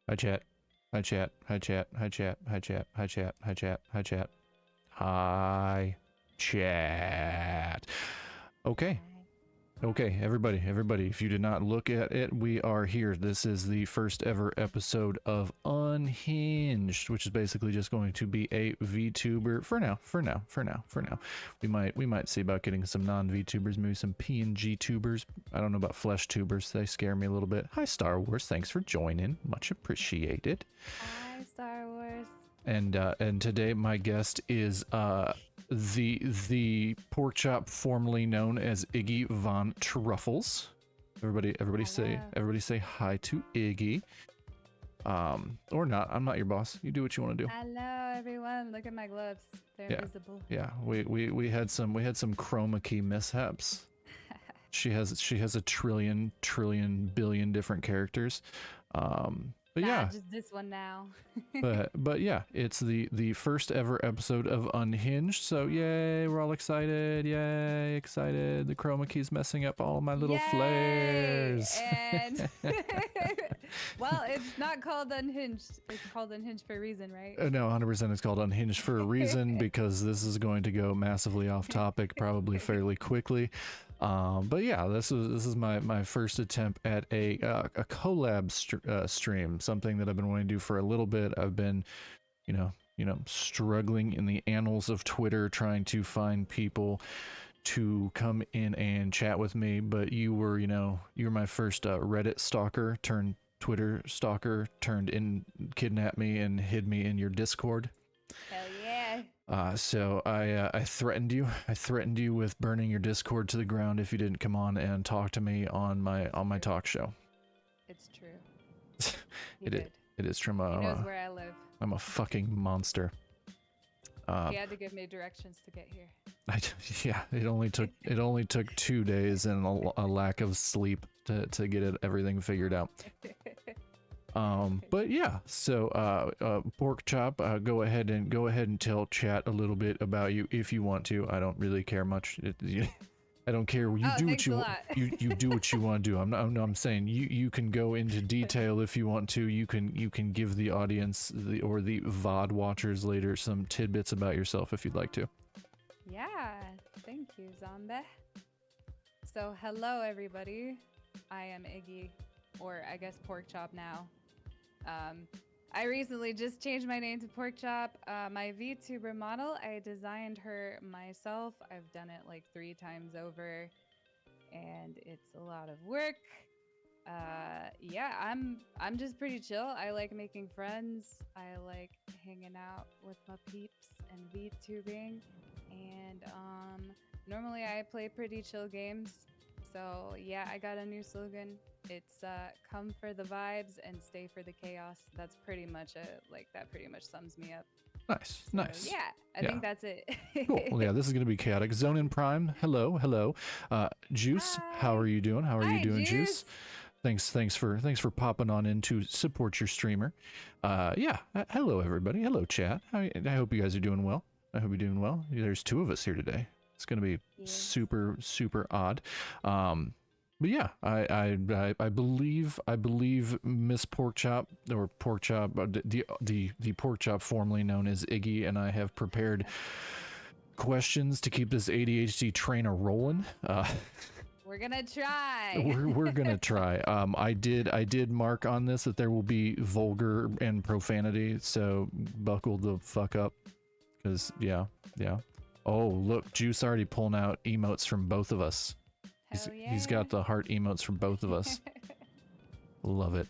Hi chat. Hi chat. Hi chat. Hi chat. Hi chat. Hi chat. Hi chat. Hi chat. Hi chat. Okay. Hi. Okay, everybody, if you did not look at it, we are here. This is the first ever episode of Unhinged, which is basically just going to be a VTuber for now. We might see about getting some non-VTubers, maybe some PNG tubers. I don't know about flesh tubers. They scare me a little bit. Hi Star Wars, thanks for joining. Much appreciated. Hi, Star Wars. And today my guest is the pork chop formerly known as Iggy Von Truffles. Hello. Everybody say hi to Iggy. Or not. I'm not your boss. You do what you want to do. Hello, everyone. Look at my gloves. They're Yeah. invisible. Yeah. We had some chroma key mishaps. She has a trillion billion different characters. But Nah, yeah, just this one now. but yeah, it's the first ever episode of Unhinged. So yay, we're all excited. Yay, excited. The chroma key's messing up all my little Yay! flares. And well, it's not called Unhinged. It's called Unhinged for a reason, right? No, 100% it's called Unhinged for a reason because this is going to go massively off topic probably fairly quickly. But yeah, this is my first attempt at a collab stream, something that I've been wanting to do for a little bit. I've been, struggling in the annals of Twitter trying to find people to come in and chat with me. But you were my first Reddit stalker turned Twitter stalker turned in, kidnapped me and hid me in your Discord. Hell yeah. So I threatened you. I threatened you with burning your Discord to the ground if you didn't come on and talk to me on my talk show. It's true. He It did. it is true. He knows where I live. I'm a fucking monster. He had to give me directions to get here. Yeah, it only took 2 days and a lack of sleep to get everything figured out. But yeah, so pork chop, go ahead and tell chat a little bit about you if you want to. I don't really care much. I don't care. You do what thanks a lot. you do what you want to do. I'm saying you can go into detail if you want to. You can give the audience or the VOD watchers later some tidbits about yourself if you'd like to. Yeah, thank you, Zombie. So, hello, everybody. I am Iggy, or I guess Pork Chop now. I recently just changed my name to Pork Chop. My VTuber model, I designed her myself. I've done it like 3 times over, and it's a lot of work. Yeah, I'm just pretty chill. I like making friends. I like hanging out with my peeps and VTubing. And normally I play pretty chill games. So yeah, I got a new slogan. It's come for the vibes and stay for the chaos. That's pretty much it. Like that pretty much sums me up. Nice, So, nice. yeah, I think that's it. Cool. Well, yeah, this is gonna be chaotic. Zone in Prime. Hello. Juice, how Hi. are you doing? How are you Hi, doing, Juice? Juice. Thanks for popping on in to support your streamer. Yeah. Hello everybody. Hello chat. I hope you guys are doing well. I hope you're doing well. There's 2 of us here today. It's gonna be Yes. super odd. But yeah, I believe Miss Pork Chop or Pork Chop, the Pork Chop formerly known as Iggy, and I have prepared questions to keep this ADHD train a rolling. We're gonna try. We're gonna try. I did mark on this that there will be vulgar and profanity, so buckle the fuck up, because yeah. Oh look, Juice already pulling out emotes from both of us. Hell yeah. He's got the heart emotes from both of us. Love it.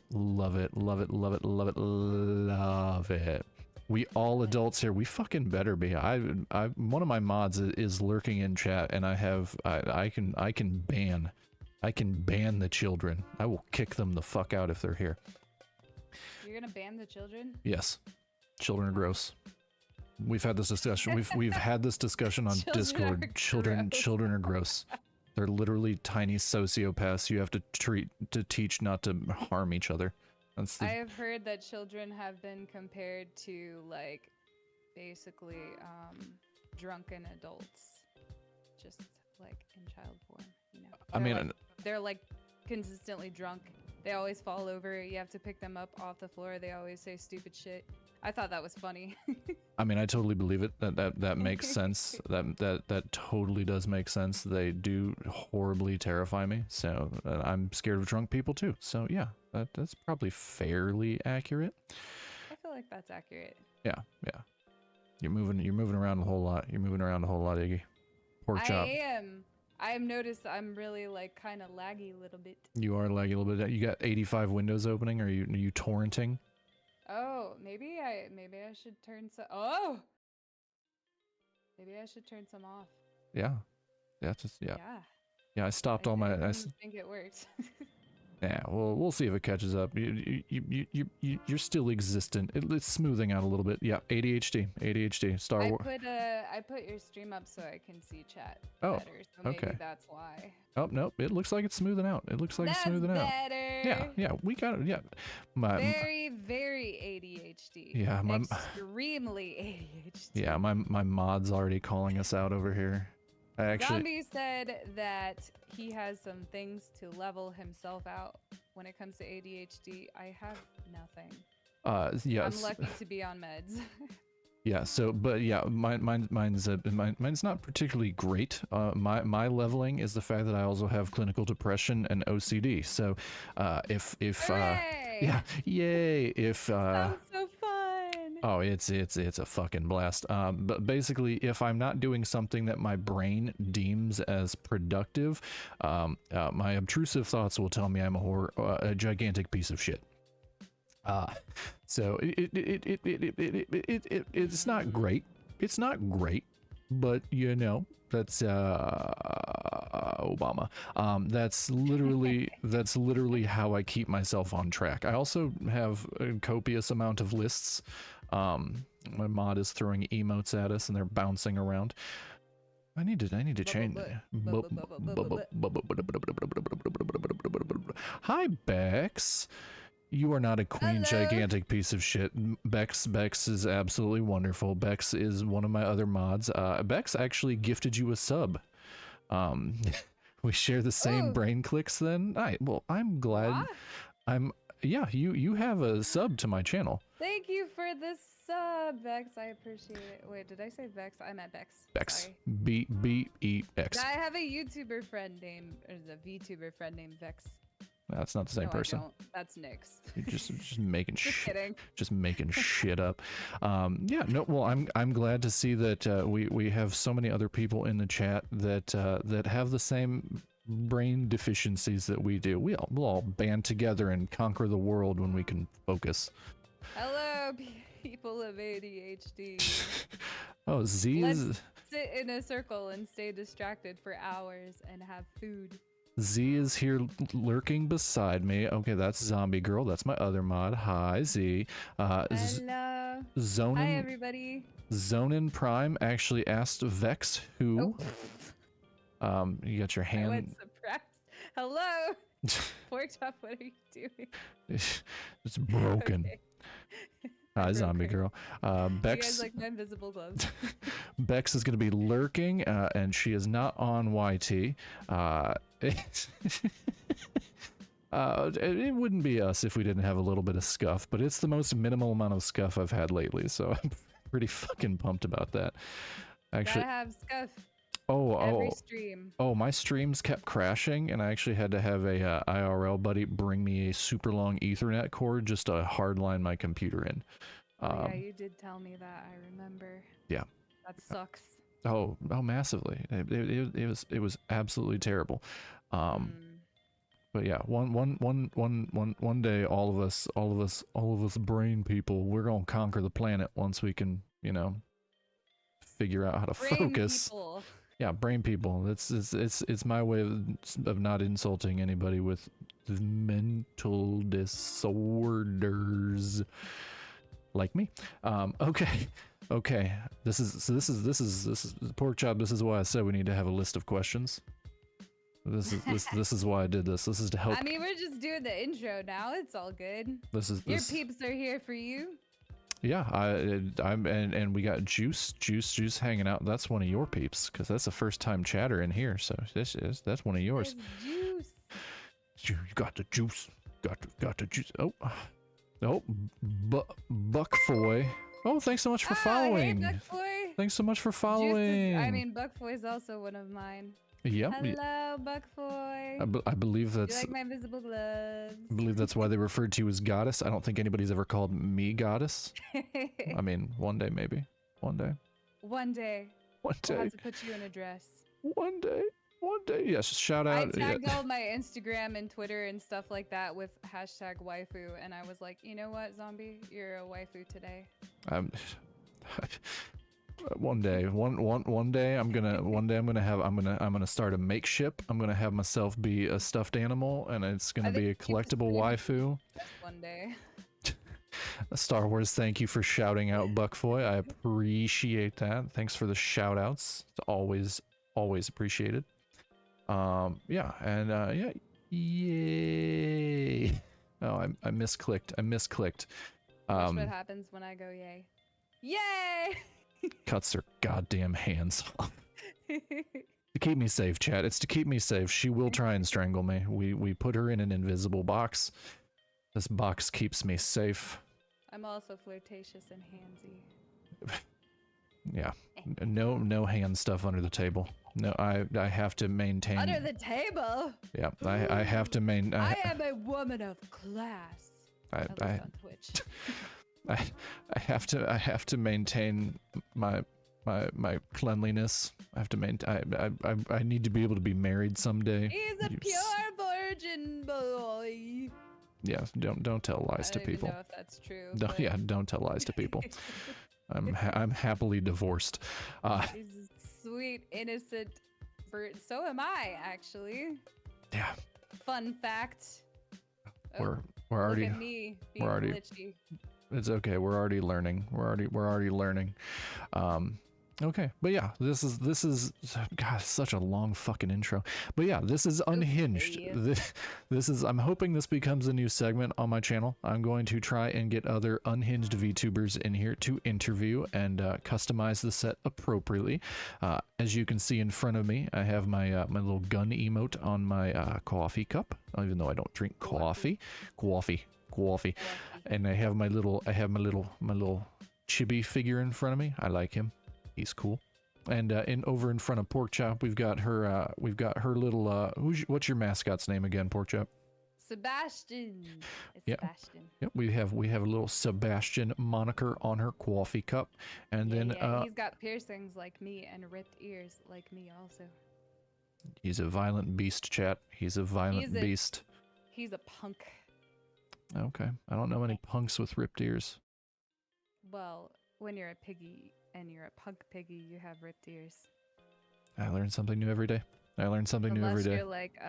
We all adults here. We fucking better be. One of my mods is lurking in chat, and I can ban the children. I will kick them the fuck out if they're here. You're gonna ban the children? Yes, children are gross. We've had this discussion. We've had this discussion on Discord. Children are gross. They're literally tiny sociopaths you have to teach not to harm each other. I have heard that children have been compared to like basically drunken adults, just like in child form. I mean, they're like consistently drunk They always fall over. You have to pick them up off the floor. They always say stupid shit. I thought that was funny. I mean, I totally believe it. That makes sense. That totally does make sense. They do horribly terrify me. So I'm scared of drunk people too. So yeah, that's probably fairly accurate. I feel like that's accurate. Yeah, yeah. You're moving around a whole lot. You're moving around a whole lot, Iggy. Pork chop. I've noticed I'm really like kind of laggy a little bit. You are laggy a little bit. You got 85 windows opening. Are you torrenting? Oh, maybe I should turn some. Oh, maybe I should turn some off. Yeah, yeah, just yeah. Yeah. Yeah, I stopped all my. I think it worked. Yeah, well, we'll see if it catches up. You're still existent. It's smoothing out a little bit. Yeah, ADHD. Star Wars. I put your stream up so I can see chat Oh, better. So maybe okay. that's why. Oh nope, it looks like it's smoothing out. It looks like it's smoothing out. Better. Yeah, we got it. Yeah, Very ADHD. Yeah, extremely ADHD. Yeah, my mod's already calling us out over here. Zombie said that he has some things to level himself out when it comes to ADHD. I have nothing. Yes. I'm lucky to be on meds. Yeah. So, but yeah, mine's not particularly great. My leveling is the fact that I also have clinical depression and OCD. So, if yeah, yay! Sounds so fun. Oh, it's a fucking blast. But basically, if I'm not doing something that my brain deems as productive, my obtrusive thoughts will tell me I'm a gigantic piece of shit. So it's not great. It's not great, but you know, that's Obama. That's literally how I keep myself on track. I also have a copious amount of lists. My mod is throwing emotes at us and they're bouncing around. I need to change. Hi, Bex. You are not a queen. Hello. Gigantic piece of shit. Bex is absolutely wonderful. Bex is one of my other mods. Bex actually gifted you a sub. We share the same brain clicks then. Well, I'm glad. What? Yeah, you have a sub to my channel. Thank you for the sub, Vex. I appreciate it. Wait, did I say Vex? I meant Bex. Bex. B-E-X. I have a YouTuber friend named, or a VTuber friend named Vex. That's not the same person. I don't. That's Nyx. You're just making shit. Just making shit up. Yeah. No. Well, I'm glad to see that we have so many other people in the chat that that have the same brain deficiencies that we do. We'll all band together and conquer the world when we can focus. Hello, people of ADHD. Oh, Z is. Sit in a circle and stay distracted for hours and have food. Z is here lurking beside me. Okay, that's Zombie Girl. That's my other mod. Hi, Z. Hello. Zonin, hi, everybody. Zonin Prime actually asked Vex who. Oh. You got your hand. I went surprised. Hello. Pork chop, what are you doing? It's broken. Okay. Hi, Zombie Girl. Bex. You guys like my invisible gloves. Bex is going to be lurking, and she is not on YT. It wouldn't be us if we didn't have a little bit of scuff, but it's the most minimal amount of scuff I've had lately, so I'm pretty fucking pumped about that. Actually, gotta have scuff. Every stream. My streams kept crashing, and I actually had to have a IRL buddy bring me a super long Ethernet cord just to hardline my computer in. Yeah, you did tell me that. I remember. Yeah. That sucks. Oh, massively. It was absolutely terrible. But yeah, one day, all of us brain people, we're gonna conquer the planet once we can, figure out how to focus. People. Yeah, brain people. It's my way of not insulting anybody with mental disorders like me. Okay. This is Pork Chop. This is why I said we need to have a list of questions. This is why I did this. This is to help. I mean, we're just doing the intro now. It's all good. Your peeps are here for you. Yeah, and we got Juice hanging out. That's one of your peeps, because that's the first time chatter in here. So that's one of yours. Juice. You got the juice. got to juice. Oh, oh, Buckfoy. Oh, thanks so much for following. Hey, Buckfoy. Thanks so much for Juice following. is, I mean, Buckfoy is also one of mine. Yep. Hello, Buckfoy. I believe that's. You like my invisible gloves? I believe that's why they referred to you as goddess. I don't think anybody's ever called me goddess. I mean, one day maybe. One day. One day. One day. We'll have to put you in a dress. One day. One day. Yes. Shout I out. tagged all my Instagram and Twitter and stuff like that with hashtag waifu, and I was like, you know what, zombie, you're a waifu today. One day, one day I'm gonna start a makeship. I'm gonna have myself be a stuffed animal, and it's gonna be a collectible waifu. One day. Star Wars, thank you for shouting out Buckfoy. I appreciate that. Thanks for the shout outs. It's always appreciated. Yeah, and yeah, yay. Oh, I misclicked. Watch what happens when I go yay. Yay! Cuts her goddamn hands off. To keep me safe, chat. It's to keep me safe. She will try and strangle me. We put her in an invisible box. This box keeps me safe. I'm also flirtatious and handsy. Yeah. No hand stuff under the table. No, I have to maintain. Under the table? Yeah, I have to maintain. I am a woman of class. I on Twitch. I have to maintain my cleanliness. I have to maintain. I need to be able to be married someday. He's a pure virgin boy. Yeah, don't tell lies to people. I don't even know if that's true. Don't, yeah, don't tell lies to people. I'm happily divorced. He's a sweet, innocent bird. So am I, actually. Yeah. Fun fact. We're already. Look at me being we're already. glitchy. It's okay. We're already learning. We're already learning. Okay, but yeah, this is God, such a long fucking intro. But yeah, this is Unhinged. This is. I'm hoping this becomes a new segment on my channel. I'm going to try and get other unhinged VTubers in here to interview and customize the set appropriately. As you can see in front of me, I have my my little gun emote on my coffee cup. Even though I don't drink coffee. And I have my little chibi figure in front of me. I like him. He's cool. And over in front of Porkchop, we've got her little what's your mascot's name again, Porkchop? Sebastian. It's yep. Sebastian. Yep, we have a little Sebastian moniker on her coffee cup. And then he's got piercings like me and ripped ears like me also. He's a violent beast, chat. He's a violent beast. He's a punk. Okay. I don't know any punks with ripped ears. Well, when you're a piggy and you're a punk piggy, you have ripped ears. I learn something new every day. Unless you're like,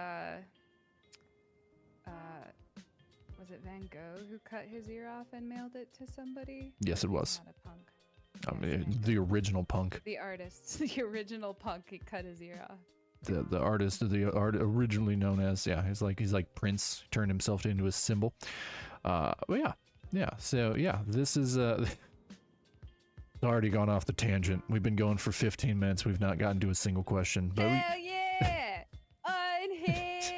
was it Van Gogh who cut his ear off and mailed it to somebody? Yes, it was. Not a punk. Yes, the original punk. The artist, the original punk, he cut his ear off. The artist, originally known as, he's like Prince, turned himself into a symbol. But yeah. So yeah, this is already gone off the tangent. We've been going for 15 minutes. We've not gotten to a single question. But hell yeah, unhinged.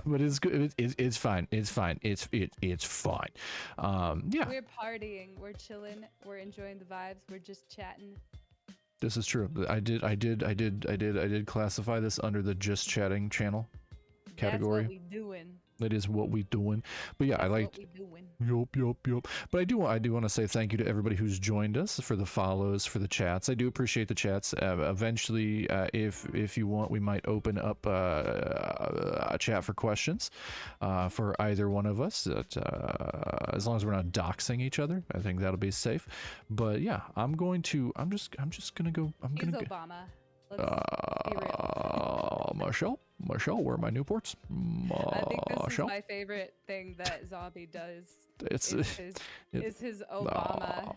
But it's good. It's fine. It's fine. It's fine. Yeah. We're partying. We're chilling. We're enjoying the vibes. We're just chatting. This is true. I did classify this under the just chatting channel category. That's what we doing. That is what we doing. But yeah, I like. Yup. But I do want to say thank you to everybody who's joined us, for the follows, for the chats. I do appreciate the chats. Eventually, if you want, we might open up a chat for questions for either one of us. As long as we're not doxing each other, I think that'll be safe. But yeah, I'm just gonna go. He's Obama. Let's be real. Marshall, where are my Newports? I think this is my favorite thing that Zombie does. Is his Obama.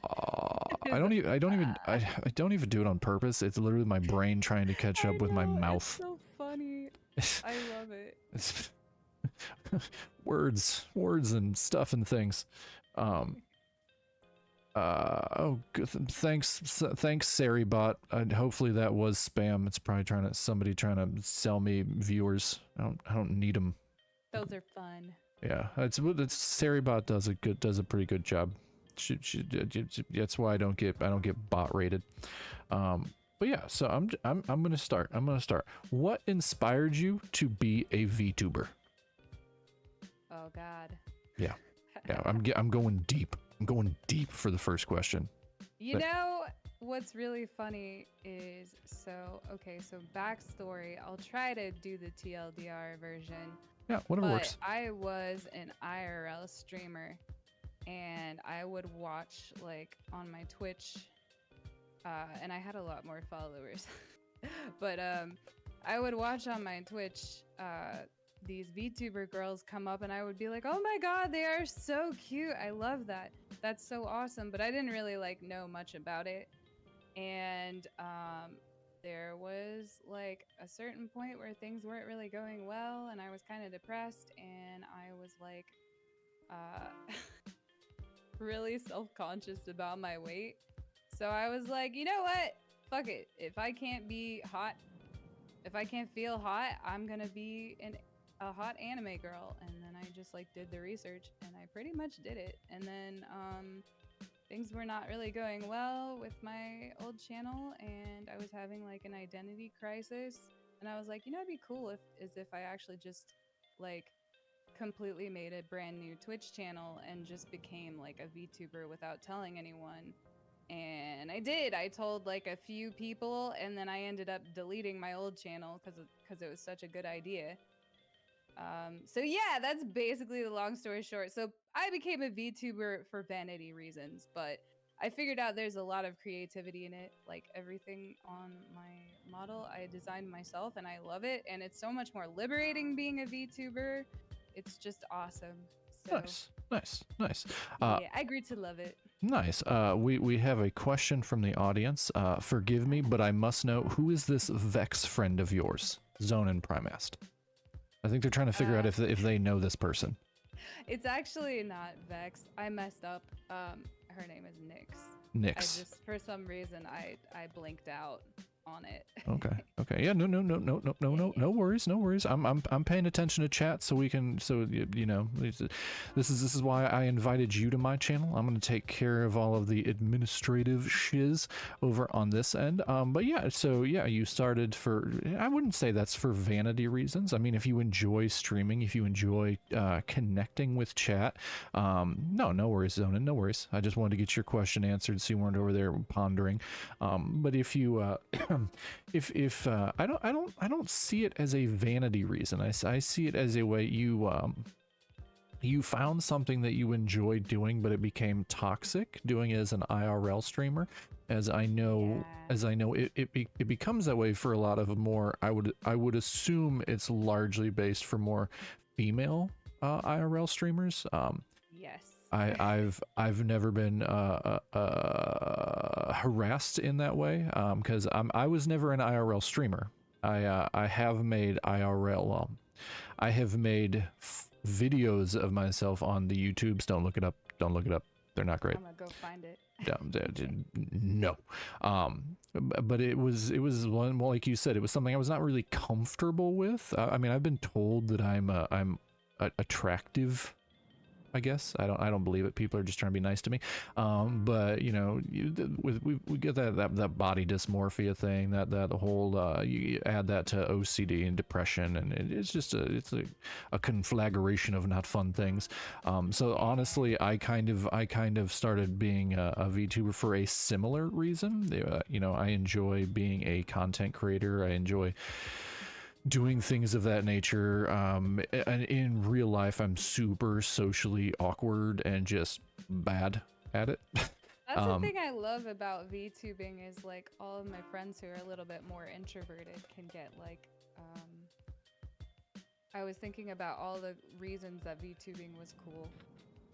I don't even do it on purpose. It's literally my brain trying to catch up with my mouth. It's so funny. I love it. It's words and stuff and things. Oh, good. Thanks, Saribot. Hopefully that was spam. It's probably somebody trying to sell me viewers. I don't need them. Those are fun. Yeah, it's Saribot does a pretty good job. That's why I don't get bot rated. But yeah, so I'm gonna start. I'm gonna start. What inspired you to be a VTuber? Oh God. Yeah, yeah. I'm going deep. I'm going deep for the first question. You know what's really funny is so backstory. I'll try to do the TLDR version, Yeah, whatever but works. I was an IRL streamer and I would watch like on my Twitch, and I had a lot more followers, but I would watch on my Twitch these VTuber girls come up, and I would be like, "Oh my God, they are so cute! I love that. That's so awesome." But I didn't really like know much about it, and there was like a certain point where things weren't really going well, and I was kind of depressed, and I was like, really self-conscious about my weight. So I was like, you know what? Fuck it. If I can't be hot, if I can't feel hot, I'm gonna be a hot anime girl. And then I just like did the research, and I pretty much did it. And then things were not really going well with my old channel, and I was having like an identity crisis. And I was like, you know, it'd be cool if I actually just like completely made a brand new Twitch channel and just became like a VTuber without telling anyone. And I did. I told like a few people, and then I ended up deleting my old channel because it was such a good idea. So yeah, that's basically the long story short. So I became a VTuber for vanity reasons, but I figured out there's a lot of creativity in it. Like everything on my model, I designed myself, and I love it. And it's so much more liberating being a VTuber. It's just awesome. So Nice, nice, nice. yeah, I grew to love it. Nice. We have a question from the audience. Forgive me, but I must know, who is this Vex friend of yours? Zone and Prime asked. I think they're trying to figure out if they know this person. It's actually not Vex. I messed up. Her name is Nyx. I Nyx. just for some reason I blinked out on it. Okay. Okay. Yeah. No worries. No worries. I'm paying attention to chat so we can you know this is why I invited you to my channel. I'm gonna take care of all of the administrative shiz over on this end. But yeah. So yeah, you started for, I wouldn't say that's for vanity reasons. I mean, if you enjoy streaming, if you enjoy connecting with chat, no worries, Zonin. No worries. I just wanted to get your question answered so you weren't over there pondering. But if you if I don't see it as a vanity reason. I see it as a way you found something that you enjoyed doing, but it became toxic doing it as an IRL streamer. As I know, it becomes that way for a lot of more. I would assume it's largely based for more female IRL streamers. Yes. I've never been harassed in that way, because I was never an IRL streamer. I have made IRL. I have made videos of myself on the YouTubes. Don't look it up. Don't look it up. They're not great. I'm gonna go find it. No. But it was one, well, like you said, it was something I was not really comfortable with. I mean, I've been told that I'm attractive, I guess. I don't believe it. People are just trying to be nice to me. But you know, we get that body dysmorphia thing, that whole you add that to OCD and depression, and it's just a conflagration of not fun things. So honestly, I kind of started being a VTuber for a similar reason. You know, I enjoy being a content creator. I enjoy doing things of that nature. And in real life, I'm super socially awkward and just bad at it. That's the thing I love about VTubing is like all of my friends who are a little bit more introverted can get like I was thinking about all the reasons that VTubing was cool,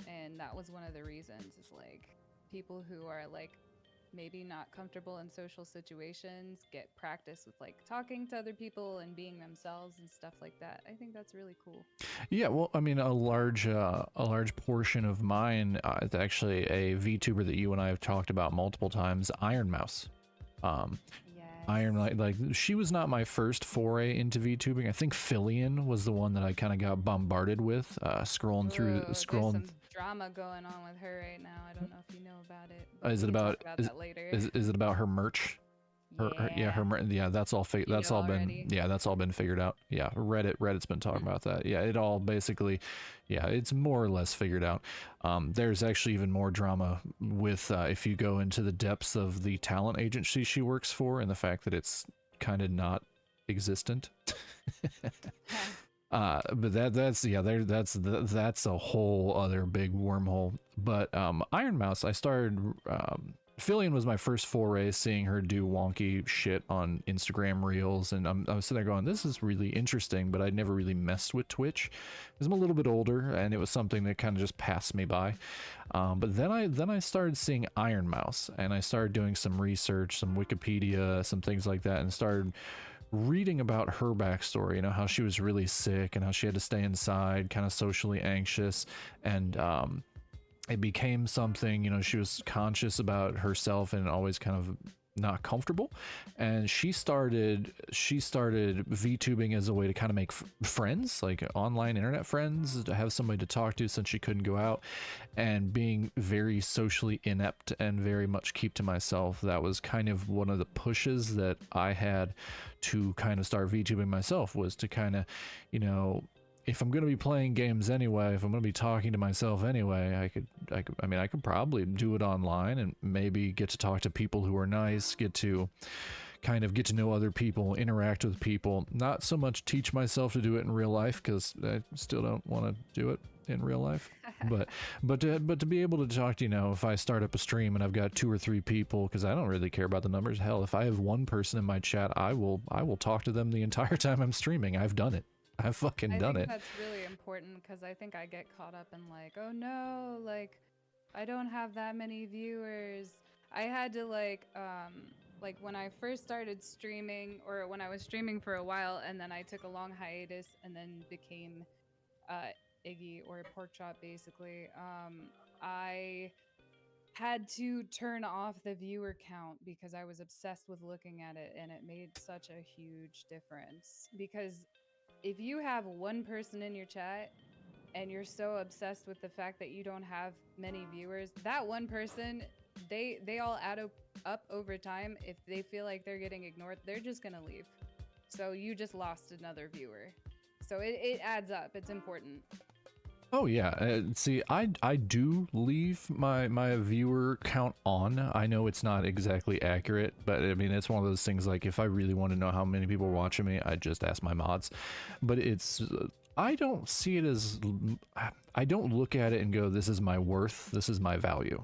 and that was one of the reasons is like people who are like maybe not comfortable in social situations get practice with like talking to other people and being themselves and stuff like that. I think that's really cool. Yeah, well, I mean, a large portion of mine is actually a VTuber that you and I have talked about multiple times, Iron Mouse. Yes. Iron like she was not my first foray into VTubing. I think Fillion was the one that I kind of got bombarded with, Ooh, there's scrolling. some drama going on with her right now. I don't know if you know about it, but Is we it can talk about about that later. is it about her merch? Yeah, Yeah, yeah, you that's know all been, already. yeah, that's all been figured out. Yeah, Reddit's been talking about that. Yeah, it all basically, yeah, it's more or less figured out. There's actually even more drama with if you go into the depths of the talent agency she works for and the fact that it's kind of not existent. But that's yeah, that's a whole other big wormhole. But Iron Mouse, I started. Fillion was my first foray, seeing her do wonky shit on Instagram Reels, and I was sitting there going, "This is really interesting," but I'd never really messed with Twitch because I'm a little bit older, and it was something that kind of just passed me by. But then I started seeing Iron Mouse, and I started doing some research, some Wikipedia, some things like that, and started reading about her backstory, you know, how she was really sick and how she had to stay inside, kind of socially anxious, and it became something, you know, she was conscious about herself and always kind of not comfortable, and she started VTubing as a way to kind of make friends, like online internet friends, to have somebody to talk to since she couldn't go out, and being very socially inept and very much keep to myself. That was kind of one of the pushes that I had to kind of start VTubing myself, was to kind of, you know, if I'm going to be playing games anyway, if I'm going to be talking to myself anyway, I could probably do it online and maybe get to talk to people who are nice, get to know other people, interact with people, not so much teach myself to do it in real life, because I still don't want to do it in real life. But to be able to talk to, you know, if I start up a stream and I've got 2 or 3 people, because I don't really care about the numbers. Hell, if I have one person in my chat, I will talk to them the entire time I'm streaming. I've done it. I've fucking I done think it. that's really important because I think I get caught up in like, oh no, like I don't have that many viewers. I had to like when I first started streaming, or when I was streaming for a while and then I took a long hiatus and then became uh Iggy, or pork chop basically. I had to turn off the viewer count because I was obsessed with looking at it, and it made such a huge difference. Because if you have one person in your chat and you're so obsessed with the fact that you don't have many viewers, that one person, they all add up over time. If they feel like they're getting ignored, they're just gonna leave. So you just lost another viewer. So it adds up. It's important. Oh yeah, see, I do leave my viewer count on. I know it's not exactly accurate, but I mean, it's one of those things, like if I really want to know how many people are watching me, I just ask my mods. But it's I don't see it as, I don't look at it and go, this is my worth, this is my value.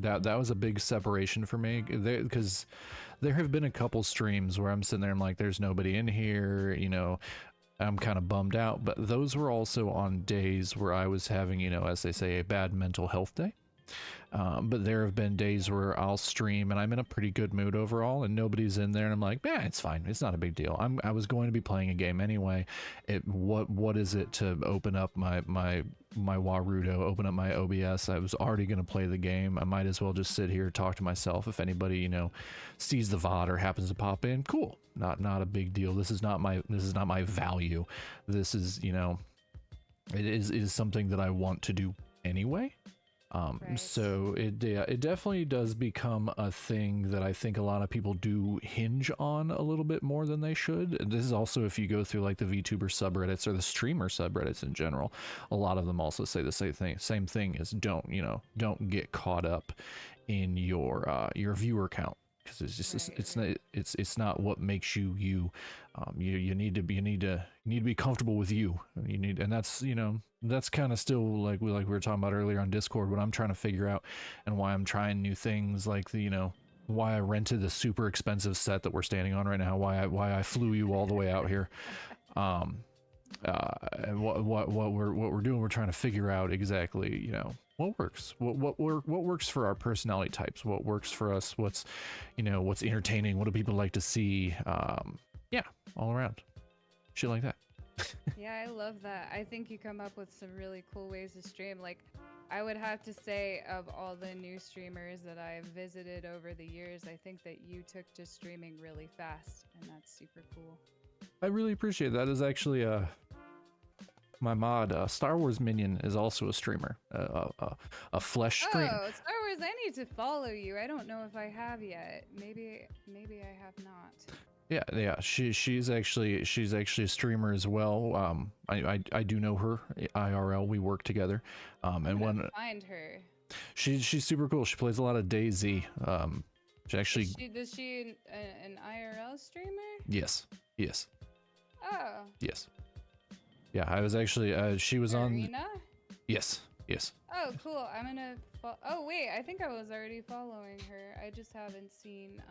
That was a big separation for me, because there have been a couple streams where I'm sitting there, I'm like, there's nobody in here, you know, I'm kind of bummed out. But those were also on days where I was having, you know, as they say, a bad mental health day. But there have been days where I'll stream and I'm in a pretty good mood overall, and nobody's in there, and I'm like, man, it's fine. It's not a big deal. I was going to be playing a game anyway. What is it to open up my Warudo, open up my OBS? I was already going to play the game. I might as well just sit here, talk to myself. If anybody, you know, sees the VOD or happens to pop in, cool. Not a big deal. This is not my value. This is, you know, it is something that I want to do anyway. Right. So it definitely does become a thing that I think a lot of people do hinge on a little bit more than they should. And this is also, if you go through like the VTuber subreddits or the streamer subreddits in general, a lot of them also say the same thing is, don't get caught up in your viewer count, because it's just it's not what makes you you. You need to be comfortable with you. And that's, you know, that's kind of still like we were talking about earlier on Discord, what I'm trying to figure out, and why I'm trying new things, like the, you know, why I rented the super expensive set that we're standing on right now, why I flew you all the way out here. And what we're doing, we're trying to figure out exactly, you know, what works, what works for our personality types, what works for us, what's, you know, what's entertaining, what do people like to see, yeah, all around shit like that. Yeah, I love that. I think you come up with some really cool ways to stream. Like, I would have to say, of all the new streamers that I've visited over the years, I think that you took to streaming really fast, and that's super cool. I really appreciate that. Is actually my mod, Star Wars Minion, is also a streamer, a flesh stream. Oh, Star Wars! I need to follow you. I don't know if I have yet. Maybe I have not. Yeah. She's actually a streamer as well. I do know her IRL. We work together. And when find her, she's super cool. She plays a lot of DayZ. She actually does she an IRL streamer? Yes. Oh. Yes. Yeah, I was actually she was Arena? on. Yes. Oh, cool. I'm gonna. Oh wait, I think I was already following her. I just haven't seen.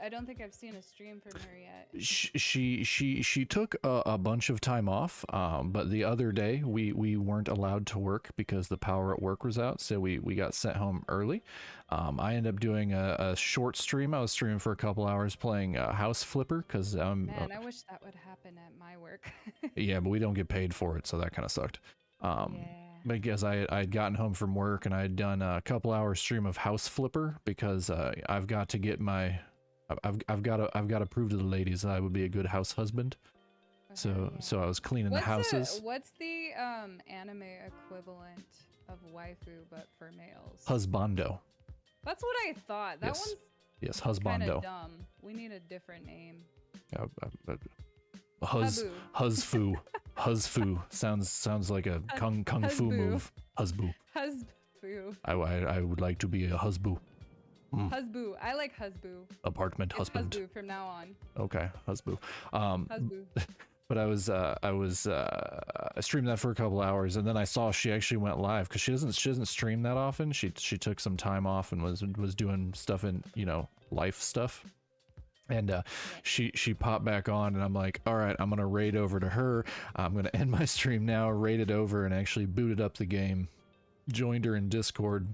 I don't think I've seen a stream from her yet. She took a bunch of time off, but the other day we weren't allowed to work because the power at work was out, so we got sent home early. I ended up doing a short stream. I was streaming for a couple hours playing House Flipper because man, I wish that would happen at my work. yeah, but we don't get paid for it, so that kind of sucked. Yeah. Because I had gotten home from work and I had done a couple hours stream of House Flipper because I've got to get my I've got to prove to the ladies that I would be a good house husband. So I was cleaning the houses. What's the anime equivalent of waifu but for males? Husbando. That's what I thought. That Yes, one's kind husbando. of dumb. We need a different name. Husfu. Husfu sounds like a kung fu move. Husbu. Husbu. I would like to be a husbu. Husbu. I like husbu. Apartment It's husband. husbu from now on. Okay, husbu. Husbu. But I was I streamed that for a couple hours, and then I saw she actually went live because she doesn't stream that often. She took some time off and was doing stuff in life stuff. And she popped back on, and I'm like, all right, I'm gonna raid over to her. I'm gonna end my stream now, raided over, and actually booted up the game, joined her in Discord,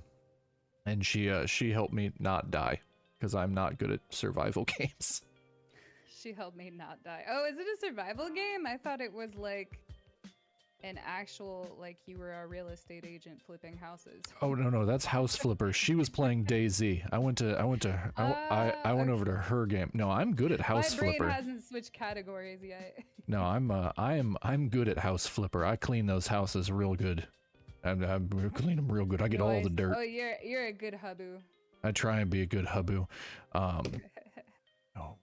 and she helped me not die because I'm not good at survival games. She helped me not die. Oh, is it a survival game? I thought it was like an actual, like you were a real estate agent flipping houses. Oh no, that's House Flipper. She was playing DayZ. I went over to her game. No, I'm good at House Flipper. My brain hasn't switched categories yet. No, I'm good at House Flipper. I clean those houses real good. I clean them real good. I get all the dirt. Oh, you're a good hubbu. I try and be a good hubbu.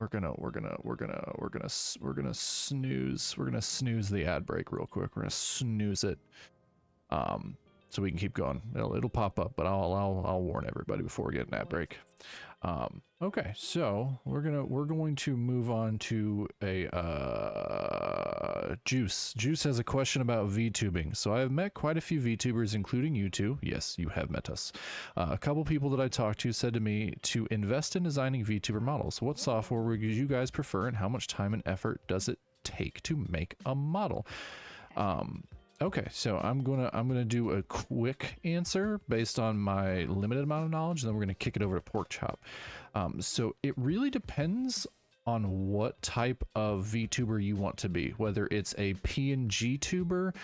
We're gonna snooze the ad break real quick. We're gonna snooze it, so we can keep going. It'll pop up, but I'll warn everybody before we get an ad break. Okay, so we're going to move on to a Juice. Juice has a question about VTubing. So I have met quite a few VTubers, including you two. Yes, you have met us. A couple people that I talked to said to me to invest in designing VTuber models. What software would you guys prefer, and how much time and effort does it take to make a model? Okay, so I'm gonna do a quick answer based on my limited amount of knowledge, and then we're gonna kick it over to Pork Chop. So it really depends on what type of VTuber you want to be, whether it's a PNG tuber,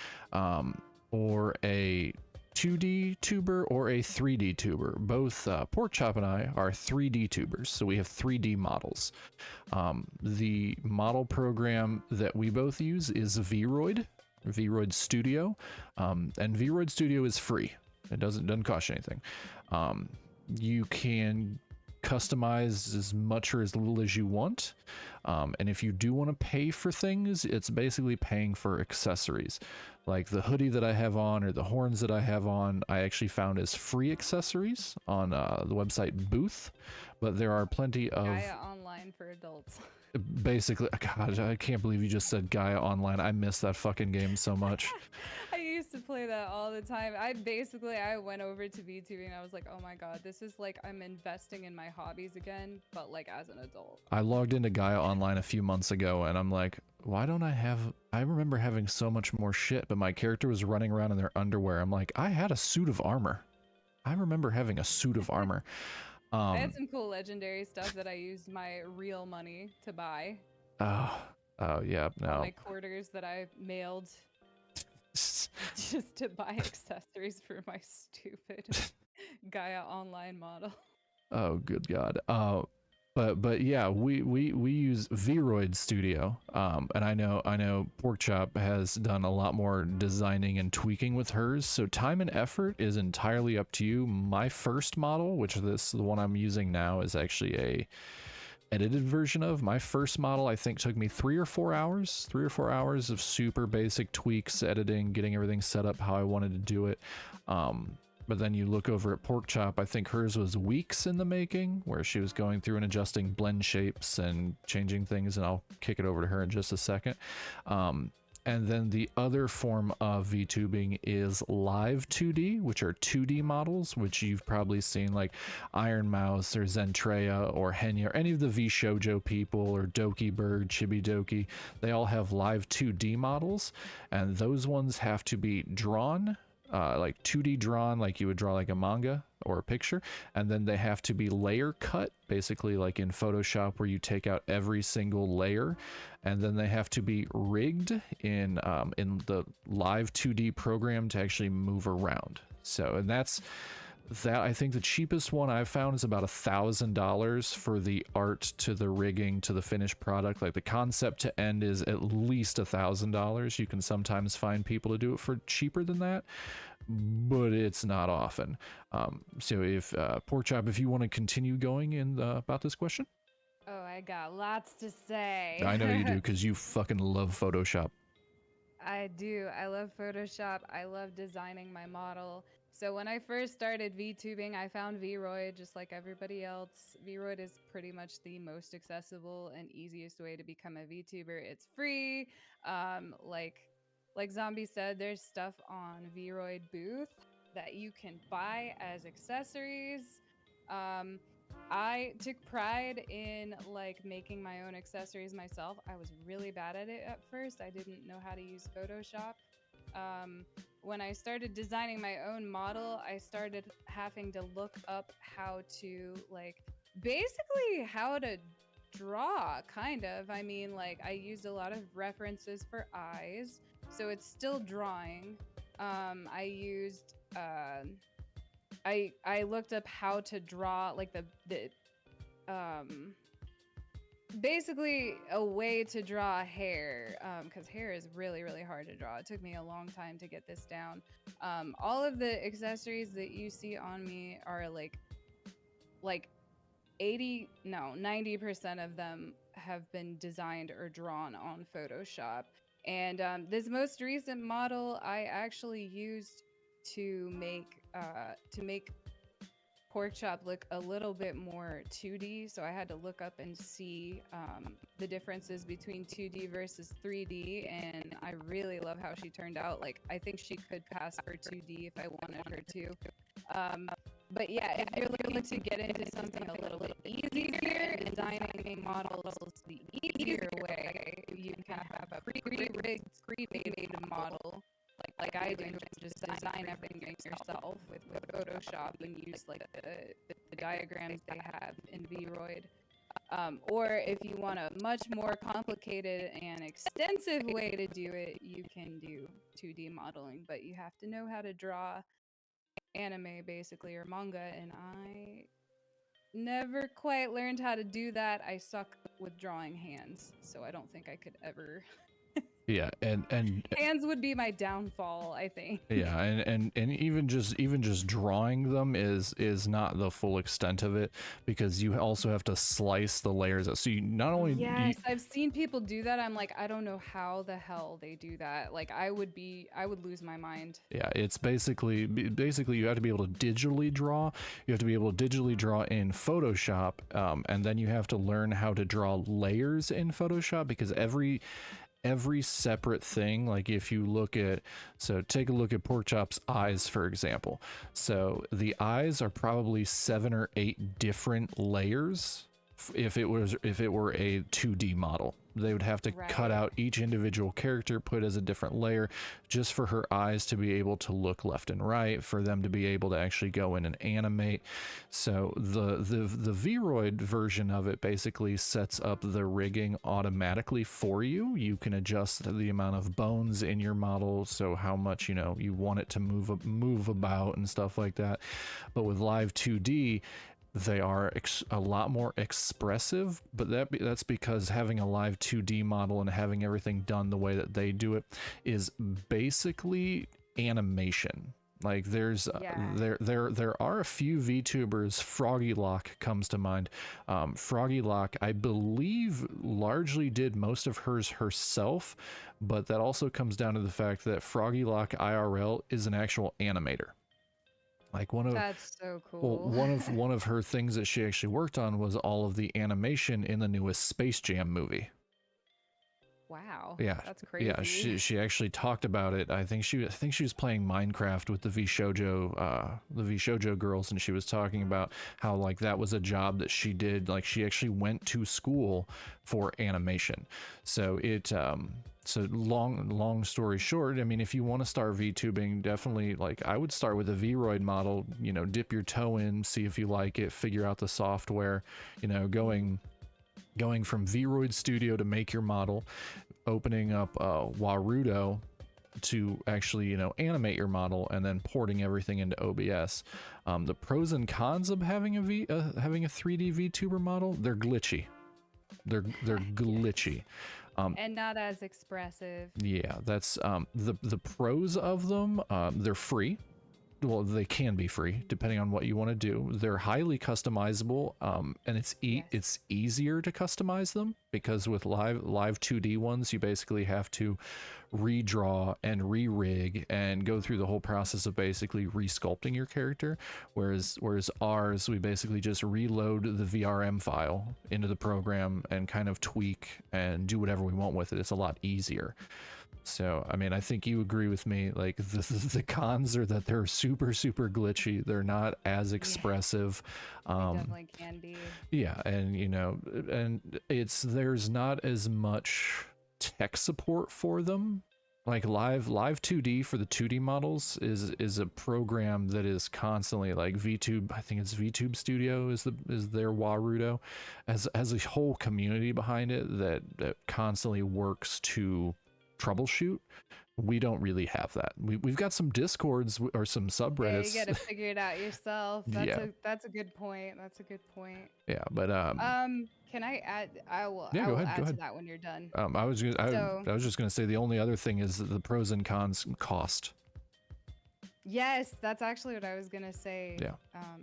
or a 2D tuber, or a 3D tuber. Both Pork Chop and I are 3D tubers, so we have 3D models. The model program that we both use is Vroid Studio, and Vroid Studio is free. It doesn't cost you anything. You can customize as much or as little as you want, and if you do want to pay for things, it's basically paying for accessories. Like the hoodie that I have on, or the horns that I have on, I actually found as free accessories on the website Booth, but there are plenty of Gaia Online for adults. Basically, God, I can't believe you just said Gaia Online. I miss that fucking game so much. I used to play that all the time. I went over to VTubing and I was like, oh my God, this is like I'm investing in my hobbies again, but like as an adult. I logged into Gaia Online a few months ago and I'm like, why don't I remember having so much more shit, but my character was running around in their underwear. I'm like, I had a suit of armor. I remember having a suit of armor. I had some cool legendary stuff that I used my real money to buy. Oh yeah, no. My quarters that I mailed. just to buy accessories for my stupid Gaia online model. Oh, good God. But yeah, we use Vroid Studio, and I know Porkchop has done a lot more designing and tweaking with hers. So time and effort is entirely up to you. My first model, which the one I'm using now, is actually a edited version of. My first model, I think, took me 3 or 4 hours, 3 or 4 hours of super basic tweaks, editing, getting everything set up how I wanted to do it. But then you look over at Porkchop, I think hers was weeks in the making, where she was going through and adjusting blend shapes and changing things, and I'll kick it over to her in just a second. And then the other form of VTubing is live 2D, which are 2D models, which you've probably seen like Iron Mouse or Zentreya or Henya or any of the V Shoujo people or Doki Bird, Chibi Doki. They all have live 2D models, and those ones have to be drawn like 2D drawn, like you would draw like a manga or a picture, and then they have to be layer cut, basically like in Photoshop where you take out every single layer, and then they have to be rigged in the live 2D program to actually move around. So, and that's that. I think the cheapest one I've found is about $1,000 for the art to the rigging to the finished product. Like the concept to end is at least $1,000. You can sometimes find people to do it for cheaper than that, but it's not often. So if Porkchop, if you want to continue going in about this question. Oh, I got lots to say. I know you do, because you fucking love Photoshop. I do. I love Photoshop. I love designing my model. So when I first started VTubing, I found Vroid just like everybody else. Vroid is pretty much the most accessible and easiest way to become a VTuber. It's free. Like Zombie said, there's stuff on Vroid Booth that you can buy as accessories. I took pride in like making my own accessories myself. I was really bad at it at first. I didn't know how to use Photoshop. When I started designing my own model, I started having to look up how to like basically how to draw, kind of. I mean, like I used a lot of references for eyes, so it's still drawing. I used I looked up how to draw like the basically a way to draw hair, because hair is really hard to draw. It took me a long time to get this down. All of the accessories that you see on me are like 90% of them have been designed or drawn on Photoshop. And this most recent model I actually used to make Porkchop look a little bit more 2D. So I had to look up and see the differences between 2D versus 3D, and I really love how she turned out. Like, I think she could pass for 2D if I wanted her to. But yeah, if you're looking to get into something a little bit easier, designing models the easier way, you can have a pre-rigged, pre-made model like I do, just design everything yourself with Photoshop and use like the diagrams they have in Vroid. Or if you want a much more complicated and extensive way to do it, you can do 2D modeling, but you have to know how to draw anime basically, or manga, and I never quite learned how to do that. I suck with drawing hands, so I don't think I could ever. Yeah, and hands would be my downfall, I think. yeah, and even just drawing them is not the full extent of it, because you also have to slice the layers out. So you not only yes, I've seen people do that. I'm like, I don't know how the hell they do that. Like I would lose my mind. Yeah, it's basically you have to be able to digitally draw. You have to be able to digitally draw in Photoshop, and then you have to learn how to draw layers in Photoshop, because every separate thing, like if you look at, so take a look at Porkchop's eyes, for example. So the eyes are probably 7 or 8 different layers if it were a 2D model. They would have to cut Right. out each individual character, put as a different layer, just for her eyes to be able to look left and right, for them to be able to actually go in and animate. So the Vroid version of it basically sets up the rigging automatically for you. You can adjust the amount of bones in your model, so how much you want it to move about and stuff like that. But with Live 2D, they are a lot more expressive, but that's because having a live 2D model and having everything done the way that they do it is basically animation. Like Yeah. there are a few VTubers. Froggy Lock comes to mind. Froggy Lock, I believe, largely did most of hers herself, but that also comes down to the fact that Froggy Lock IRL is an actual animator. Like That's so well, cool. one of her things that she actually worked on was all of the animation in the newest Space Jam movie. Wow. Yeah, That's yeah. crazy. She actually talked about it. I think she was playing Minecraft with the V Shoujo girls, and she was talking about how like that was a job that she did. Like she actually went to school for animation. So so long story short, I mean, if you want to start VTubing, definitely like I would start with a Vroid model. Dip your toe in, see if you like it, figure out the software. Going from Vroid Studio to make your model, opening up Warudo to actually animate your model, and then porting everything into OBS. The pros and cons of having having a 3D VTuber model: they're glitchy. They're Yes. glitchy. And not as expressive. Yeah, that's the pros of them. They're free. Well, they can be free depending on what you want to do. They're highly customizable, and Yes. it's easier to customize them because with live 2D ones, you basically have to redraw and re-rig and go through the whole process of basically resculpting your character. Whereas ours, we basically just reload the VRM file into the program and kind of tweak and do whatever we want with it. It's a lot easier. So, I mean, I think you agree with me. Like, the cons are that they're super, super glitchy. They're not as Yeah. expressive. They definitely can be. Yeah, and there's not as much tech support for them. Like live 2D for the 2D models is a program that is constantly like VTube. I think it's VTube Studio is their Warudo, has a whole community behind it that constantly works to troubleshoot. We don't really have that. We've got some discords or some Yeah, you got subreddits. to figure it out yourself. Yeah, That's a good point. That's a good point. yeah, but Can I add? yeah, I go will ahead, go add to ahead. that when you're done. I So was just gonna say the only other thing is the pros and cons cost. yes, that's actually what I was gonna say. Yeah.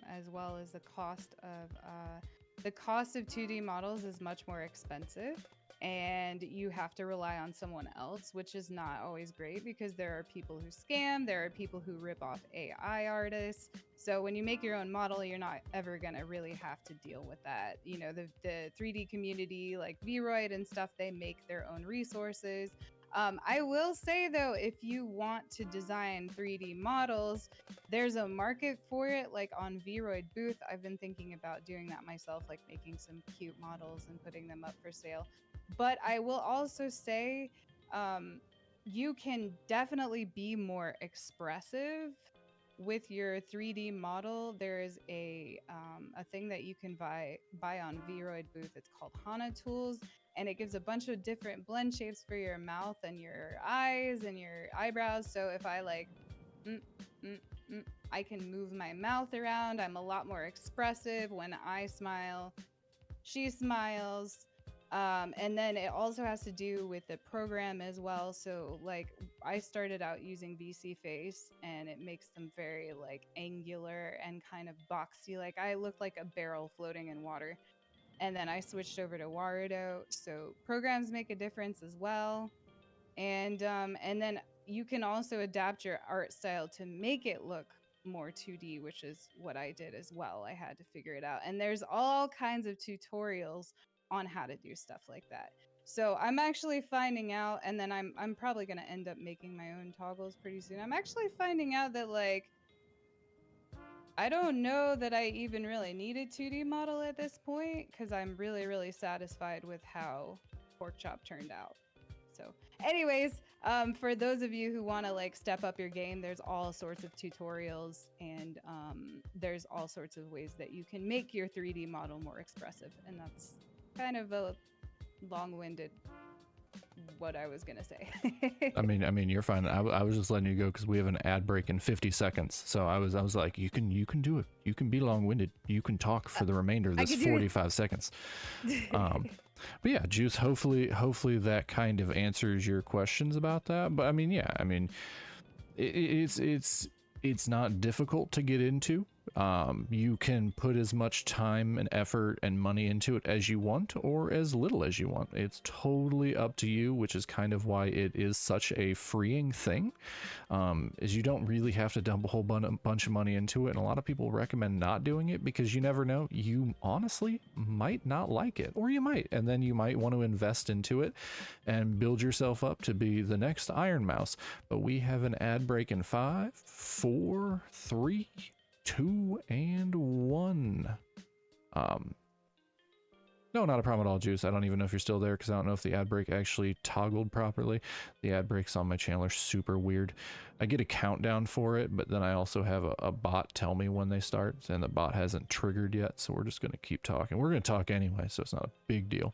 As well as the cost of 2D models is much more expensive, and you have to rely on someone else, which is not always great because there are people who scam, there are people who rip off AI artists. So when you make your own model, you're not ever gonna really have to deal with that. The 3D community like Vroid and stuff, they make their own resources. I will say though, if you want to design 3D models, there's a market for it. Like on Vroid Booth, I've been thinking about doing that myself, like making some cute models and putting them up for sale. But I will also say, you can definitely be more expressive with your 3D model. There is a thing that you can buy on Vroid Booth. It's called Hana Tools, and it gives a bunch of different blend shapes for your mouth and your eyes and your eyebrows. So if I like, mm, mm, I can move my mouth around. I'm a lot more expressive when I smile. She smiles. And then it also has to do with the program as well. So like I started out using VC Face, and it makes them very like angular and kind of boxy. Like I look like a barrel floating in water. And then I switched over to Warudo. So programs make a difference as well. And then you can also adapt your art style to make it look more 2D, which is what I did as well. I had to figure it out. And there's all kinds of tutorials on how to do stuff like that. So I'm actually finding out, and then I'm probably gonna end up making my own toggles pretty soon. I'm actually finding out that like I don't know that I even really need a 2D model at this point because I'm really, really satisfied with how Pork Chop turned out. So, anyways, for those of you who want to like step up your game, there's all sorts of tutorials and there's all sorts of ways that you can make your 3D model more expressive. And that's kind of a long-winded what I was gonna say. I mean, you're fine. I was just letting you go because we have an ad break in 50 seconds. So I was like, you can do it. You can be long-winded. You can talk for the remainder of this 45 seconds. But yeah, Juice. Hopefully that kind of answers your questions about that. But I mean, yeah, I mean, it's not difficult to get into. You can put as much time and effort and money into it as you want or as little as you want. It's totally up to you, which is kind of why it is such a freeing thing. Is you don't really have to dump a whole bunch of money into it, and a lot of people recommend not doing it because you never know. You honestly might not like it, or you might, and then you might want to invest into it and build yourself up to be the next Iron Mouse. But we have an ad break in 5, 4, 3, 2, and 1. No, not a problem at all, Juice. I don't even know if you're still there because I don't know if the ad break actually toggled properly. The ad breaks on my channel are super weird. I get a countdown for it, but then I also have a bot tell me when they start, and the bot hasn't triggered yet, so we're just going to keep talking. We're going to talk anyway, so it's not a big deal.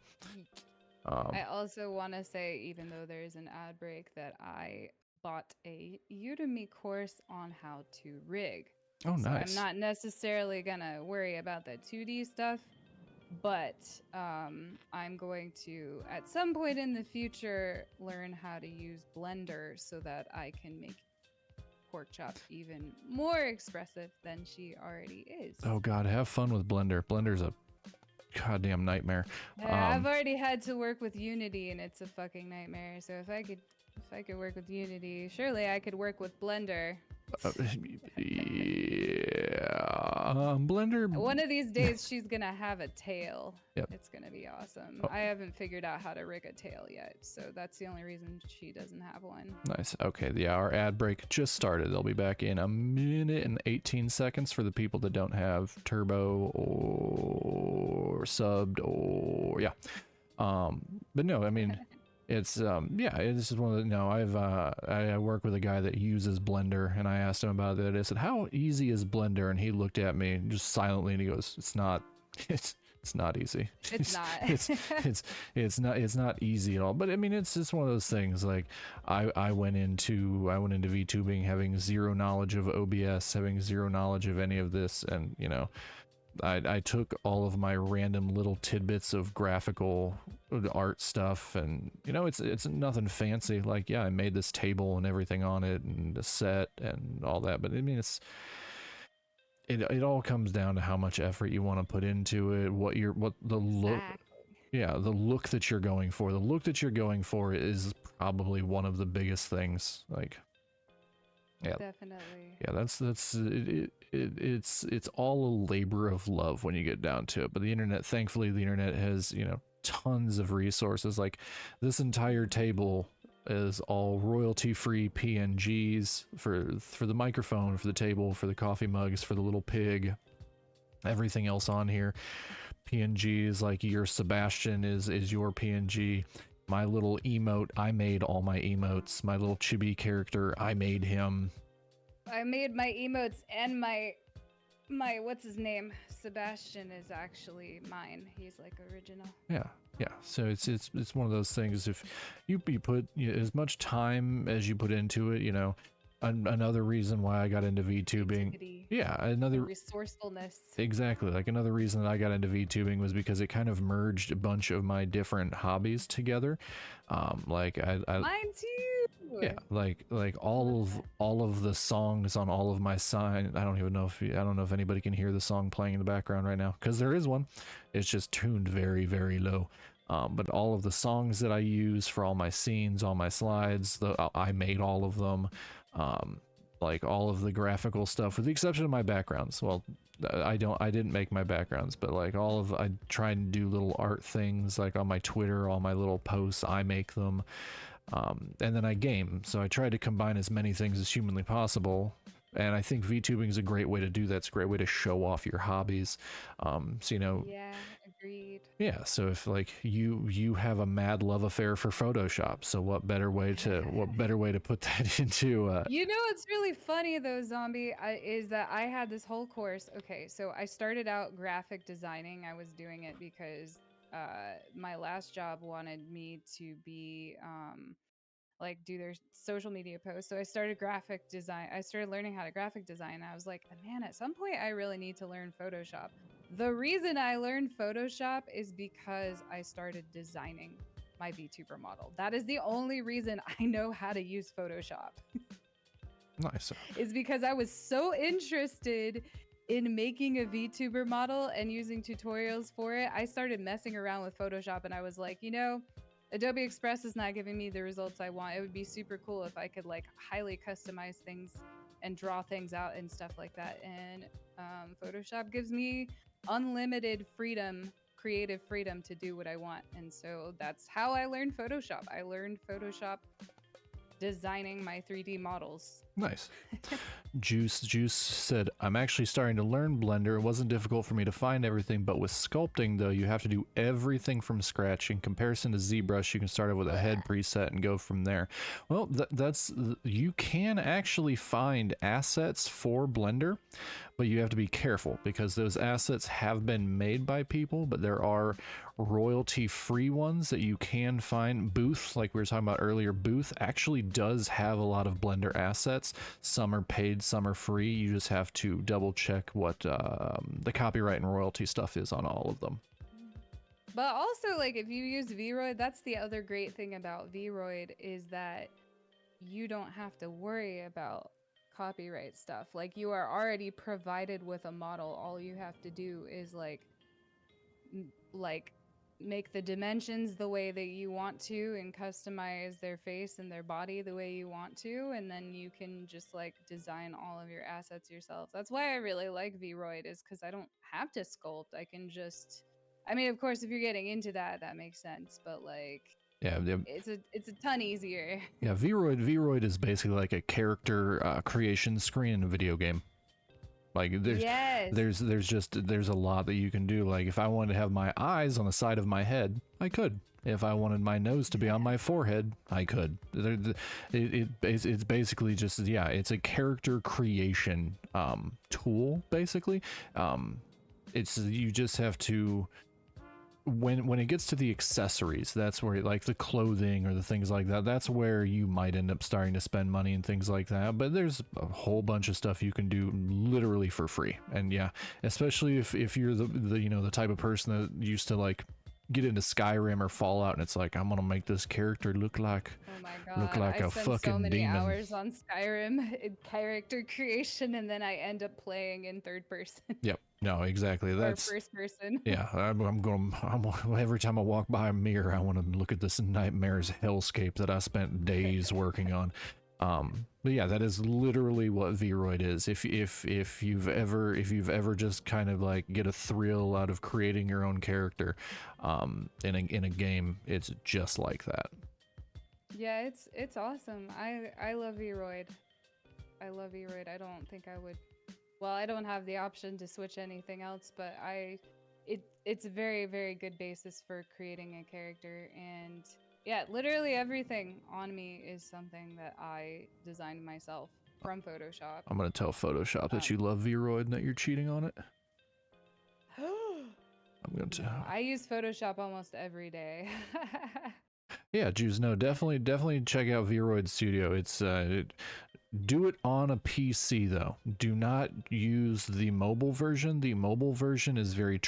I also want to say, even though there's an ad break, that I bought a Udemy course on how to rig. Oh, nice. So I'm not necessarily going to worry about the 2D stuff, but I'm going to, at some point in the future, learn how to use Blender so that I can make Pork Chop even more expressive than she already is. Oh, God, have fun with Blender. Blender's a goddamn nightmare. I've already had to work with Unity, and it's a fucking nightmare. So if I could work with Unity, surely I could work with Blender. Blender. One of these days, she's gonna have a tail. Yep. It's gonna be awesome. I haven't figured out how to rig a tail yet, so that's the only reason she doesn't have one. Nice. Okay, yeah, our ad break just started. They'll be back in 1minute and 18 seconds for the people that don't have turbo or subbed or yeah. But no, I mean. It's yeah, this is one of the, no, I work with a guy that uses Blender, and I asked him about it. I said, how easy is Blender? And he looked at me just silently and he goes, it's not easy. It's not. it's not easy at all. But I mean, it's just one of those things. Like I went into VTubing having zero knowledge of OBS, having zero knowledge of any of this, and you know, I took all of my random little tidbits of graphical art stuff, and you know, it's nothing fancy. Like, yeah, I made this table and everything on it and a set and all that, but I mean, it all comes down to how much effort you want to put into it, the look. Yeah, the look that you're going for. The look that you're going for is probably one of the biggest things. Like, yeah, definitely. Yeah, it's all a labor of love when you get down to it. But the internet, thankfully, the internet has, you know, tons of resources. Like this entire table is all royalty-free PNGs for the microphone, for the table, for the coffee mugs, for the little pig. Everything else on here, PNGs. Like your Sebastian is your PNG. My little emote, I made all my emotes. My little chibi character, I made him. I made my emotes, and my what's his name? Sebastian is actually mine. He's like original. Yeah. So it's one of those things. If you put as much time as you put into it, you know. Another reason why I got into VTubing, another resourcefulness. Exactly, like another reason that I got into VTubing was because it kind of merged a bunch of my different hobbies together. Like I mine too. Yeah, like all of the songs on all of my sign. I don't know if anybody can hear the song playing in the background right now, because there is one. It's just tuned very, very low. But all of the songs that I use for all my scenes, all my slides, I made all of them. Like all of the graphical stuff, with the exception of my backgrounds. Well, I didn't make my backgrounds, but like I try and do little art things, like on my Twitter, all my little posts, I make them. And then I game, so I try to combine as many things as humanly possible. And I think VTubing is a great way to do that. It's a great way to show off your hobbies. So Yeah, agreed. yeah. So if like you have a mad love affair for Photoshop, so what better way to put that into? You know what's really funny though, Zombie, is that I had this whole course. Okay, so I started out graphic designing. I was doing it because my last job wanted me to be like do their social media posts. So I started graphic design. I started learning how to graphic design. I was like, man, at some point I really need to learn Photoshop. The reason I learned Photoshop is because I started designing my VTuber model. That is the only reason I know how to use Photoshop. Nice. Is because I was so interested in making a VTuber model and using tutorials for it. I started messing around with Photoshop and I was like, Adobe Express is not giving me the results I want. It would be super cool if I could like highly customize things and draw things out and stuff like that. And Photoshop gives me unlimited freedom, creative freedom to do what I want. And so that's how I learned Photoshop. I learned Photoshop designing my 3D models. Nice. Juice said, I'm actually starting to learn Blender. It wasn't difficult for me to find everything, but with sculpting, though, you have to do everything from scratch. In comparison to ZBrush, you can start out with a head preset and go from there. Well, you can actually find assets for Blender, but you have to be careful because those assets have been made by people, but there are royalty-free ones that you can find. Booth, like we were talking about earlier, Booth actually does have a lot of Blender assets. Some are paid, some are free. You just have to double check what the copyright and royalty stuff is on all of them. But also, like, if you use Vroid, that's the other great thing about Vroid is that you don't have to worry about copyright stuff. Like, you are already provided with a model. All you have to do is like make the dimensions the way that you want to and customize their face and their body the way you want to, and then you can just like design all of your assets yourself. That's why I really like Vroid, is because I don't have to sculpt. I can just, I mean, of course, if you're getting into that, that makes sense, but like, yeah, it's a ton easier. Yeah, Vroid is basically like a character creation screen in a video game. Like there's a lot that you can do. Like if I wanted to have my eyes on the side of my head, I could. If I wanted my nose to be on my forehead, I could. It's basically just, yeah, it's a character creation tool basically. You just have to, when it gets to the accessories, that's where, like the clothing or the things like that, that's where you might end up starting to spend money and things like that. But there's a whole bunch of stuff you can do literally for free. And yeah, especially if you're the type of person that used to like get into Skyrim or Fallout and it's like, I'm gonna make this character look like Oh my god, I a spend fucking so many demon. hours on Skyrim in character creation, and then I end up playing in third person. Yep. No, exactly. That's or first person. yeah. Every time I walk by a mirror, I want to look at this nightmare's hellscape that I spent days working on. But yeah, that is literally what Vroid is. If you've ever just kind of like get a thrill out of creating your own character, in a game, it's just like that. Yeah, it's awesome. I love Vroid. I love Vroid. I don't think I would. Well, I don't have the option to switch anything else, but it's a very, very good basis for creating a character. And yeah, literally everything on me is something that I designed myself from Photoshop. I'm gonna tell Photoshop that you love Vroid and that you're cheating on it. I'm going to. I use Photoshop almost every day. Yeah, Jews, no, definitely check out Vroid Studio. It's do it on a PC though. Do not use the mobile version. The mobile version is very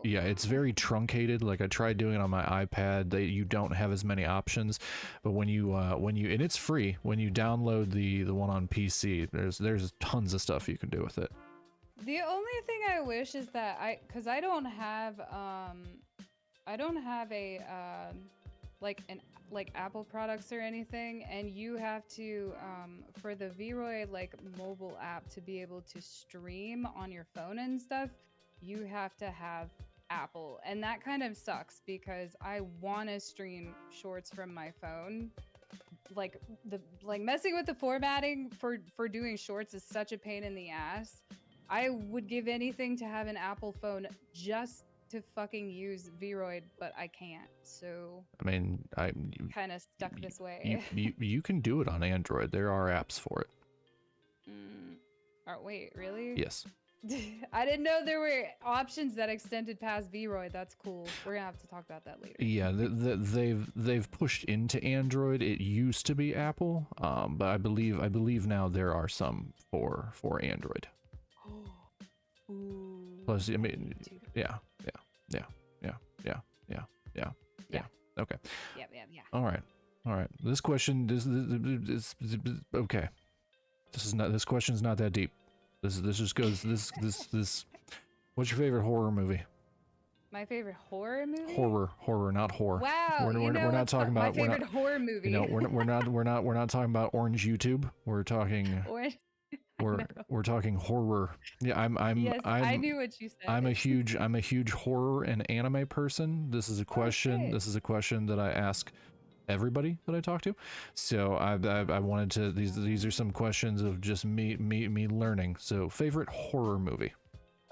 yeah, it's very truncated. Like I tried doing it on my iPad. You don't have as many options, but when you and it's free, when you download the one on PC, there's tons of stuff you can do with it. The only thing I wish is that because I don't have a like Apple products or anything, and you have to for the Vroid like mobile app to be able to stream on your phone and stuff, you have to have Apple, and that kind of sucks because I want to stream shorts from my phone like messing with the formatting for doing shorts is such a pain in the ass. I would give anything to have an Apple phone just to fucking use Vroid, but I can't. So I mean, kind of stuck this you, way. you can do it on Android. There are apps for it. Oh, wait, really? Yes. I didn't know there were options that extended past Vroid. That's cool. We're gonna have to talk about that later. Yeah, they've pushed into Android. It used to be Apple, but I believe now there are some for Android. Ooh. Plus, I mean, yeah. Okay. Yeah. All right. This question, this okay. This question's not that deep. This just goes this. What's your favorite horror movie? My favorite horror movie? Horror, not horror. Wow, We're not talking about my favorite horror movie. You know, we're not talking about Orange YouTube. We're talking we're talking horror. Yeah, yes, I knew what you said. I'm a huge horror and anime person. This is a question. Okay. This is a question that I ask everybody that I talk to. So I wanted to these are some questions of just me learning. So favorite horror movie.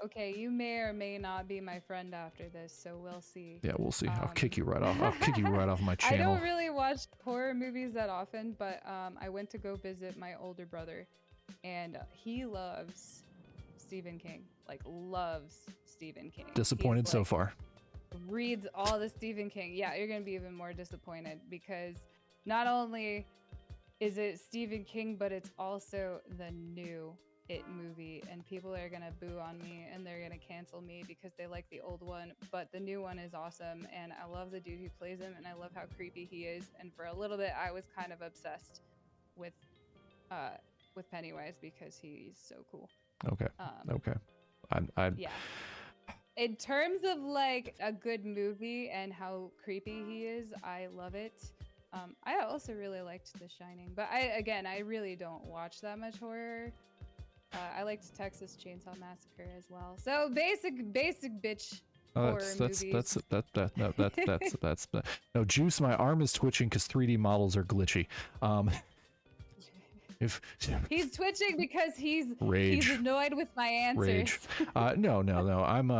Okay, you may or may not be my friend after this, so we'll see. Yeah, we'll see. I'll kick you right off. I'll kick you right off my channel. I don't really watch horror movies that often, but I went to go visit my older brother, and he loves Stephen King. Like, loves Stephen King. Disappointed so far. Reads all the Stephen King. Yeah, you're gonna be even more disappointed because not only is it Stephen King, but it's also the new It movie, and people are gonna boo on me and they're gonna cancel me because they like the old one, but the new one is awesome, and I love the dude who plays him, and I love how creepy he is. And for a little bit, I was kind of obsessed with Pennywise because he's so cool. Okay. Okay. Yeah. In terms of like a good movie and how creepy he is, I love it. I also really liked The Shining, but I really don't watch that much horror. I liked Texas Chainsaw Massacre as well. So basic bitch horror movies. That's no Juice. My arm is twitching because 3D models are glitchy. If he's twitching because he's annoyed with my answers. Rage. No. I'm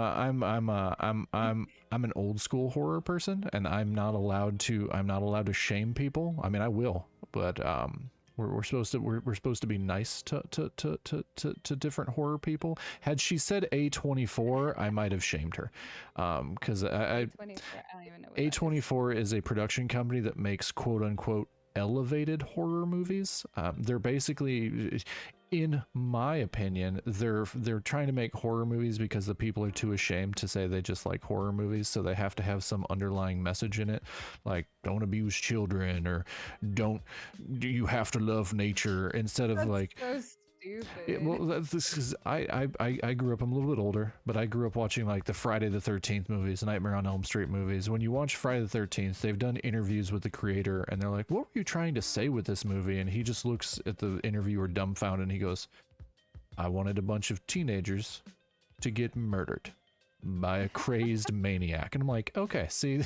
an old school horror person, and I'm not allowed to shame people. I mean, I will, but we're supposed to be nice to different horror people. Had she said A24, I might have shamed her, because A24, I don't even know what A24 is a production company that makes quote unquote elevated horror movies. They're basically, in my opinion, they're trying to make horror movies because the people are too ashamed to say they just like horror movies, so they have to have some underlying message in it, like don't abuse children or you have to love nature, instead of like so stupid. well, this is I grew up. I'm a little bit older, but I grew up watching like the Friday the 13th movies, Nightmare on Elm Street movies. When you watch Friday the 13th, they've done interviews with the creator, and they're like, "What were you trying to say with this movie?" And he just looks at the interviewer dumbfounded, and he goes, "I wanted a bunch of teenagers to get murdered by a crazed maniac." And I'm like, okay, see,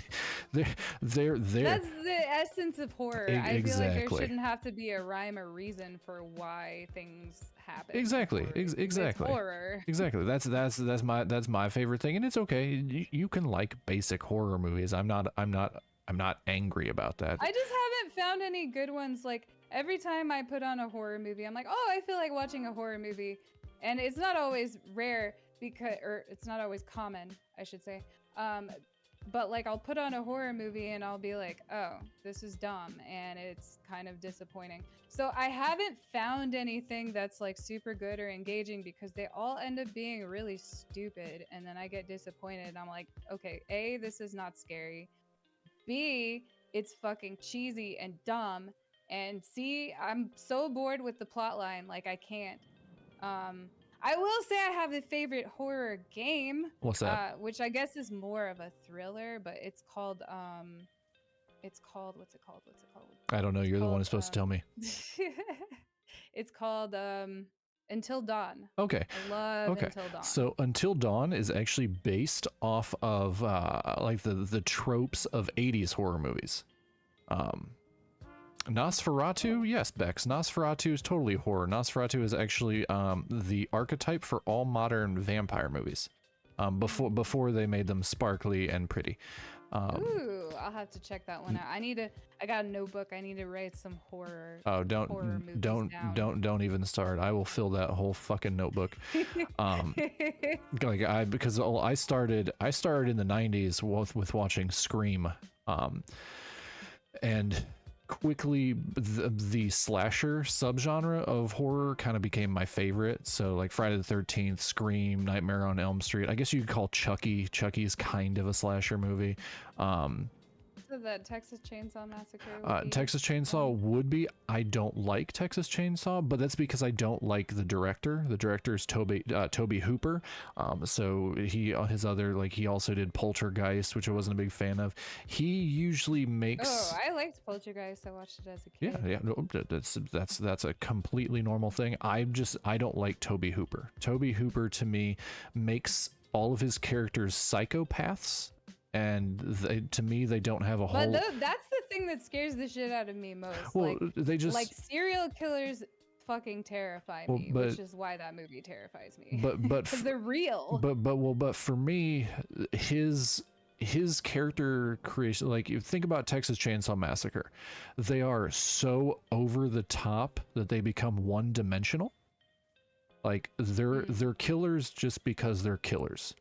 they're that's the essence of horror. I feel like there shouldn't have to be a rhyme or reason for why things happen. Exactly. It's horror. Exactly. That's my favorite thing, and it's okay. You can like basic horror movies. I'm not angry about that. I just haven't found any good ones. Like every time I put on a horror movie, I'm like, oh, I feel like watching a horror movie, and it's not always rare. Or it's not always common, I should say. But like I'll put on a horror movie and I'll be like, oh, this is dumb, and it's kind of disappointing. So I haven't found anything that's like super good or engaging because they all end up being really stupid, and then I get disappointed and I'm like, okay, A, this is not scary. B, it's fucking cheesy and dumb. And C, I'm so bored with the plot line, like I can't. I will say I have a favorite horror game. What's that? Which I guess is more of a thriller, but it's called what's it called? I don't know. You're the one who's supposed to tell me. It's called Until Dawn. Okay. I love Until Dawn. So Until Dawn is actually based off of like the tropes of 80s horror movies. Nosferatu, yes, Bex. Nosferatu is totally horror. Nosferatu is actually the archetype for all modern vampire movies. Before they made them sparkly and pretty. Ooh, I'll have to check that one out. I got a notebook. I need to write some horror. Oh, horror movies down. don't even start. I will fill that whole fucking notebook. Because I started in the 90s with watching Scream, and quickly the slasher subgenre of horror kind of became my favorite. So like Friday the 13th, Scream, Nightmare on Elm Street. I guess you could call Chucky. Chucky's kind of a slasher movie. So that Texas Chainsaw Massacre would be Texas Chainsaw would be. I don't like Texas Chainsaw, but that's because I don't like the director. The director is Toby Hooper. So he also did Poltergeist, which I wasn't a big fan of. He usually makes. Oh, I liked Poltergeist. I watched it as a kid. Yeah. No, that's a completely normal thing. I don't like Toby Hooper. Toby Hooper to me makes all of his characters psychopaths. And to me, they don't have a whole. But that's the thing that scares the shit out of me most. Well, they just like serial killers fucking terrify me, which is why that movie terrifies me. But because they're real. But for me, his character creation, like you think about Texas Chainsaw Massacre, they are so over the top that they become one dimensional. Like they're killers just because they're killers.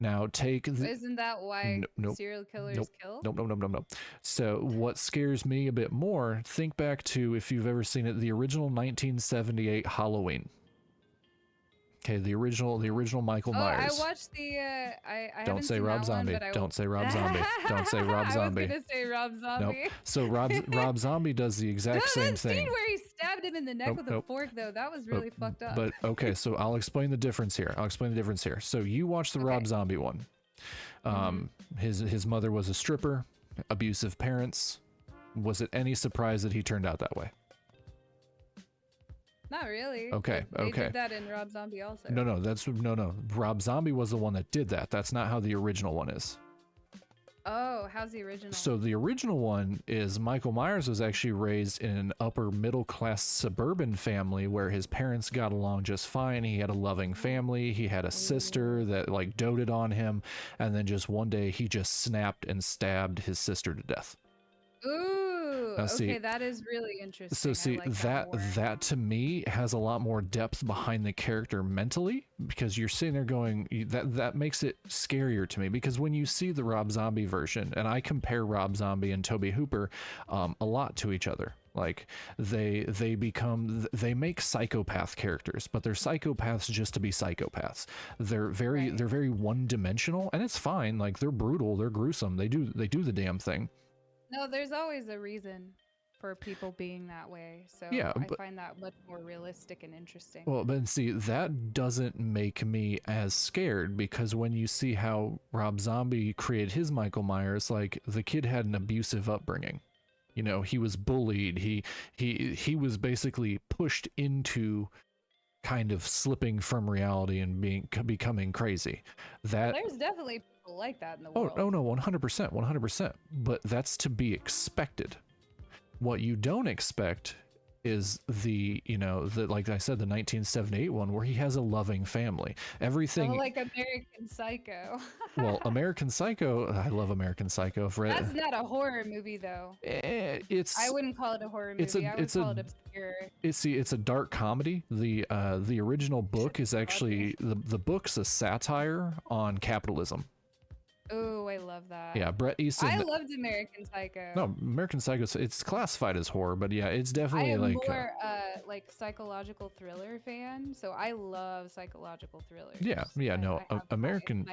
Now isn't that why serial killers kill? Nope. So what scares me a bit more, think back to, if you've ever seen it, the original 1978 Halloween. Okay, the original Michael Myers. I watched the I don't say Rob Zombie. Don't say Rob Zombie. Don't say Rob Zombie. I was gonna say Rob Zombie. Nope. So Rob Zombie does the exact same thing. Scene where he stabbed him in the neck with a fork, though, that was really fucked up. But okay, so I'll explain the difference here. So you watch the Rob Zombie one. His mother was a stripper, abusive parents. Was it any surprise that he turned out that way? Not really. Okay. They did that in Rob Zombie also. No. Rob Zombie was the one that did that. That's not how the original one is. Oh, how's the original? So the original one is Michael Myers was actually raised in an upper middle class suburban family where his parents got along just fine. He had a loving family. He had a sister that like doted on him. And then just one day he just snapped and stabbed his sister to death. Ooh, okay, that is really interesting. So see, like that to me has a lot more depth behind the character mentally, because you're sitting there going, that makes it scarier to me, because when you see the Rob Zombie version, and I compare Rob Zombie and Toby Hooper a lot to each other. Like they make psychopath characters, but they're psychopaths just to be psychopaths. They're very one dimensional, and it's fine. Like they're brutal, they're gruesome, they do the damn thing. No, there's always a reason for people being that way. So yeah, I find that much more realistic and interesting. Well, but see, that doesn't make me as scared, because when you see how Rob Zombie created his Michael Myers, like the kid had an abusive upbringing. You know, he was bullied. He was basically pushed into kind of slipping from reality and becoming crazy. There's definitely people like that in the world. Oh no, 100%. But that's to be expected. What you don't expect is like I said, the 1978 one where he has a loving family. Everything like American Psycho. Well, American Psycho, I love American Psycho. That's not a horror movie though. I wouldn't call it a horror movie. I would call it obscure. It's a dark comedy. The original book is actually the book's a satire on capitalism. Oh, I love that. Yeah, Bret Easton. I loved American Psycho. No, American Psycho, it's classified as horror, but yeah, it's definitely I am more like psychological thriller fan, so I love psychological thrillers. American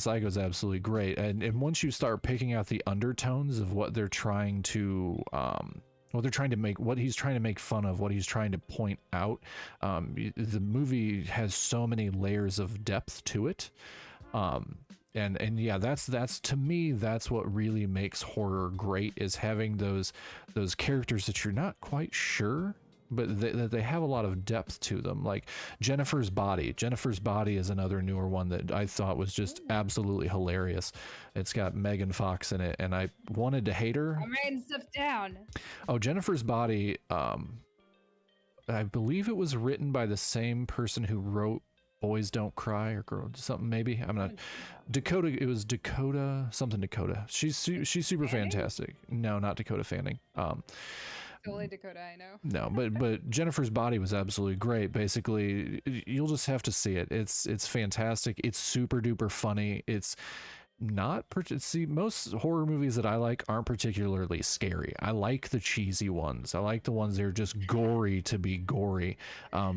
Psycho is absolutely great, and once you start picking out the undertones of what they're trying to what he's trying to make fun of, what he's trying to point out, the movie has so many layers of depth to it. And yeah, that's to me, that's what really makes horror great, is having those characters that you're not quite sure but they have a lot of depth to them. Like Jennifer's Body. Jennifer's Body is another newer one that I thought was just absolutely hilarious. It's got Megan Fox in it, and I wanted to hate her. I'm writing stuff down. Oh, Jennifer's Body. I believe it was written by the same person who wrote Boys Don't Cry or Girl something. Maybe I'm not. Dakota. It was Dakota something. Dakota. She's super fantastic. No, not Dakota Fanning. Totally Dakota, I know. No, but Jennifer's Body was absolutely great. Basically, you'll just have to see it. It's fantastic. It's super duper funny. It's not see, most horror movies that I like aren't particularly scary. I like the cheesy ones. I like the ones that are just gory to be gory,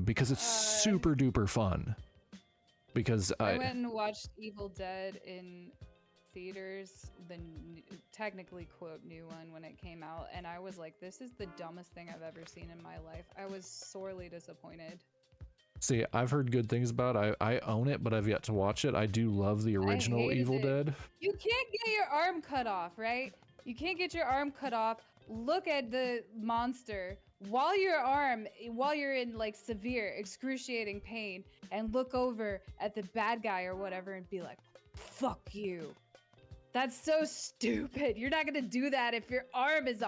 because it's super duper fun. Because I went and watched Evil Dead in theaters, the technically quote new one, when it came out, and I was like, this is the dumbest thing I've ever seen in my life. I was sorely disappointed. See, I've heard good things about it. I own it, but I've yet to watch it. I do love the original Evil Dead. You can't get your arm cut off, right? You can't get your arm cut off. Look at the monster while you're in like severe, excruciating pain, and look over at the bad guy or whatever and be like, fuck you. That's so stupid. You're not gonna do that if your arm is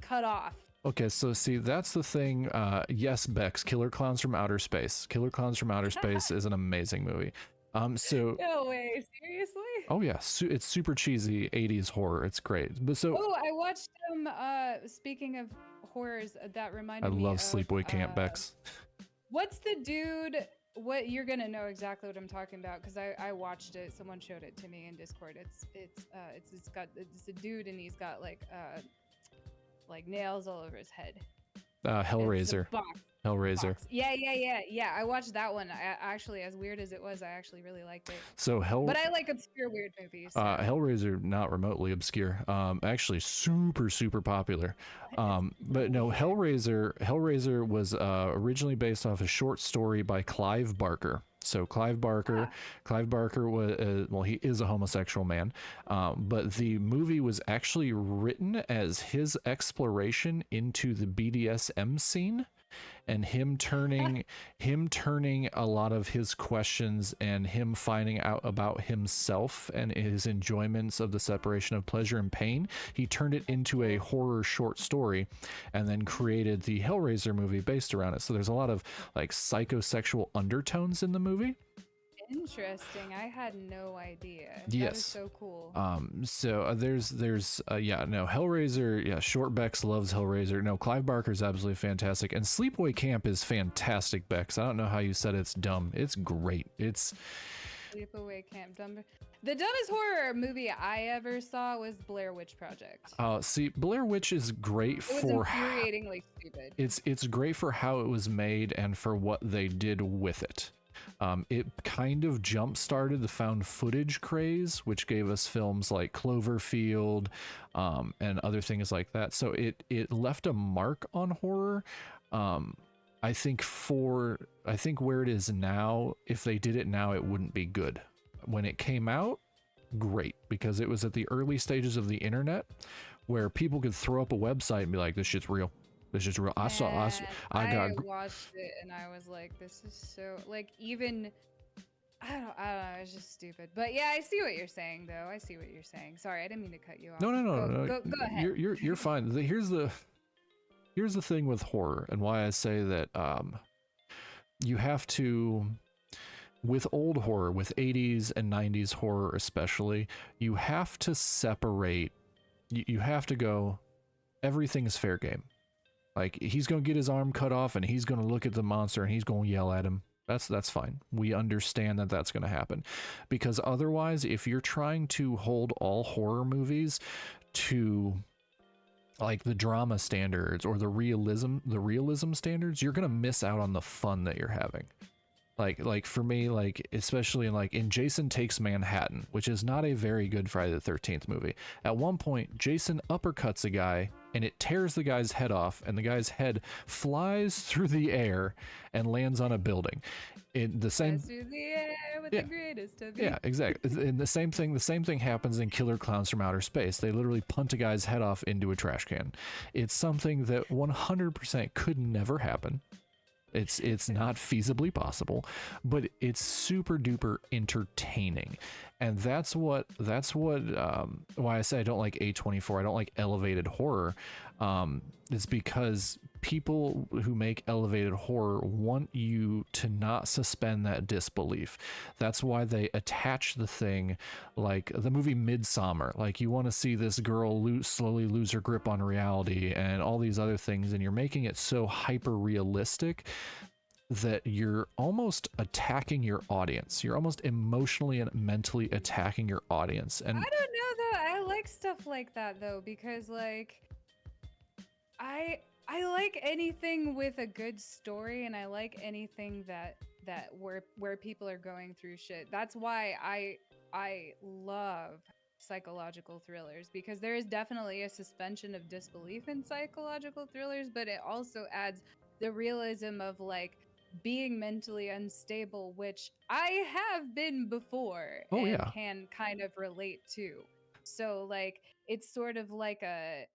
cut off. Okay, so see, that's the thing. Yes, Bex, Killer Clowns from Outer Space. Killer Clowns from Outer Space is an amazing movie. So no way, seriously? Oh yeah, it's super cheesy 80s horror. It's great. But so I watched speaking of horrors, that reminded me I love of, Sleepaway Camp, Bex. What's the dude? What you're gonna know exactly what I'm talking about because I watched it. Someone showed it to me in Discord. It's a dude and he's got like nails all over his head. Hellraiser. Hellraiser. Yeah. I watched that one. I actually, as weird as it was, I actually really liked it. So but I like obscure weird movies. So. Hellraiser, not remotely obscure. Actually, super popular. But no, Hellraiser was originally based off a short story by Clive Barker. So Clive Barker was he is a homosexual man, but the movie was actually written as his exploration into the BDSM scene, and him turning a lot of his questions and him finding out about himself and his enjoyments of the separation of pleasure and pain. He turned it into a horror short story, and then created the Hellraiser movie based around it. So there's a lot of like psychosexual undertones in the movie. Interesting. I had no idea. Yes. That is so cool. So there's Hellraiser. Yeah, Short Bex loves Hellraiser. No, Clive Barker's absolutely fantastic, and Sleepaway Camp is fantastic. Bex, I don't know how you said it's dumb. It's great. It's Sleepaway Camp dumb. The dumbest horror movie I ever saw was Blair Witch Project. See, Blair Witch is great for infuriatingly stupid. It's great for how it was made and for what they did with it. It kind of jump-started the found footage craze, which gave us films like Cloverfield and other things like that. So it left a mark on horror. I think where it is now, if they did it now, it wouldn't be good. When it came out, great, because it was at the early stages of the internet where people could throw up a website and be like, this shit's real. This is real. I watched it and I was like, this is so like even I don't know, it's just stupid. But yeah, I see what you're saying though. I see what you're saying. Sorry, I didn't mean to cut you off. No. Go ahead. You're fine. Here's the thing with horror and why I say that you have to, with old horror, with 80s and 90s horror especially, you have to separate. You have to go, everything's fair game. Like, he's going to get his arm cut off and he's going to look at the monster and he's going to yell at him. That's fine. We understand that that's going to happen. Because otherwise, if you're trying to hold all horror movies to like the drama standards or the realism standards, you're going to miss out on the fun that you're having. Like for me, like especially in Jason Takes Manhattan, which is not a very good Friday the 13th movie. At one point, Jason uppercuts a guy and it tears the guy's head off, and the guy's head flies through the air and lands on a building. In the same through the air with Yeah. the greatest of Yeah, you. exactly. And the same thing happens in Killer Clowns from Outer Space. They literally punt a guy's head off into a trash can. It's something that 100% could never happen. It's not feasibly possible, but it's super duper entertaining, and that's what why I say I don't like A24. I don't like elevated horror. It's because people who make elevated horror want you to not suspend that disbelief. That's why they attach the thing, like the movie Midsummer. Like, you want to see this girl slowly lose her grip on reality and all these other things, and you're making it so hyper realistic that you're almost attacking your audience. You're almost emotionally and mentally attacking your audience. And I don't know though. I like stuff like that though, because like I like anything with a good story, and I like anything that where people are going through shit. That's why I love psychological thrillers, because there is definitely a suspension of disbelief in psychological thrillers, but it also adds the realism of like being mentally unstable, which I have been before oh and yeah, can kind of relate to. So like it's sort of like a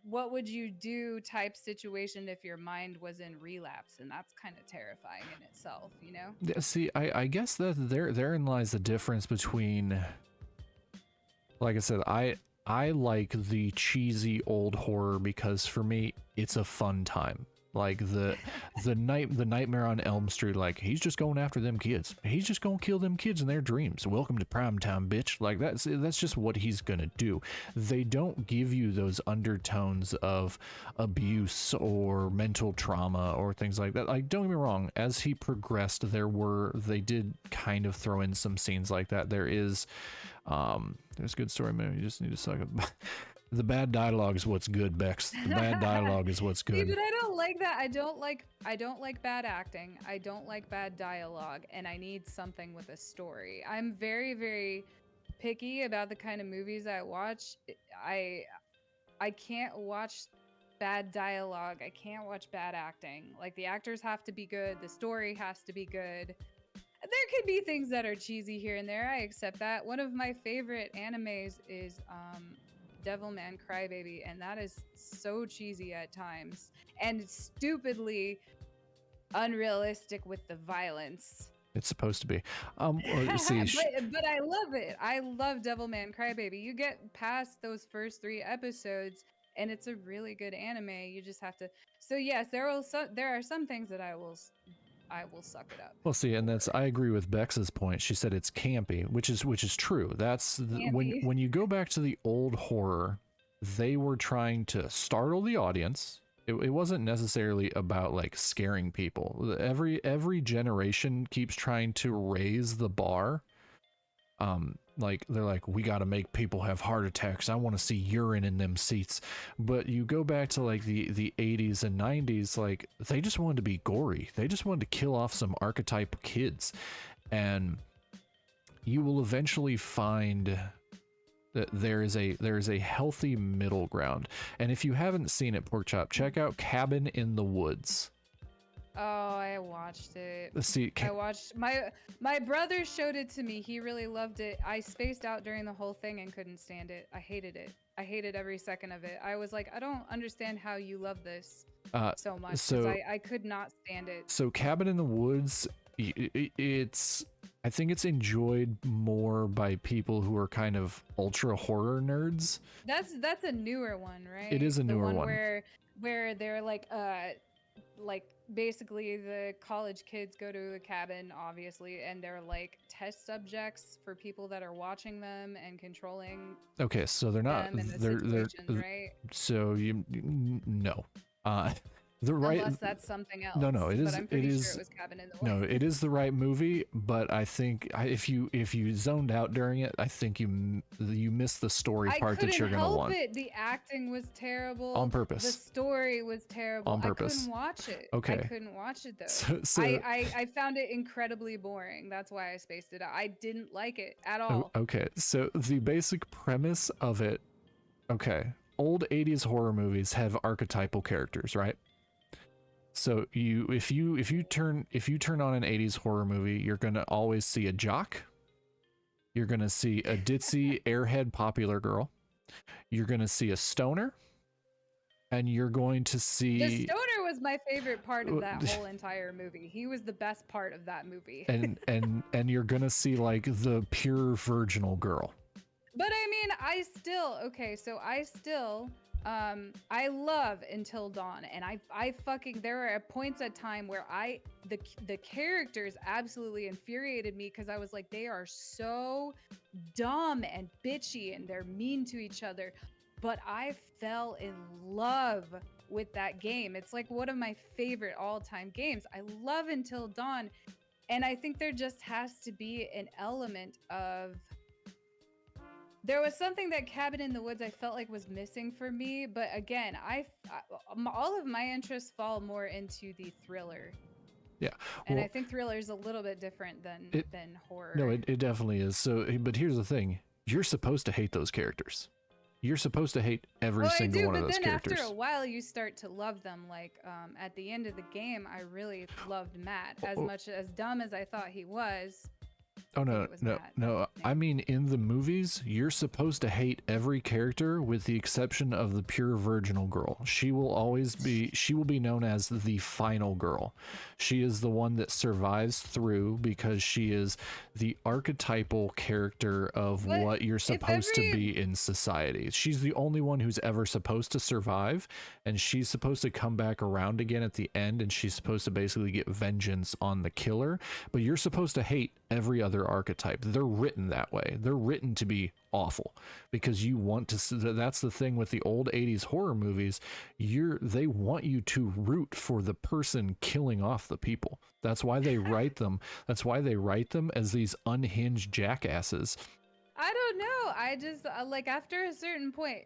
what would you do type situation if your mind was in relapse, and that's kind of terrifying in itself, you know. see, I guess that therein lies the difference between, like I said, I like the cheesy old horror because for me it's a fun time. Like the Nightmare on Elm Street, like, he's just going after them kids. He's just gonna kill them kids in their dreams. Welcome to prime time, bitch. Like, that's just what he's gonna do. They don't give you those undertones of abuse or mental trauma or things like that. Like, don't get me wrong, as he progressed, they did kind of throw in some scenes like that. There's good story, man. You just need to suck it. The bad dialogue is what's good, Bex. The bad dialogue is what's See, good. but I don't like that. I don't like bad acting. I don't like bad dialogue, and I need something with a story. I'm very, very picky about the kind of movies I watch. I can't watch bad dialogue. I can't watch bad acting. Like, the actors have to be good, the story has to be good. There could be things that are cheesy here and there. I accept that. One of my favorite animes is Devilman Crybaby, and that is so cheesy at times and stupidly unrealistic with the violence. It's supposed to be. See, but I love it. I love Devilman Crybaby. You get past those first 3 episodes, and it's a really good anime. You just have to. So yes, there are some things that I will suck it up. well, see, and that's, for. I agree with Bex's point. She said it's campy, which is true. When Campy. when you go back to the old horror, they were trying to startle the audience. It wasn't necessarily about like scaring people. Every generation keeps trying to raise the bar. Like, they're like, we got to make people have heart attacks. I want to see urine in them seats. But you go back to like the 80s and 90s, like, they just wanted to be gory. They just wanted to kill off some archetype kids. And you will eventually find that there is a healthy middle ground. And if you haven't seen it, Porkchop, check out Cabin in the Woods. Oh, I watched it. See, I watched my brother showed it to me. He really loved it. I spaced out during the whole thing and couldn't stand it. I hated it. I hated every second of it. I was like, I don't understand how you love this so much. so I could not stand it. So Cabin in the Woods, I think it's enjoyed more by people who are kind of ultra horror nerds. That's a newer one, right? It is a The newer one. where they're like basically the college kids go to a cabin, obviously, and they're like test subjects for people that are watching them and controlling Okay, so they're not them in the they're situations, right? so no. The right Unless that's something else. No, it is But I'm it pretty is sure it was Cabin in the no, Woods. it is the right movie, but I think if you zoned out during it, I think you missed the story I part couldn't that you're gonna help want it. The acting was terrible. on The purpose. story was terrible. On purpose. I couldn't watch it. Okay. I couldn't watch it though. So I found it incredibly boring. That's why I spaced it out. I didn't like it at all. okay, so the basic premise of it, okay, old 80s horror movies have archetypal characters, right? So if you turn on an 80s horror movie, you're going to always see a jock. You're going to see a ditzy airhead popular girl. You're going to see a stoner, and you're going to The see stoner was my favorite part of that whole entire movie. He was the best part of that movie. and you're going to see like the pure virginal girl. But I mean, I love Until Dawn, and I fucking, there are points at time where the characters absolutely infuriated me because I was like, they are so dumb and bitchy and they're mean to each other. But I fell in love with that game. It's like one of my favorite all-time games. I love Until Dawn, and I think there just has to be an element of, there was something that Cabin in the Woods I felt like was missing for me, but again, all of my interests fall more into the thriller. Yeah, and I think thriller is a little bit different than horror. No, it definitely is. So, but here's the thing: you're supposed to hate those characters. You're supposed to hate every single one of those characters. After a while, you start to love them. Like at the end of the game, I really loved Matt as much as dumb as I thought he was. Oh no! I mean, in the movies, you're supposed to hate every character with the exception of the pure virginal girl. She will be known as the final girl. She is the one that survives through because she is the archetypal character of what you're supposed to be in society. She's the only one who's ever supposed to survive, and she's supposed to come back around again at the end, and she's supposed to basically get vengeance on the killer. But you're supposed to hate every other archetype. They're written that way. They're written to be awful because you want to. That's the thing with the old 80s horror movies. They want you to root for the person killing off the people. That's why they write them. That's why they write them as these unhinged jackasses. I don't know. I just like after a certain point,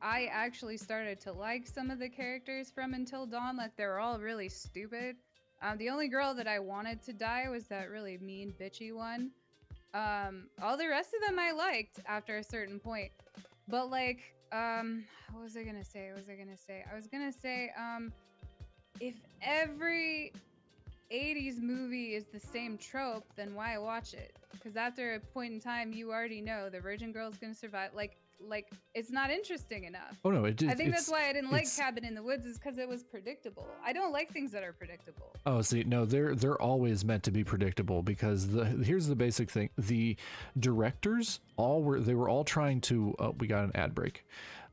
I actually started to like some of the characters from Until Dawn. Like they're all really stupid. The only girl that I wanted to die was that really mean, bitchy one. All the rest of them I liked after a certain point. But like, what was I gonna say? I was gonna say, if every 80s movie is the same trope, then why watch it? Because after a point in time, you already know the virgin girl's gonna survive. Like it's not interesting enough. Oh no, I think that's why I didn't like Cabin in the Woods, is because it was predictable. I don't like things that are predictable. Oh, see, no, they're always meant to be predictable because here's the basic thing: the directors they were all trying to. Oh, we got an ad break.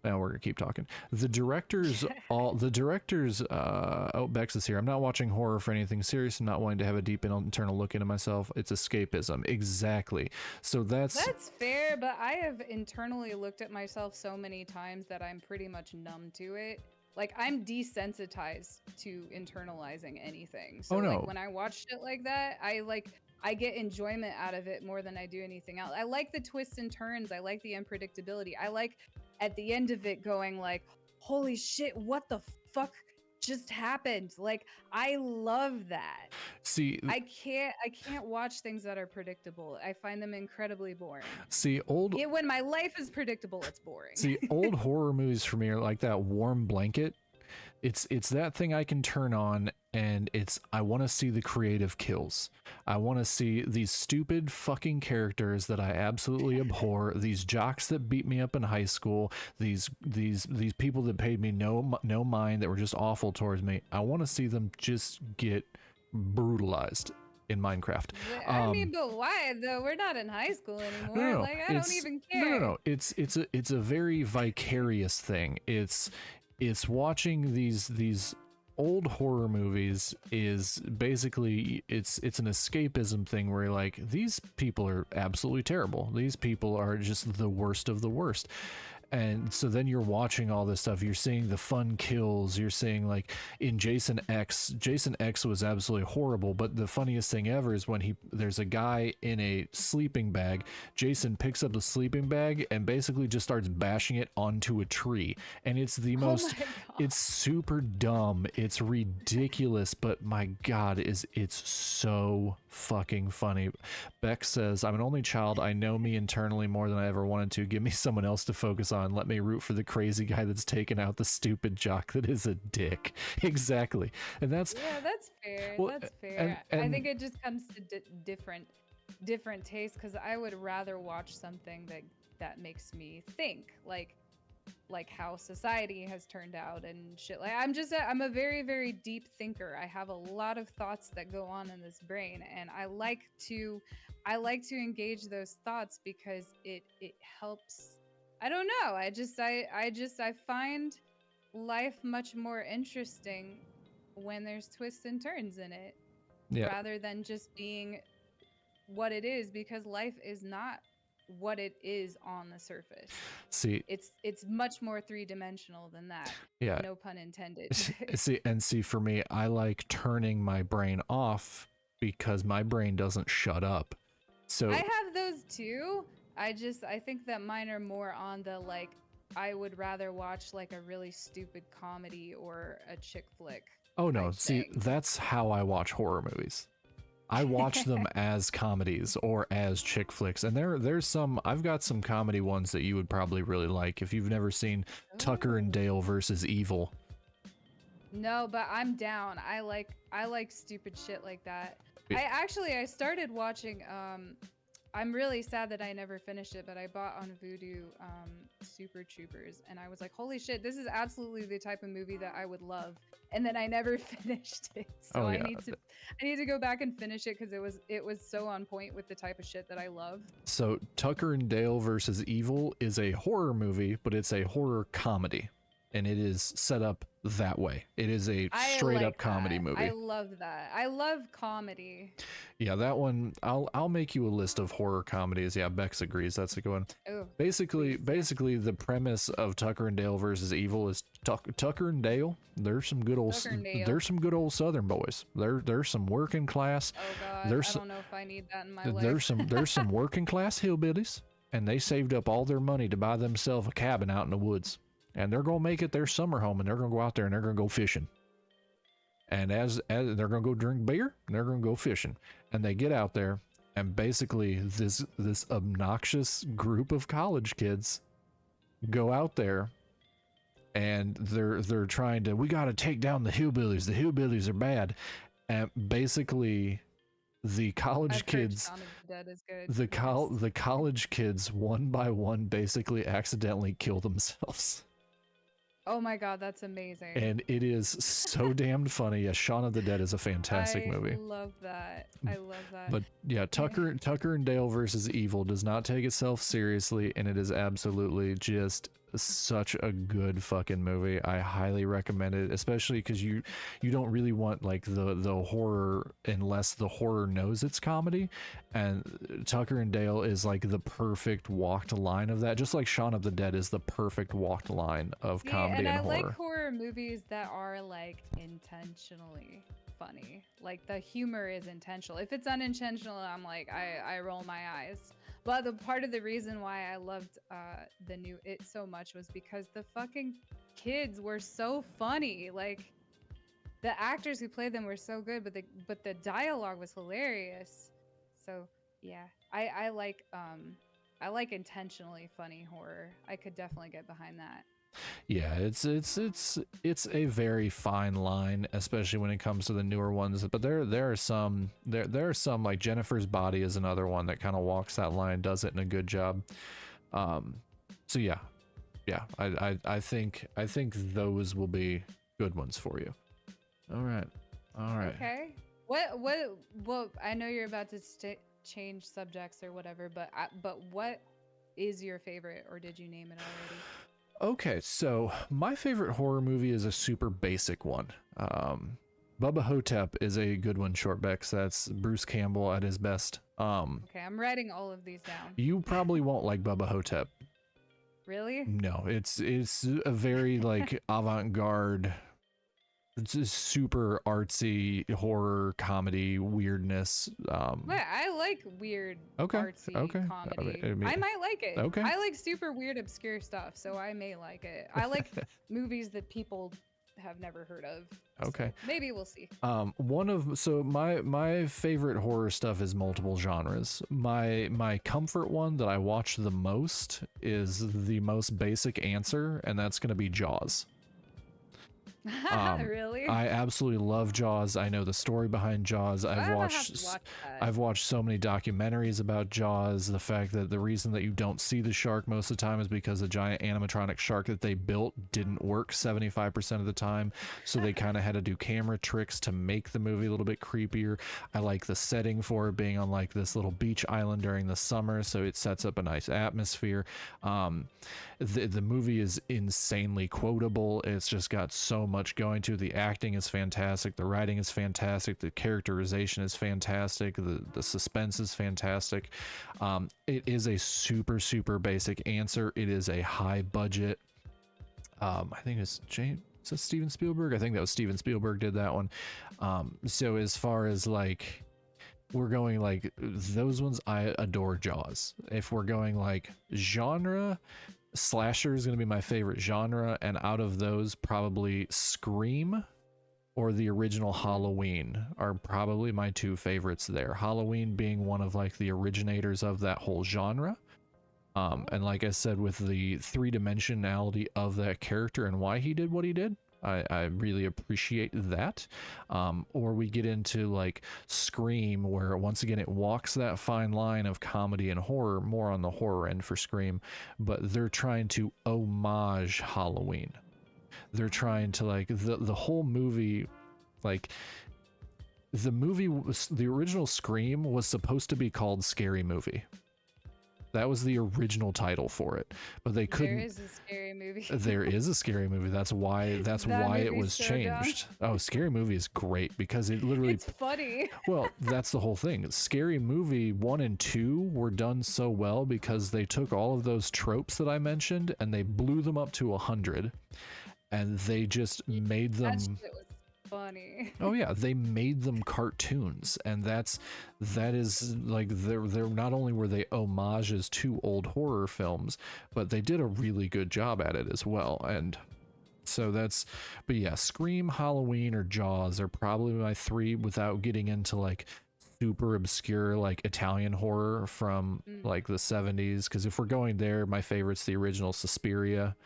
Now we're gonna keep talking. The directors, oh, Bex is here. I'm not watching horror for anything serious. I'm not wanting to have a deep internal look into myself. It's escapism. Exactly. So that's fair, but I have internally looked at myself so many times that I'm pretty much numb to it. Like I'm desensitized to internalizing anything. So like when I watch shit like that, I get enjoyment out of it more than I do anything else. I like the twists and turns. I like the unpredictability. I like at the end of it going like, holy shit, what the fuck just happened? Like, I love that. See, I can't watch things that are predictable. I find them incredibly boring. See, when my life is predictable, it's boring. See, old horror movies for me are like that warm blanket. It's that thing I can turn on, and I want to see the creative kills. I want to see these stupid fucking characters that I absolutely abhor, these jocks that beat me up in high school, these people that paid me no mind, that were just awful towards me. I want to see them just get brutalized in Minecraft. I mean, but why though? We're not in high school anymore. No, like I don't even care. No. It's a very vicarious thing. It's watching these old horror movies is basically it's an escapism thing where you're like, these people are absolutely terrible. These people are just the worst of the worst. And so then you're watching all this stuff. You're seeing the fun kills. You're seeing like in Jason X was absolutely horrible. But the funniest thing ever is when there's a guy in a sleeping bag. Jason picks up the sleeping bag and basically just starts bashing it onto a tree. And it's the most, it's super dumb. It's ridiculous. But my God, it's so fucking funny. Beck says, I'm an only child. I know me internally more than I ever wanted to. Give me someone else to focus on. on. Let me root for the crazy guy that's taken out the stupid jock that is a dick. Exactly. And that's Yeah, that's fair. well, That's fair. I and think it just comes to different tastes because I would rather watch something that makes me think, like how society has turned out and shit. Like I'm a very very deep thinker. I have a lot of thoughts that go on in this brain, and I like to engage those thoughts because it helps. I don't know. I find life much more interesting when there's twists and turns in it yeah. rather than just being what it is, because life is not what it is on the surface. See, It's much more three-dimensional than that. yeah. No pun intended. See, for me, I like turning my brain off because my brain doesn't shut up. So I have those too. I think that mine are more on the like I would rather watch like a really stupid comedy or a chick flick oh no, type see, thing. that's how I watch horror movies. I watch them as comedies or as chick flicks, and there's some. I've got some comedy ones that you would probably really like if you've never seen Tucker and Oh. Dale versus Evil. No, but I'm down. I like stupid shit like that. It- I started watching I'm really sad that I never finished it, but I bought on Vudu Super Troopers, and I was like, "Holy shit, this is absolutely the type of movie that I would love." And then I never finished it. So Oh I yeah, need to go back and finish it cuz it was so on point with the type of shit that I love. so Tucker and Dale versus Evil is a horror movie, but it's a horror comedy, and it is set up that way. It is a I straight like up comedy that. movie. I love that. I love comedy. Yeah, that one. I'll make you a list of horror comedies. Yeah, Bex agrees. That's a good one. Oh, Basically, please. basically, the premise of Tucker and Dale versus Evil is Tucker and Dale. There's some good old. Tucker and Dale. There's some good old Southern boys. There's some working class. Oh god, There's I don't know if I need that in my there's life. there's some working class hillbillies, and they saved up all their money to buy themselves a cabin out in the woods, and they're gonna make it their summer home, and they're gonna go out there and they're gonna go fishing. And as they're gonna go drink beer, and they're gonna go fishing, and they get out there, and basically this obnoxious group of college kids go out there, and they're trying to, we got to take down the hillbillies. The hillbillies are bad, and basically the college I've heard kids, Shaun of the Dead is good. the college kids one by one basically accidentally kill themselves. Oh my god, that's amazing. And it is so damned funny. Yeah, Shaun of the Dead is a fantastic movie. I love that. I love that. But yeah, Tucker and Dale versus Evil does not take itself seriously, and it is absolutely just such a good fucking movie. I highly recommend it, especially because you don't really want like the horror unless the horror knows it's comedy, and Tucker and Dale is like the perfect walked line of that, just like Shaun of the Dead is the perfect walked line of See, comedy and and I horror. like horror movies that are like intentionally funny. Like the humor is intentional. If it's unintentional, I'm like I roll my eyes. But the part of the reason why I loved the new It so much was because the fucking kids were so funny. Like the actors who played them were so good, but the dialogue was hilarious. So yeah, I like intentionally funny horror. I could definitely get behind that. Yeah, it's a very fine line, especially when it comes to the newer ones. But there are some like Jennifer's Body is another one that kind of walks that line, does it in a good job. So yeah, I think those will be good ones for you. All right. Okay. What? I know you're about to change subjects or whatever, but what is your favorite, or did you name it already? Okay, so my favorite horror movie is a super basic one. Bubba Hotep is a good one, Shortbecks. That's Bruce Campbell at his best. Okay, I'm writing all of these down. You probably won't like Bubba Hotep. Really? No, it's a very like avant-garde, it's a super artsy horror comedy weirdness. I like weird Okay, artsy comedy. I mean, I might like it. okay. I like super weird obscure stuff, so I may like it. I like movies that people have never heard of. Okay. So maybe we'll see. My favorite horror stuff is multiple genres. My comfort one that I watch the most is the most basic answer, and that's going to be Jaws. Really? I absolutely love Jaws. I know the story behind Jaws. I have to watch that. I've watched so many documentaries about Jaws. The fact that the reason that you don't see the shark most of the time is because the giant animatronic shark that they built didn't work 75% of the time. So they kind of had to do camera tricks to make the movie a little bit creepier. I like the setting for it being on like this little beach island during the summer, so it sets up a nice atmosphere. The movie is insanely quotable. It's just got so much going to it. The acting is fantastic, the writing is fantastic, the characterization is fantastic, the suspense is fantastic. It is a super basic answer. It is a high budget, I think it's James, is that Steven Spielberg? I think that was Steven Spielberg did that one. So as far as like we're going like those ones, I adore Jaws. If we're going like genre, slasher is going to be my favorite genre, and out of those, probably Scream or the original Halloween are probably my two favorites there. Halloween being one of like the originators of that whole genre. And like I said, with the three-dimensionality of that character and why he did what he did, I really appreciate that. Or we get into like Scream, where once again it walks that fine line of comedy and horror, more on the horror end for Scream, but they're trying to homage Halloween. They're trying to like the whole movie, like the original Scream was supposed to be called Scary Movie. That was the original title for it, but they couldn't. There is a scary movie. There is a Scary Movie. That's why it was so changed. Oh, Scary Movie is great because it literally. It's funny. Well, that's the whole thing. Scary Movie 1 and 2 were done so well because they took all of those tropes that I mentioned and they blew them up to 100, and they just made them. That shit was funny. Oh yeah, they made them cartoons, and that is like they're not only were they homages to old horror films, but they did a really good job at it as well. And so but yeah, Scream, Halloween, or Jaws are probably my three, without getting into like super obscure like Italian horror from like the 70s, because if we're going there, my favorite's the original Suspiria.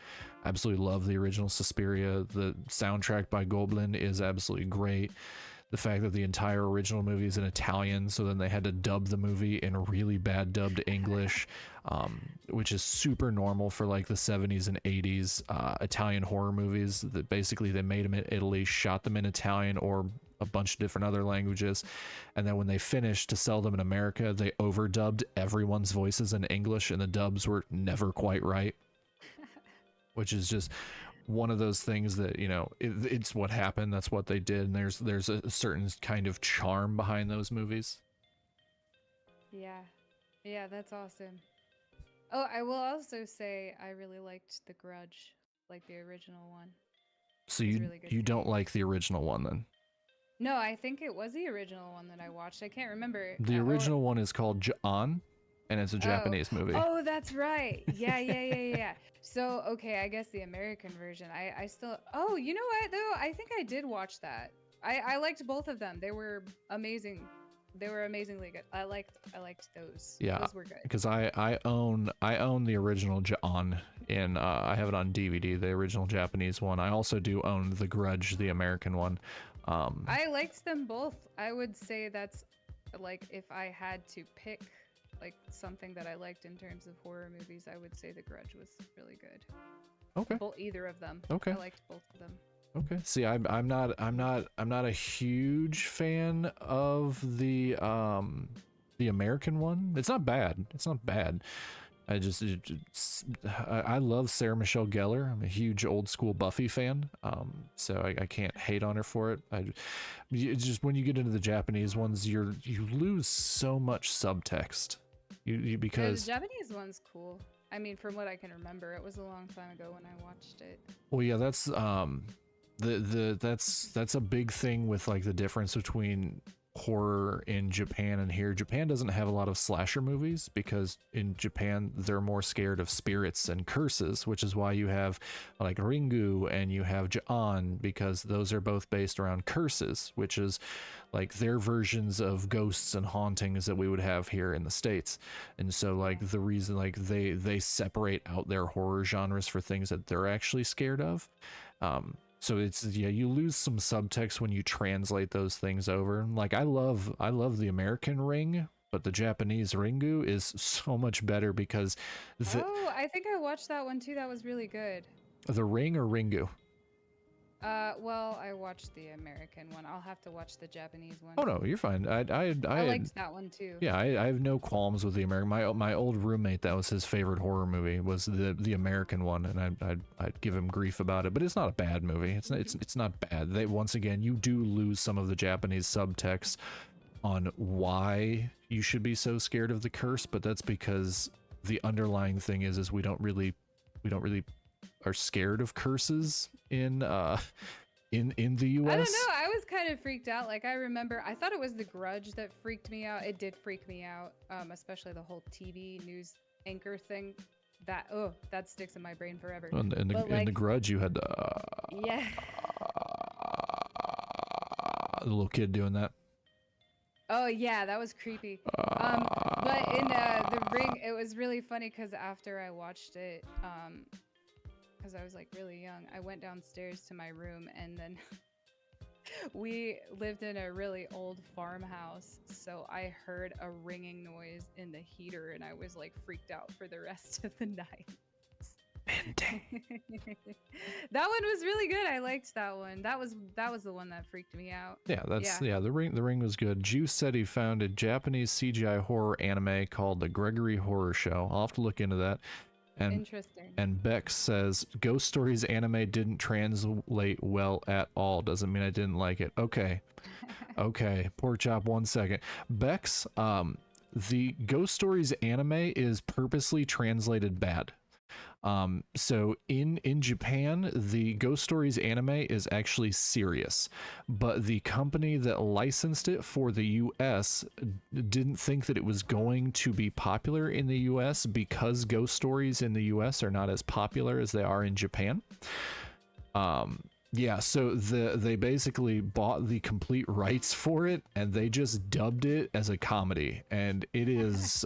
Absolutely love the original Suspiria. The soundtrack by Goblin is absolutely great. The fact that the entire original movie is in Italian, so then they had to dub the movie in really bad dubbed English, which is super normal for like the 70s and 80s Italian horror movies. That basically they made them in Italy, shot them in Italian or a bunch of different other languages, and then when they finished to sell them in America, they overdubbed everyone's voices in English, and the dubs were never quite right. Which is just one of those things that, you know, it's what happened. That's what they did. And there's a certain kind of charm behind those movies. Yeah, that's awesome. Oh, I will also say I really liked The Grudge, like the original one. So you don't like the original one then? No, I think it was the original one that I watched. I can't remember. The original one is called Ju-On, and it's a Japanese movie. Oh, that's right. Yeah. So, okay, I guess the American version. I still. Oh, you know what though? I think I did watch that. I liked both of them. They were amazing. They were amazingly good. I liked those. Yeah, those were good. Because I own the original Ju-On, and I have it on DVD, the original Japanese one. I also do own The Grudge, the American one. I liked them both. I would say that's like if I had to pick like something that I liked in terms of horror movies, I would say The Grudge was really good. Okay. Either of them. Okay. I liked both of them. Okay. See, I'm not a huge fan of the American one. It's not bad. I love Sarah Michelle Gellar. I'm a huge old school Buffy fan. So I can't hate on her for it. It's just when you get into the Japanese ones, you lose so much subtext. Because the Japanese one's cool. I mean, from what I can remember, it was a long time ago when I watched it. Well, yeah, that's that's a big thing with like the difference between horror in Japan and here. Japan doesn't have a lot of slasher movies because in Japan they're more scared of spirits and curses, which is why you have like Ringu and you have Ja'an, because those are both based around curses, which is like their versions of ghosts and hauntings that we would have here in the States. And so like the reason like they separate out their horror genres for things that they're actually scared of. So it's, yeah, you lose some subtext when you translate those things over. Like I love the American Ring, but the Japanese Ringu is so much better because Oh, I think I watched that one too. That was really good. the Ring or Ringu. Well, I watched the American one. I'll have to watch the Japanese one. Oh no, you're fine. I liked that one too. Yeah, I have no qualms with the American. My old roommate, that was his favorite horror movie, was the American one, and I'd give him grief about it, but it's not a bad movie. It's not bad. They, once again, you do lose some of the Japanese subtext on why you should be so scared of the curse, but that's because the underlying thing is we don't really are scared of curses in the US. I don't know. I was kind of freaked out. Like I remember, I thought it was The Grudge that freaked me out. It did freak me out, especially the whole TV news anchor thing. That sticks in my brain forever. In the Grudge, you had yeah, the little kid doing that. oh yeah, that was creepy. But in the Ring, it was really funny because after I watched it, because I was like really young, I went downstairs to my room and then we lived in a really old farmhouse, so I heard a ringing noise in the heater and I was like freaked out for the rest of the night. That one was really good. I liked that one. That was the one that freaked me out. Yeah, the Ring was good. Juice said he found a Japanese CGI horror anime called the Gregory Horror Show. I'll have to look into that. And, interesting. And Bex says Ghost Stories anime didn't translate well at all. Doesn't mean I didn't like it. Okay. Okay. Pork chop, 1 second. Bex, the Ghost Stories anime is purposely translated bad. So in Japan, the Ghost Stories anime is actually serious, but the company that licensed it for the US didn't think that it was going to be popular in the US because Ghost Stories in the US are not as popular as they are in Japan. Yeah, so they basically bought the complete rights for it and they just dubbed it as a comedy, and it is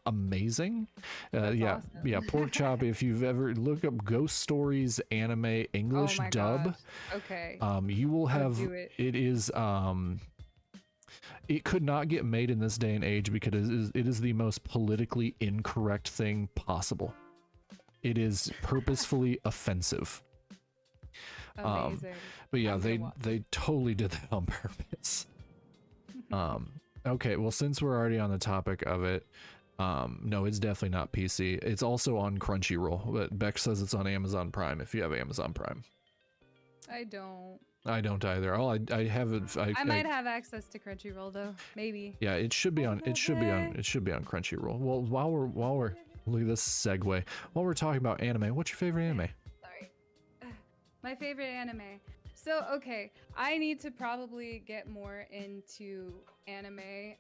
amazing. Yeah, awesome. Yeah, Pork Chop, if you've ever look up Ghost Stories anime English dub, gosh. Okay. you will have it is it could not get made in this day and age because it is the most politically incorrect thing possible. It is purposefully offensive. Amazing. But yeah, they totally did that on purpose. Okay, well, since we're already on the topic of it, no, it's definitely not PC. It's also on Crunchyroll, but Beck says it's on Amazon Prime if you have Amazon Prime. I don't either. I have it. I might have access to Crunchyroll though. Maybe. Yeah, it should be on. It should be on Crunchyroll. Well, while we're look at this segue. While we're talking about anime, what's your favorite anime? My favorite anime. So, okay, I need to probably get more into anime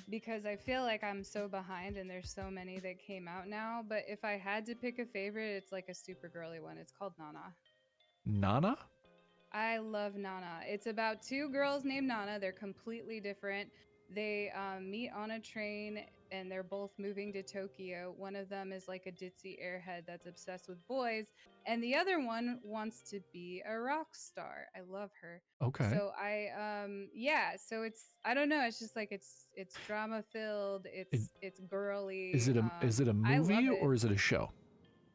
because I feel like I'm so behind and there's so many that came out now. But if I had to pick a favorite, it's like a super girly one. It's called Nana. Nana? I love Nana. It's about two girls named Nana. They're completely different. They meet on a train and they're both moving to Tokyo. One of them is like a ditzy airhead that's obsessed with boys, and the other one wants to be a rock star. I love her. Okay. So so it's, I don't know, it's just like it's drama filled, it's girly. Is it a movie or is it a show?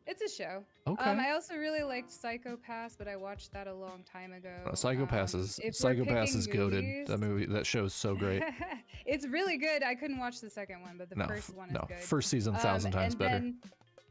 It's a show. Okay. I also really liked Psycho-Pass, but I watched that a long time ago. Psycho-Pass is goated. That movie, that show is so great. It's really good. I couldn't watch the second one, but the first one is good. First season 1,000 times better. Then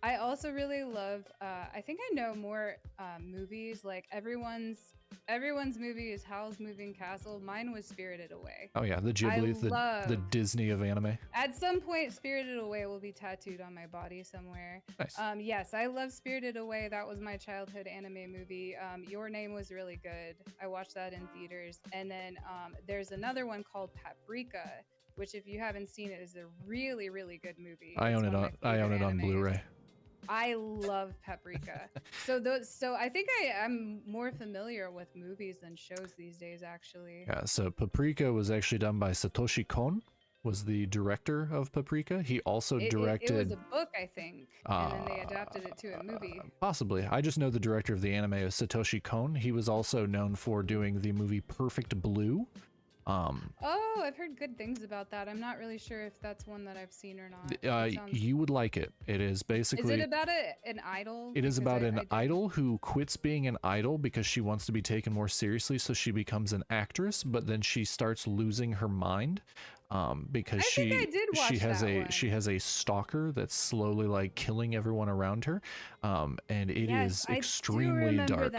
I also really love, I think I know more movies, like everyone's Everyone's movie is Howl's Moving Castle. Mine was Spirited Away. Oh yeah, the I Ghibli, the love. Disney of anime. At some point, Spirited Away will be tattooed on my body somewhere. Nice. Yes, I love Spirited Away. That was my childhood anime movie. Your Name was really good. I watched that in theaters. And then there's another one called Paprika, which if you haven't seen it, is a really, really good movie. I It's own it one of on my I own favorite it on animes. Blu-ray. I love Paprika. So I think I'm more familiar with movies than shows these days, actually. Yeah, so Paprika was actually done by Satoshi Kon, was the director of Paprika. He also directed. It was a book, I think, and then they adapted it to a movie. Possibly. I just know the director of the anime is Satoshi Kon. He was also known for doing the movie Perfect Blue. Oh, I've heard good things about that. I'm not really sure if that's one that I've seen or not. You would like it. It is basically. Is it about an idol? It is Because about an idol who quits being an idol because she wants to be taken more seriously, so she becomes an actress, but then she starts losing her mind. Because I think I did watch she has a stalker that's slowly like killing everyone around her, and it is extremely dark.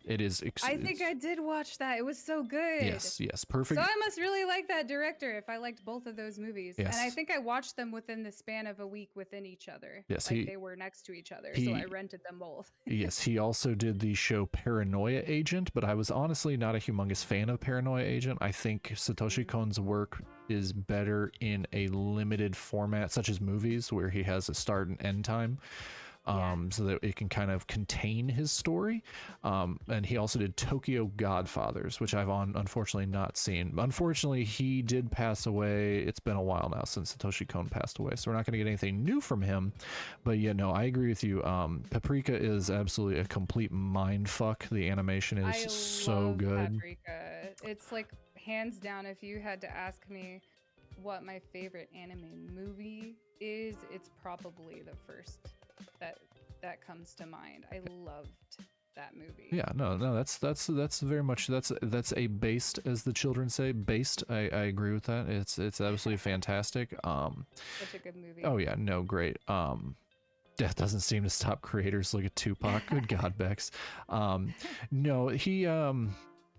It is. I think I did watch that. It was so good. Yes, perfect. So I must really like that director if I liked both of those movies. Yes. And I think I watched them within the span of a week within each other. Yes, like they were next to each other, so I rented them both. Yes, he also did the show Paranoia Agent, but I was honestly not a humongous fan of Paranoia Agent. I think Satoshi Kon's work is better in a limited format, such as movies, where he has a start and end time. So that it can kind of contain his story. And he also did Tokyo Godfathers, which I've unfortunately not seen. Unfortunately, he did pass away. It's been a while now since Satoshi Kon passed away, so we're not going to get anything new from him. But yeah, no, I agree with you. Paprika is absolutely a complete mind fuck. The animation is so good. Paprika. It's like hands down, if you had to ask me what my favorite anime movie is, it's probably the first that comes to mind. I loved that movie. Yeah, no, that's very much that's a based, as the children say, based. I agree with that. It's absolutely fantastic. Such a good movie. Oh yeah, no, great. Death doesn't seem to stop creators. Look at Tupac. Good God, Bex. No, he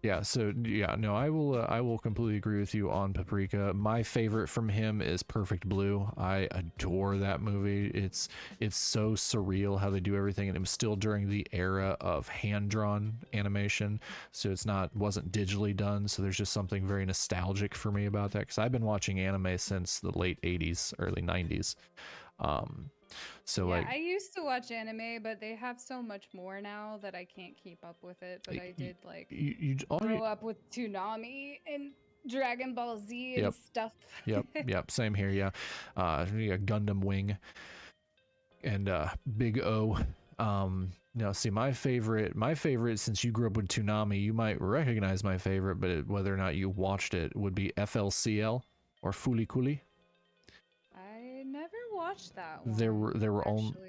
yeah, so yeah, no, I will completely agree with you on Paprika. My favorite from him is Perfect Blue. I adore that movie. It's so surreal how they do everything, and it was still during the era of hand-drawn animation, so wasn't digitally done, so there's just something very nostalgic for me about that, because I've been watching anime since the late 80s, early 90s. So yeah, like, I used to watch anime, but they have so much more now that I can't keep up with it. But I did grow up with Toonami and Dragon Ball Z and stuff. Yep, same here. Yeah, Gundam Wing and Big O. Now, see, my favorite, since you grew up with Toonami, you might recognize my favorite, but whether or not you watched it would be FLCL or Fooly Cooly. Never watched that one.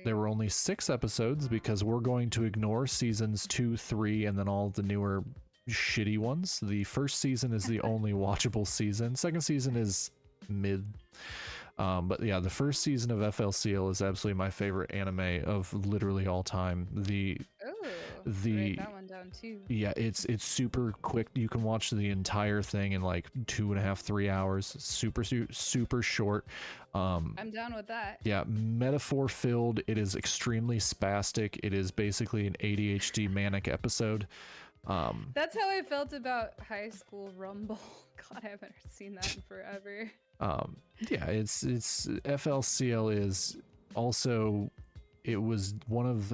There were only 6 episodes, because we're going to ignore seasons 2, 3, and then all the newer shitty ones. The first season is the only watchable season. Second season is mid. But yeah, the first season of FLCL is absolutely my favorite anime of literally all time. Write that one down too. Yeah, it's super quick. You can watch the entire thing in like 2.5, 3 hours. Super short. I'm down with that. Yeah, metaphor filled. It is extremely spastic. It is basically an ADHD manic episode. That's how I felt about High School Rumble. God, I haven't seen that in forever. Yeah, it's FLCL is also, it was one of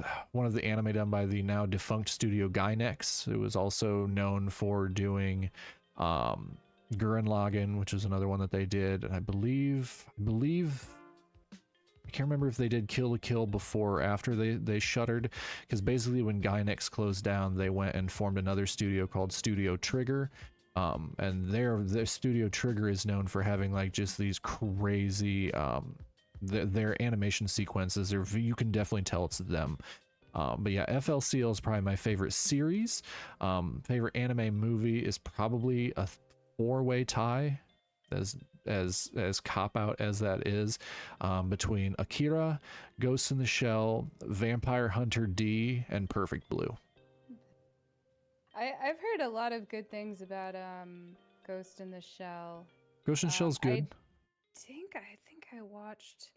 the anime done by the now defunct studio Gainax. It was also known for doing Gurren Lagann, which is another one that they did, and I believe I can't remember if they did Kill la Kill before or after they shuttered, because basically when Gainax closed down, they went and formed another studio called Studio Trigger. And their Studio Trigger is known for having like just these crazy their animation sequences. You can definitely tell it's them. But yeah, FLCL is probably my favorite series. Favorite anime movie is probably a 4-way tie, as cop out as that is, between Akira, Ghost in the Shell, Vampire Hunter D, and Perfect Blue. I've heard a lot of good things about Ghost in the Shell. Ghost in the Shell's I good. think I watched.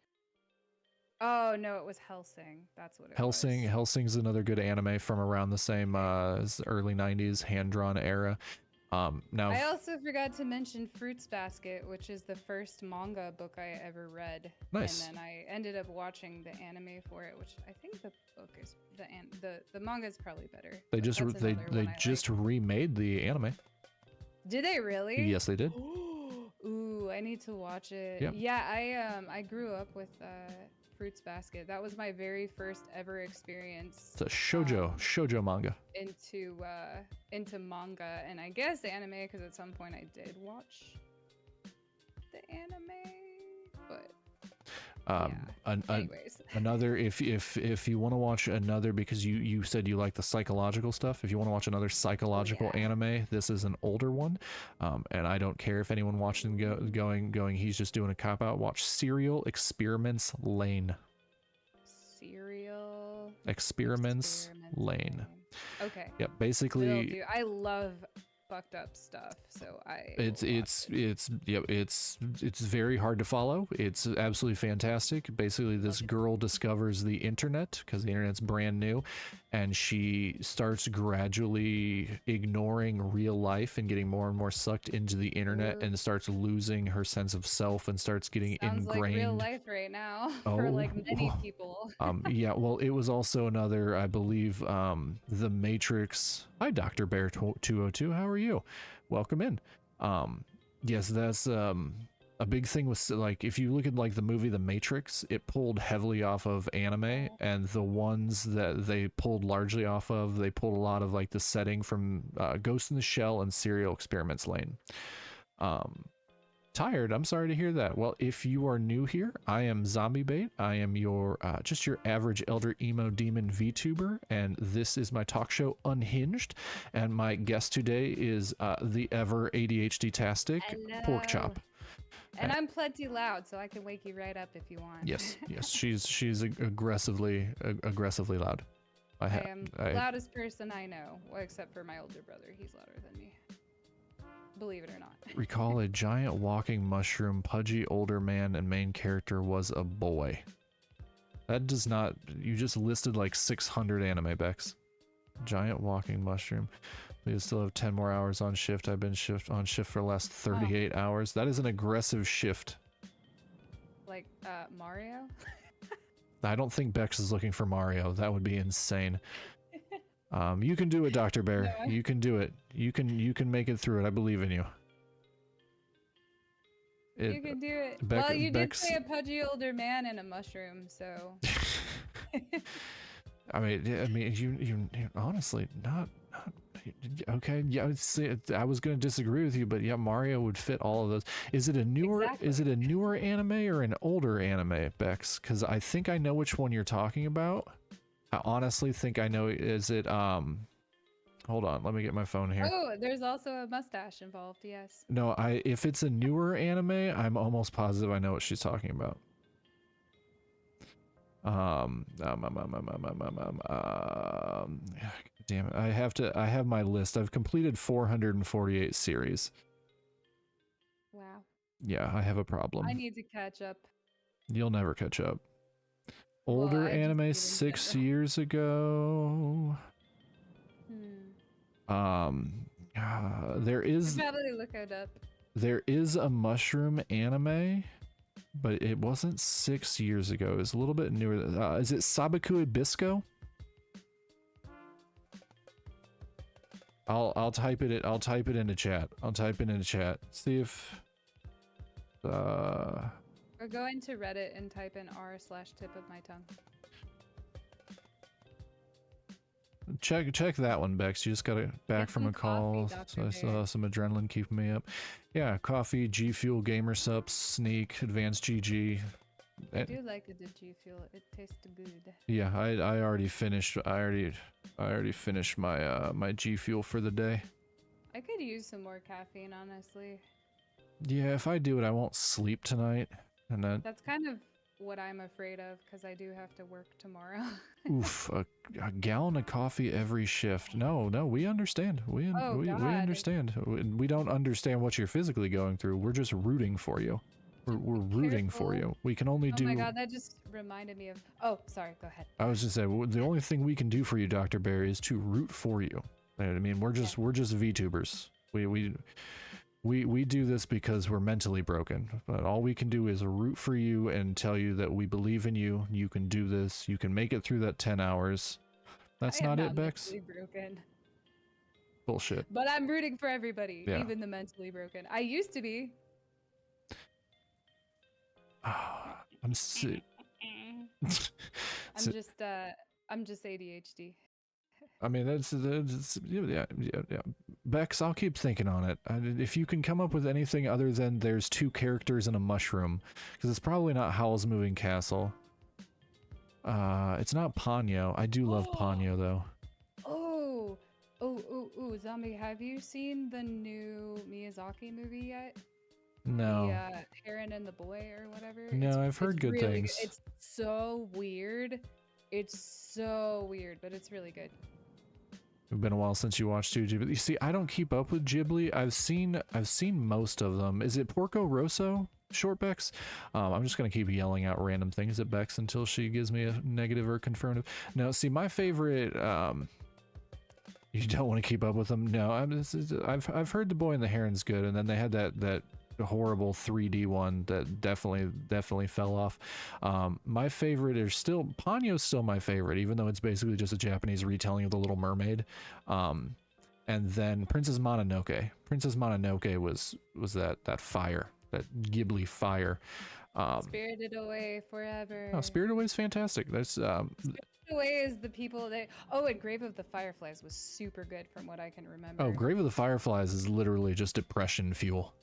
Oh no, it was Hellsing. That's what it Hellsing. was. Hellsing's another good anime from around the same as early 90s hand-drawn era. Now, I also forgot to mention Fruits Basket, which is the first manga book I ever read. nice. And then I ended up watching the anime for it, which I think the book is the manga is probably better. They but just that's they another they one I just like. remade the anime. Did they really? Yes, they did. Ooh, I need to watch it. Yep. Yeah, I grew up with Fruits Basket. That was my very first ever experience. It's a shoujo manga. Into manga and I guess anime because at some point I did watch the anime, but anyways. Another if you want to watch another, because you said you like the psychological stuff, if you want to watch another psychological anime, this is an older one, and I don't care if anyone watching going he's just doing a cop out. Watch Serial Experiments Lane. Serial Experiments Lane. Okay. Yep, basically I love fucked up stuff, so it's very hard to follow. It's absolutely fantastic. Basically, this girl discovers the internet because the internet's brand new, and she starts gradually ignoring real life and getting more and more sucked into the internet, and starts losing her sense of self and starts getting Sounds ingrained. like real life right now for like many people. Yeah, well, it was also another, I believe, The Matrix. Hi, Dr. Bear 202. How are you? Welcome in. Yes, that's a big thing with, like, if you look at like the movie The Matrix, it pulled heavily off of anime, and the ones that they pulled largely off of, they pulled a lot of like the setting from Ghost in the Shell and Serial Experiments Lane. Tired. I'm sorry to hear that. Well, if you are new here, I am Zombie Bait. I am your just your average elder emo demon VTuber, and this is my talk show Unhinged. And my guest today is the ever ADHD-tastic Pork Chop. And I'm plenty loud, so I can wake you right up if you want. Yes, she's aggressively loud. I am the loudest person I know, well, except for my older brother. He's louder than me. Believe it or not. Recall a giant walking mushroom, pudgy older man, and main character was a boy. That does not. You just listed like 600 anime Bex. Giant walking mushroom. We still have 10 more hours on shift. I've been on shift for the last 38 hours. That is an aggressive shift. Like Mario? I don't think Bex is looking for Mario. That would be insane. You can do it, Dr. Bear. No. You can do it. You can make it through it. I believe in you. You can do it. Well, you did say a pudgy older man and a mushroom, so. I mean, you honestly not okay. Yeah, I was going to disagree with you, but yeah, Mario would fit all of those. Is it a newer? Exactly. Is it a newer anime or an older anime, Bex? Because I think I know which one you're talking about. I honestly think I know. Is it hold on, let me get my phone here. Oh, there's also a mustache involved, yes. No, if it's a newer anime, I'm almost positive I know what she's talking about. Damn it. I have my list. I've completed 448 series. Wow. Yeah, I have a problem. I need to catch up. You'll never catch up. Older anime 6 years ago. There is probably look it up. There is a mushroom anime, but it wasn't 6 years ago. It was a little bit newer. Is it Sabaku Ibisco? I'll type it. I'll type it into chat. See if. Or go into Reddit and type in r/tip of my tongue. Check that one, Bex. You just got back from a call, so I saw some adrenaline keeping me up. Yeah, coffee, G Fuel, Gamer Sups, Sneak, Advanced GG. I do like the G Fuel. It tastes good. Yeah, I already finished. I already finished my my G Fuel for the day. I could use some more caffeine, honestly. Yeah, if I do it, I won't sleep tonight, and then that's kind of what I'm afraid of because I do have to work tomorrow. Oof, a gallon of coffee every shift. No, no, we understand. Oh We God. understand. We don't understand what you're physically going through. We're just rooting for you. We're rooting for Careful. you. We can only Oh my do. God, that just reminded me of. Oh, sorry. Go ahead. I was just saying the only thing we can do for you, Dr. Barry, is to root for you. I mean, we're Yeah. just VTubers. We do this because we're mentally broken. But all we can do is root for you and tell you that we believe in you. You can do this. You can make it through that 10 hours. That's I am not not it, Bex? mentally broken, Bullshit. but I'm rooting for everybody, Yeah. even the mentally broken. I used to be. I'm sick. I'm just ADHD. I mean, that's yeah, yeah. Bex, I'll keep thinking on it. If you can come up with anything other than there's two characters and a mushroom, because it's probably not Howl's Moving Castle. It's not Ponyo. I do love Ponyo though. Zombie, have you seen the new Miyazaki movie yet? No. The Heron and the Boy or whatever? No, I've heard good really things. It's so weird. It's so weird, but it's really good. It's been a while since you watched Ghibli. You see, I don't keep up with Ghibli. I've seen most of them. Is it Porco Rosso? Short Bex? I'm just gonna keep yelling out random things at Bex until she gives me a negative or confirmative. No, see, my favorite. You don't want to keep up with them. No, I've heard The Boy and the Heron's good, and then they had that horrible 3D one that definitely fell off. My favorite is still Ponyo's still my favorite, even though it's basically just a Japanese retelling of The Little Mermaid. And then Princess Mononoke. Princess Mononoke was that fire, that Ghibli fire. Spirited Away forever. No, Spirited Away is fantastic. That's Spirited Away is the people that. Oh, and Grave of the Fireflies was super good from what I can remember. Oh, Grave of the Fireflies is literally just depression fuel.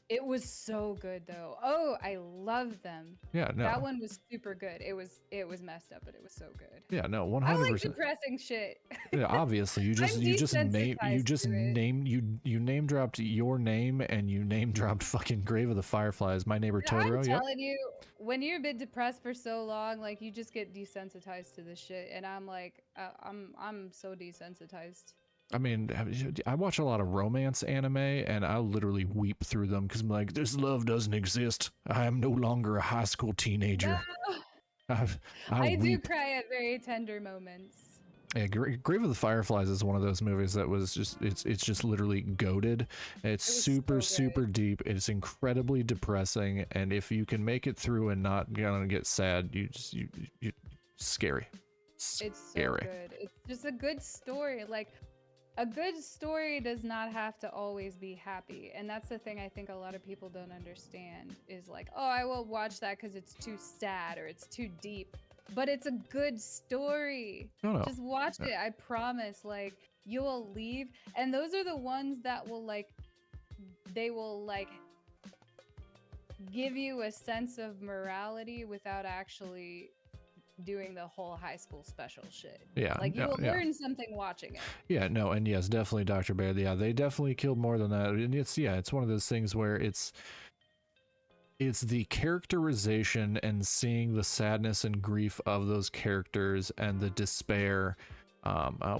It was so good though. Oh, I love them. Yeah, no. That one was super good. It was messed up, but it was so good. Yeah, no, 100%. I like depressing shit. Yeah, obviously, you just name dropped your name and you name dropped fucking Grave of the Fireflies. My Neighbor Totoro. I'm telling you, when you've been depressed for so long, like you just get desensitized to this shit, and I'm like, I'm so desensitized. I mean, I watch a lot of romance anime, and I literally weep through them because I'm like, this love doesn't exist. I am no longer a high school teenager. No. I do weep. cry at very tender moments. Yeah, Grave of the Fireflies is one of those movies that was just it's just literally goated. It's super deep. It's incredibly depressing, and if you can make it through and not gonna get sad, you scary. It's so good. It's just a good story. Like, a good story does not have to always be happy. And that's the thing I think a lot of people don't understand is like, oh, I won't watch that because it's too sad or it's too deep. But it's a good story. No. Just watch it. I promise. Like, you will leave. And those are the ones that will they will give you a sense of morality without actually doing the whole high school special shit. Yeah, like you will learn something watching it. Yeah, no, and yes, definitely Dr. Bear. Yeah, they definitely killed more than that. And it's one of those things where it's the characterization and seeing the sadness and grief of those characters and the despair.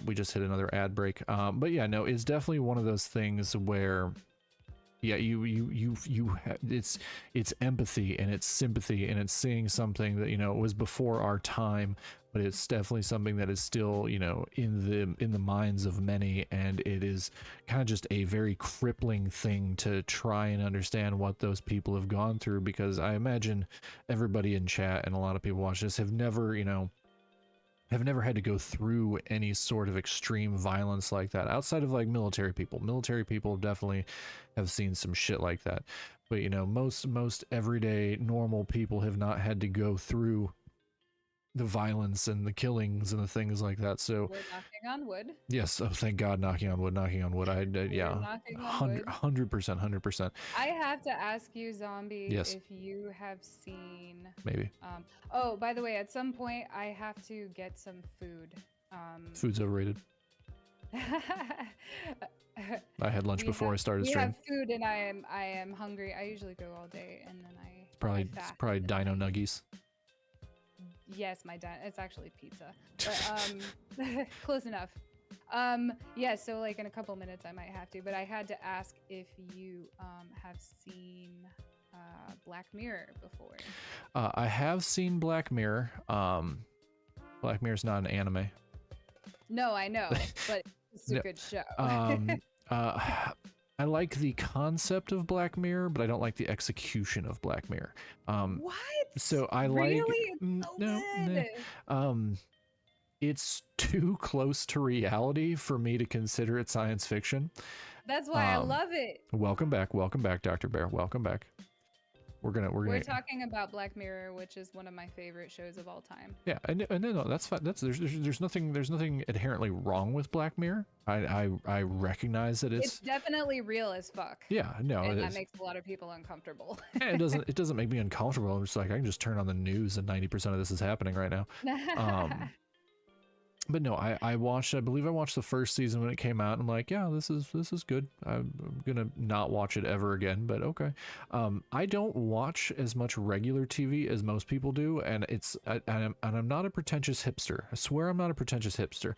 We just hit another ad break. But yeah, no, it's definitely one of those things where yeah, it's empathy and it's sympathy and it's seeing something that was before our time, but it's definitely something that is still in the minds of many, and it is kind of just a very crippling thing to try and understand what those people have gone through, because I imagine everybody in chat and a lot of people watch this have never had to go through any sort of extreme violence like that outside of like military people. Military people definitely have seen some shit like that. But most everyday normal people have not had to go through the violence and the killings and the things like that. So we're knocking on wood. Yes, oh thank God, knocking on wood. Yeah, 100%. I have to ask you, Zombie, yes, if you have seen maybe. Oh, by the way, at some point I have to get some food. Food's overrated. I had lunch before I started stream. We have food, and I am hungry. I usually go all day, and then It's probably Dino Nuggies. Yes, my dad. It's actually pizza, but close enough. Yeah. So like in a couple minutes, I might have to. But I had to ask if you have seen Black Mirror before. I have seen Black Mirror. Black Mirror's not an anime. No, I know, but it's a No, good show. uh, I like the concept of Black Mirror, but I don't like the execution of Black Mirror. What? So I Really? like It's so no, good. it's too close to reality for me to consider it science fiction. That's why I love it. Welcome back, Dr. Bear. Welcome back. We're talking about Black Mirror, which is one of my favorite shows of all time. Yeah, and no, that's fine. There's nothing inherently wrong with Black Mirror. I recognize that it's definitely real as fuck. Yeah, no, and it that is. makes a lot of people uncomfortable. It doesn't make me uncomfortable. I'm just like, I can just turn on the news and 90% of this is happening right now. But no, I believe I watched the first season when it came out. I'm like, yeah, this is good. I'm gonna not watch it ever again, but okay. I don't watch as much regular TV as most people do, and I'm not a pretentious hipster. I swear I'm not a pretentious hipster.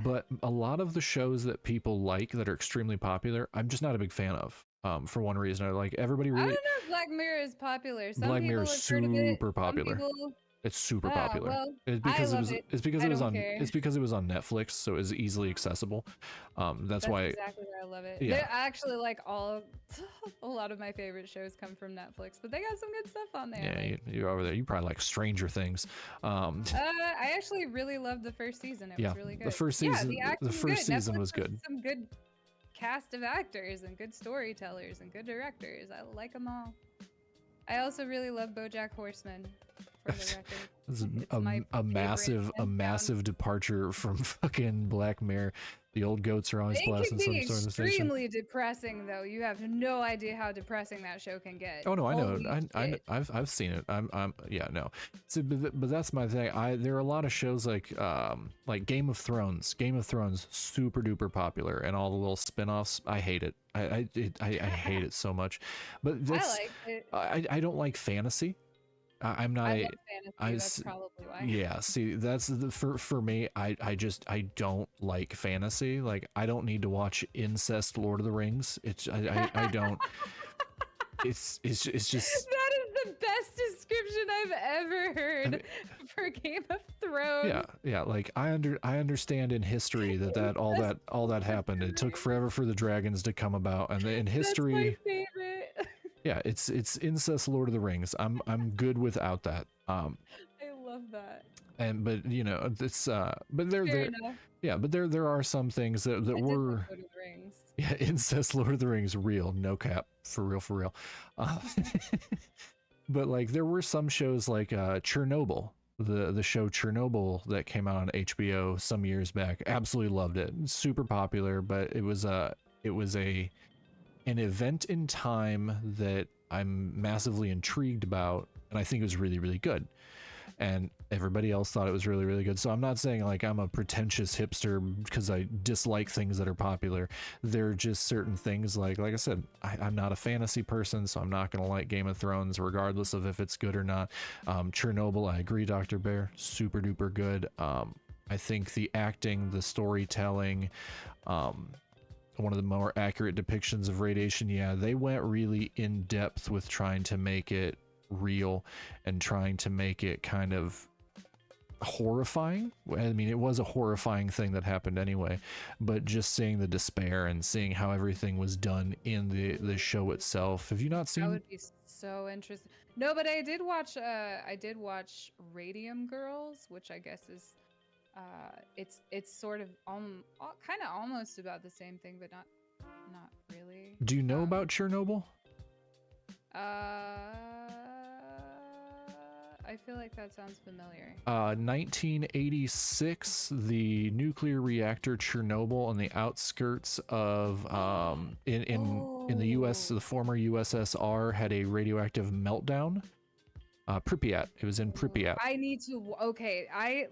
But a lot of the shows that people like that are extremely popular, I'm just not a big fan of. For one reason, I like everybody really. I don't know if Black Mirror is popular. Some Black people Mirror have is heard of it. super popular. Some people... It's super popular. Well, it's because I love it. It's because it was on. Care. It's because it was on Netflix, so it's easily accessible. That's why. Exactly why I love it. Yeah. I actually like a lot of my favorite shows come from Netflix, but they got some good stuff on there. Yeah, like, you're over there. You probably like Stranger Things. I actually really loved the first season. It was really good. The first season. The first season Netflix was good. Some good cast of actors and good storytellers and good directors. I like them all. I also really love BoJack Horseman. For the record. This is a massive departure from fucking Black Mirror. The old goats are always blasting some sort of station. It can be extremely depressing, though. You have no idea how depressing that show can get. Oh no, I know. I've seen it. Yeah, no. So, but that's my thing. There are a lot of shows like Game of Thrones. Game of Thrones, super duper popular, and all the little spin-offs. I hate it. I hate it so much. But that's, I like it. I don't like fantasy. I'm not. I love fantasy. That's probably why. Yeah. See, that's for me. I don't like fantasy. Like, I don't need to watch incest Lord of the Rings. I don't. It's just. That is the best description I've ever heard for Game of Thrones. Yeah. Like I understand in history that all that happened. It took forever for the dragons to come about, and in history. That's my favorite. Yeah, it's incest Lord of the Rings. I'm good without that. I love that. But you know, it's but there are some things that were Lord of the Rings. Yeah, incest Lord of the Rings, real, no cap, for real. But like there were some shows like Chernobyl, the show Chernobyl that came out on HBO some years back. Absolutely loved it. Super popular, but it was an event in time that I'm massively intrigued about, and I think it was really, really good. And everybody else thought it was really, really good. So I'm not saying like I'm a pretentious hipster because I dislike things that are popular. There are just certain things like I said, I'm not a fantasy person, so I'm not going to like Game of Thrones regardless of if it's good or not. Chernobyl, I agree, Dr. Bear, super duper good. I think the acting, the storytelling, one of the more accurate depictions of radiation. Yeah, they went really in depth with trying to make it real and trying to make it kind of horrifying. I mean, it was a horrifying thing that happened anyway, but just seeing the despair and seeing how everything was done in the show itself. Have you not seen? That would be so interesting. No, but I did watch Radium Girls, which I guess is it's sort of kind of almost about the same thing, but not really. Do you know about Chernobyl? I feel like that sounds familiar. 1986, the nuclear reactor Chernobyl on the outskirts of in the US, the former USSR, had a radioactive meltdown. Pripyat. It was in Pripyat. I need to. Okay, I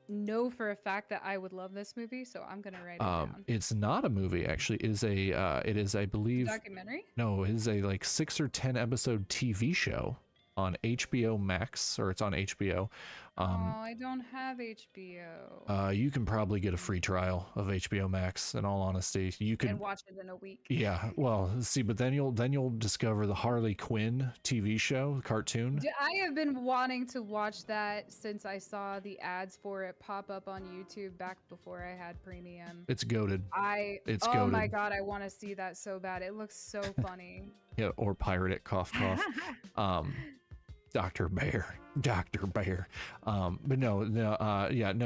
know for a fact that I would love this movie, so I'm gonna write it down. It's not a movie, actually. It is I believe, documentary. No, it is a 6 or 10 episode TV show on HBO Max, or it's on HBO. Oh, I don't have HBO. You can probably get a free trial of HBO Max. In all honesty, you could. And watch it in a week. Yeah, well, see, but then you'll discover the Harley Quinn TV show, cartoon. I have been wanting to watch that since I saw the ads for it pop up on YouTube back before I had premium. It's goated. It's oh goated. my god, I want to see that so bad. It looks so funny. Yeah, or pirate it, cough cough. Dr. Bear. But no,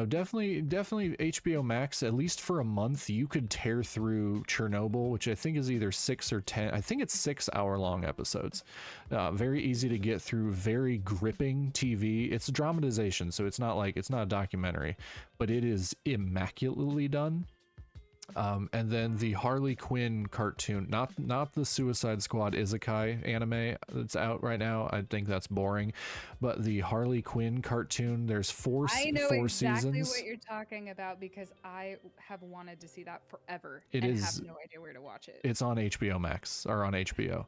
definitely HBO Max, at least for a month. You could tear through Chernobyl, which I think is either 6 or 10. I think it's 6-hour-long episodes. Very easy to get through, very gripping TV. It's a dramatization, so it's not a documentary, but it is immaculately done. And then the Harley Quinn cartoon, not the Suicide Squad Isekai anime that's out right now. I think that's boring, but the Harley Quinn cartoon, there's four exactly seasons. What you're talking about, because I have wanted to see that forever. It and is, have no idea where to watch it. It's on HBO Max, or on HBO.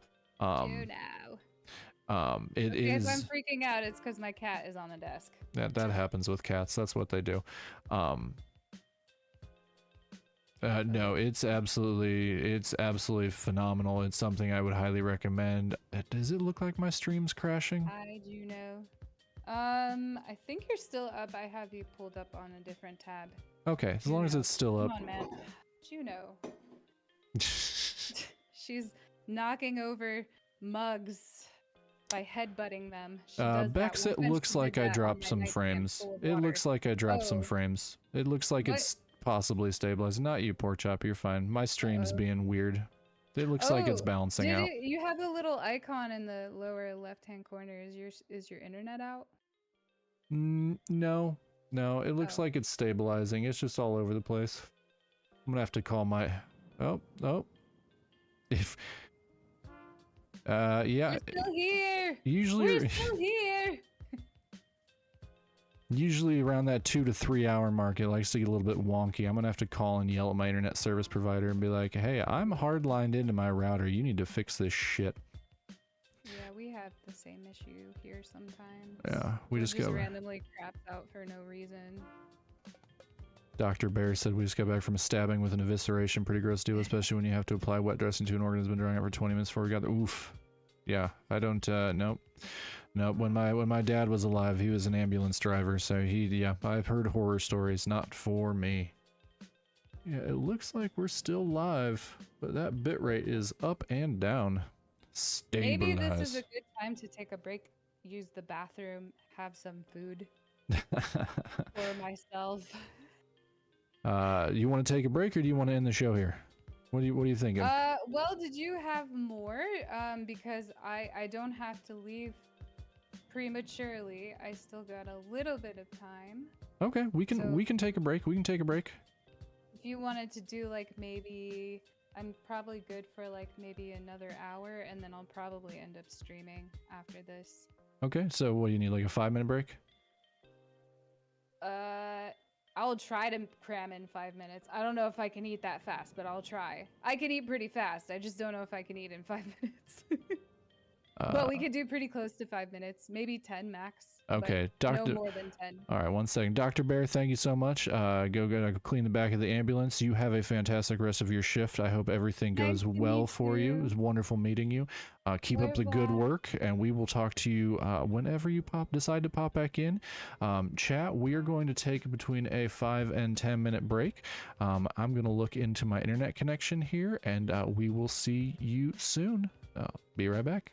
It is. I'm freaking out. It's because my cat is on the desk. That happens with cats. That's what they do. No, it's absolutely phenomenal. It's something I would highly recommend. Does it look like my stream's crashing? I do know. I think you're still up. I have you pulled up on a different tab. Okay, as long as it's still up. Come on, man. Juno. She's knocking over mugs by headbutting them. Bex, it looks like I dropped some frames. It looks like I dropped some frames. It looks like it's possibly stabilized. Not you, Pork Chop, you're fine. My stream's being weird. It looks like it's balancing out. You have a little icon in the lower left-hand corner. Is your internet out? No. It looks like it's stabilizing. It's just all over the place. I'm gonna have to call my. Oh. If. Yeah. We're still here. Usually. We're still here. Usually around that 2 to 3 hour mark, it likes to get a little bit wonky. I'm gonna have to call and yell at my internet service provider and be like, "Hey, I'm hardlined into my router. You need to fix this shit." Yeah, we have the same issue here sometimes. Yeah, we just randomly craps out for no reason. Dr. Bear said we just got back from a stabbing with an evisceration. Pretty gross deal, especially when you have to apply wet dressing to an organ that's been drying out for 20 minutes before we got there. Oof. Yeah, I don't. Nope. When my dad was alive, he was an ambulance driver, so I've heard horror stories. Not for me. Yeah, it looks like we're still live, but that bitrate is up and down. Stabilize. Maybe this is a good time to take a break, use the bathroom, have some food for myself. You want to take a break, or do you want to end the show here? What are you thinking? Well, did you have more? Because I don't have to leave prematurely. I still got a little bit of time. Okay, we can take a break. If you wanted to do maybe, I'm probably good for maybe another hour, and then I'll probably end up streaming after this. Okay, so what do you need, like a 5-minute break? I'll try to cram in 5 minutes. I don't know if I can eat that fast, but I'll try. I can eat pretty fast. I just don't know if I can eat in 5 minutes. But we could do pretty close to 5 minutes, maybe 10 max. Okay, no more than 10. All right, 1 second. Dr. Bear, thank you so much. Go clean the back of the ambulance. You have a fantastic rest of your shift. I hope everything goes well for you. It was wonderful meeting you. Keep up the good work, and we will talk to you whenever you decide to pop back in. Chat, we are going to take between a 5 and 10 minute break. I'm going to look into my internet connection here, and we will see you soon. Be right back.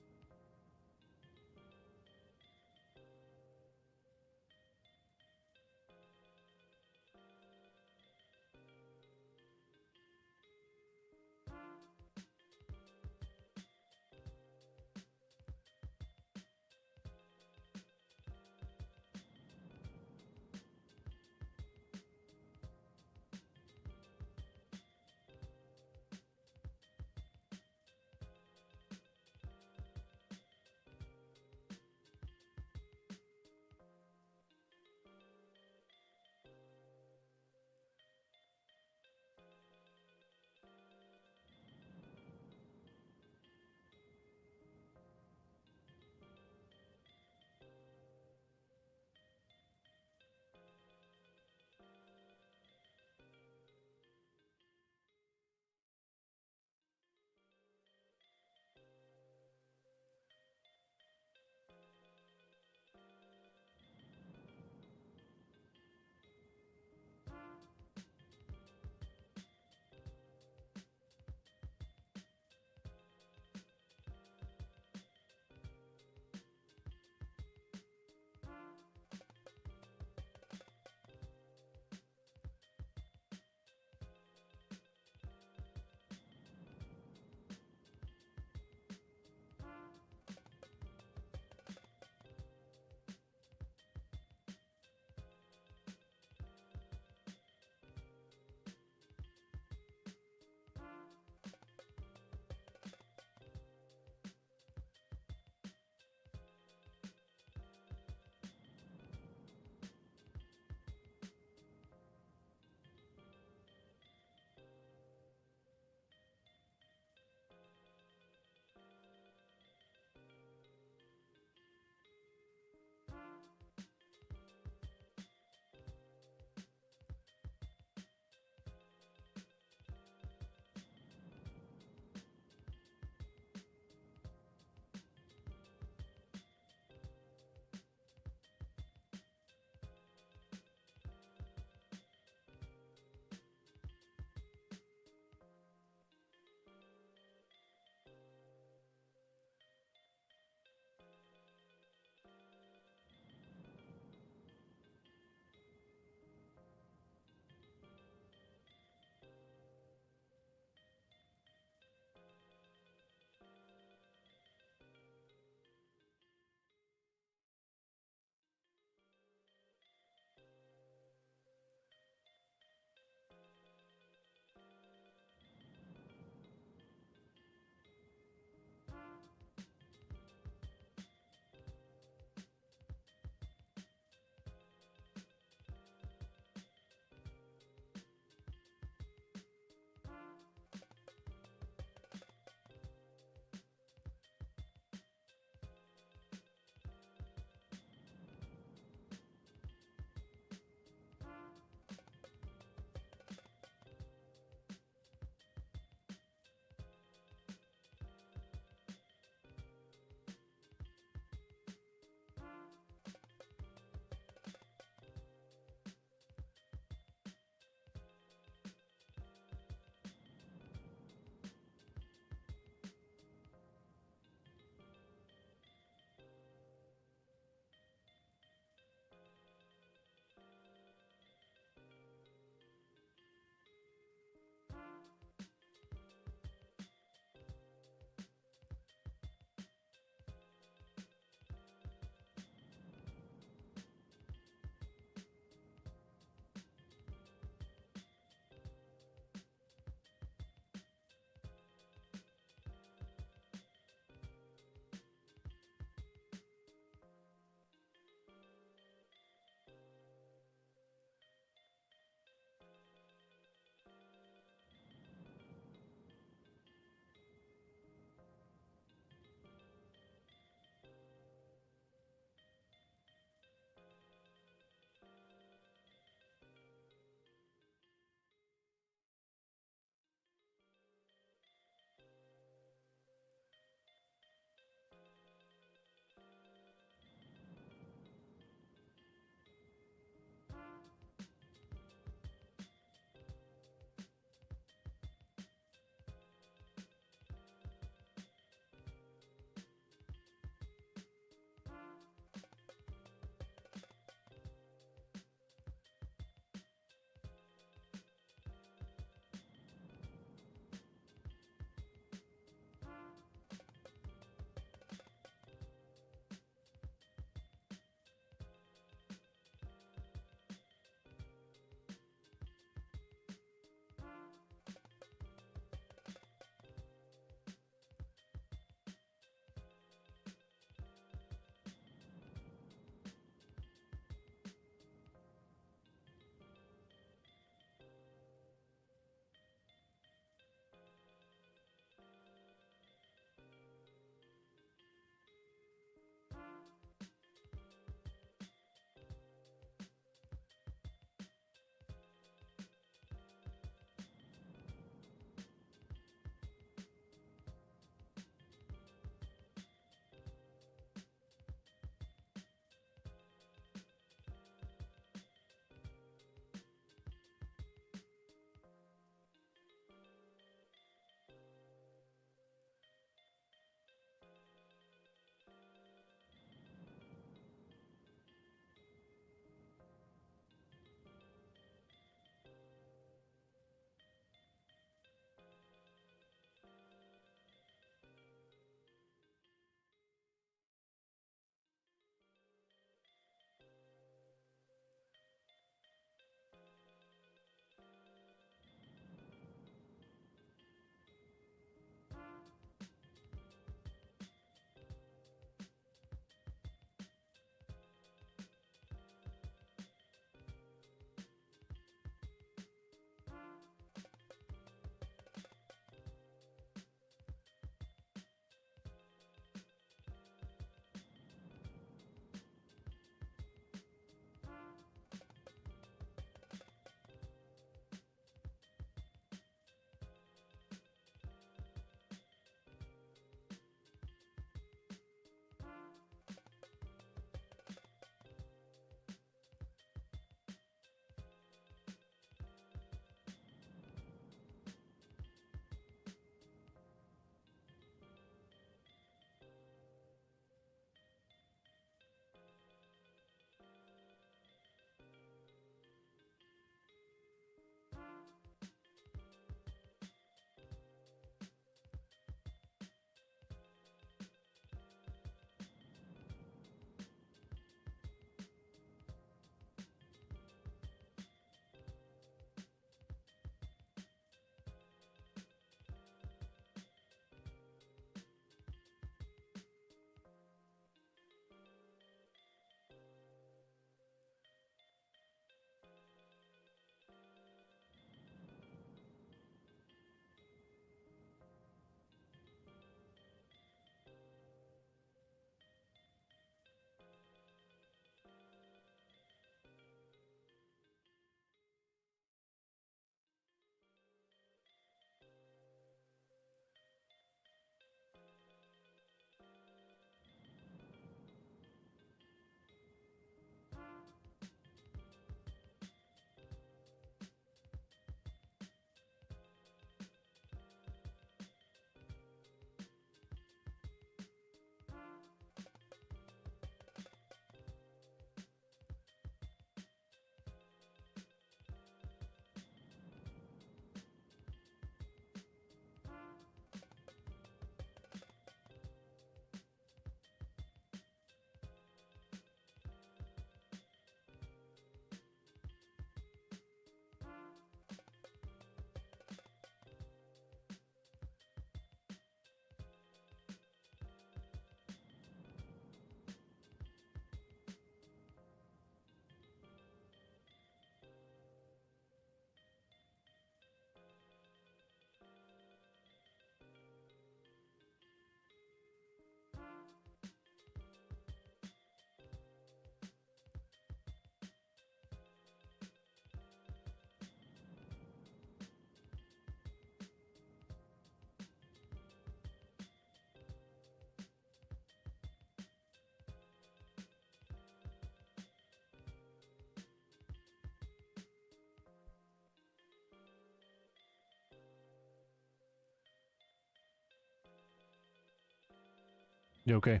You okay?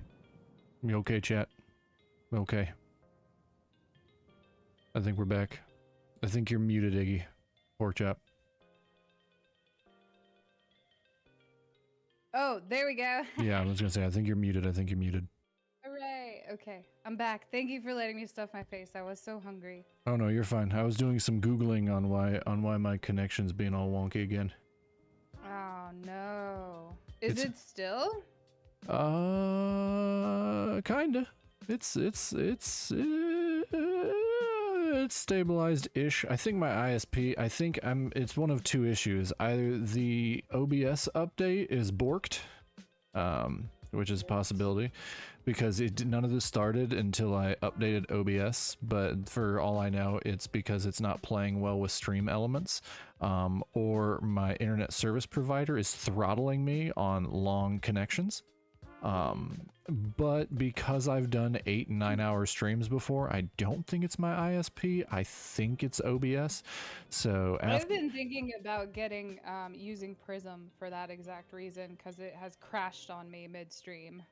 You okay, chat? Okay. I think we're back. I think you're muted, Iggy. Pork chop. Oh, there we go. Yeah, I was gonna say, I think you're muted. I think you're muted. Hooray. Okay, I'm back. Thank you for letting me stuff my face. I was so hungry. Oh no, you're fine. I was doing some Googling on why my connection's being all wonky again. Oh no. Is it still? Kinda. It's stabilized-ish. I think my ISP, it's one of two issues. Either the OBS update is borked, which is a possibility, because none of this started until I updated OBS, but for all I know, it's because it's not playing well with stream elements, or my internet service provider is throttling me on long connections. But because I've done 8 and 9 hour streams before, I don't think it's my ISP. I think it's OBS. So I've been thinking about getting using Prism for that exact reason, because it has crashed on me midstream.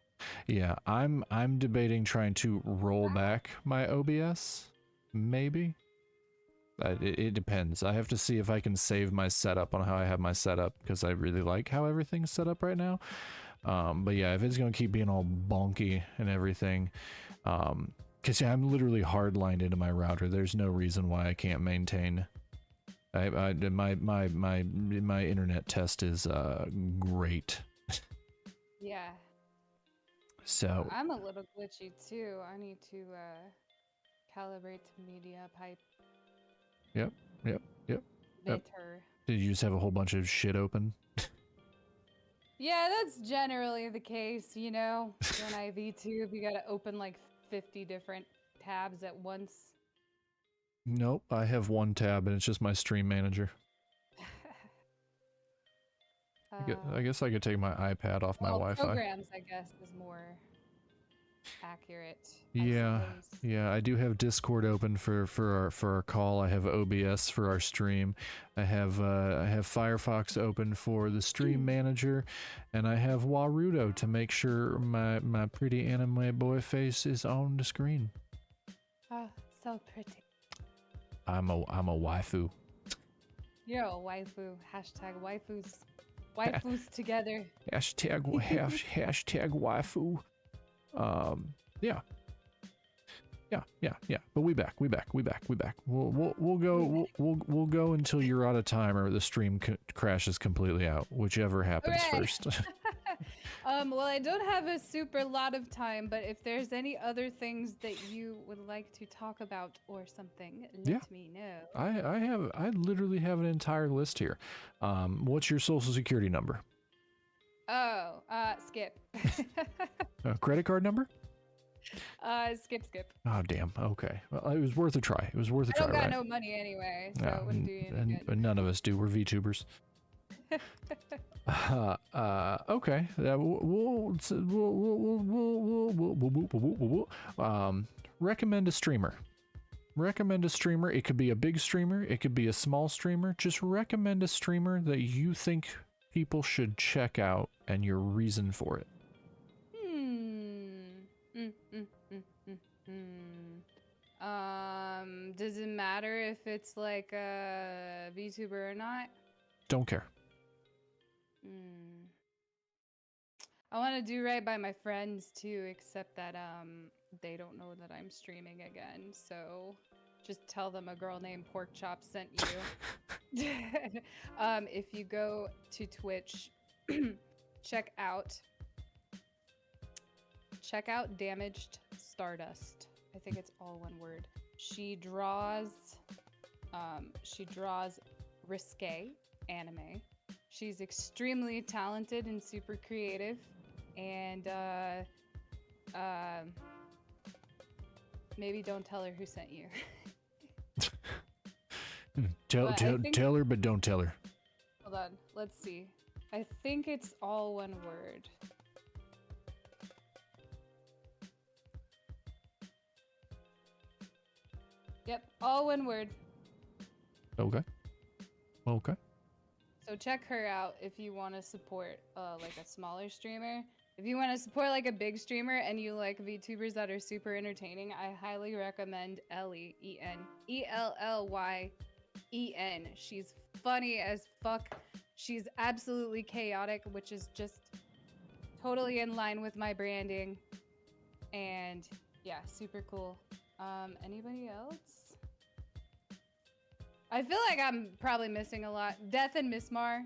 Yeah, I'm debating trying to roll back my OBS. Maybe. It depends. I have to see if I can save my setup on how I have my setup, because I really like how everything's set up right now. But yeah, if it's gonna keep being all bonky and everything, because yeah, I'm literally hardlined into my router. There's no reason why I can't maintain. My internet test is great. Yeah. So I'm a little glitchy too. I need to calibrate to media pipe. Yep. Better. Did you just have a whole bunch of shit open? Yeah, that's generally the case, you know. When I VTube, you gotta open like 50 different tabs at once. Nope, I have one tab and it's just my stream manager. I guess I could take my iPad off my Wi-Fi. Programs, I guess, is more accurate. Yeah, I suppose. yeah. I do have Discord open for our call. I have OBS for our stream. I have Firefox open for the stream manager, and I have Warudo to make sure my pretty anime boy face is on the screen. Oh, so pretty. I'm a waifu. You're a waifu. Hashtag waifus. Waifus together. Hashtag waifu. Yeah. But we back. We'll go until you're out of time or the stream crashes completely out, whichever happens first. Well, I don't have a super lot of time, but if there's any other things that you would like to talk about or something, let me know. I literally have an entire list here. What's your social security number? Oh, skip. Credit card number? Skip. Oh, damn. Okay. Well, it was worth a try. It was worth a try, right? I don't got no money anyway, so it wouldn't do you any good. None of us do. We're VTubers. Okay. Recommend a streamer. Recommend a streamer. It could be a big streamer. It could be a small streamer. Just recommend a streamer that you think people should check out and your reason for it. Does it matter if it's like a VTuber or not? Don't care. I want to do right by my friends too, except that they don't know that I'm streaming again. So just tell them a girl named Pork Chop sent you. If you go to Twitch, check out Damaged Stardust. I think it's all one word. She draws risque anime. She's extremely talented and super creative, and maybe don't tell her who sent you. Tell her, but don't tell her. Hold on, let's see. I think it's all one word. Yep, all one word. Okay. So check her out if you want to support like a smaller streamer. If you want to support like a big streamer and you like VTubers that are super entertaining, I highly recommend Ellie, Ellyen. She's funny as fuck. She's absolutely chaotic, which is just totally in line with my branding. And yeah, super cool. Anybody else? I feel like I'm probably missing a lot. Death and Mismar.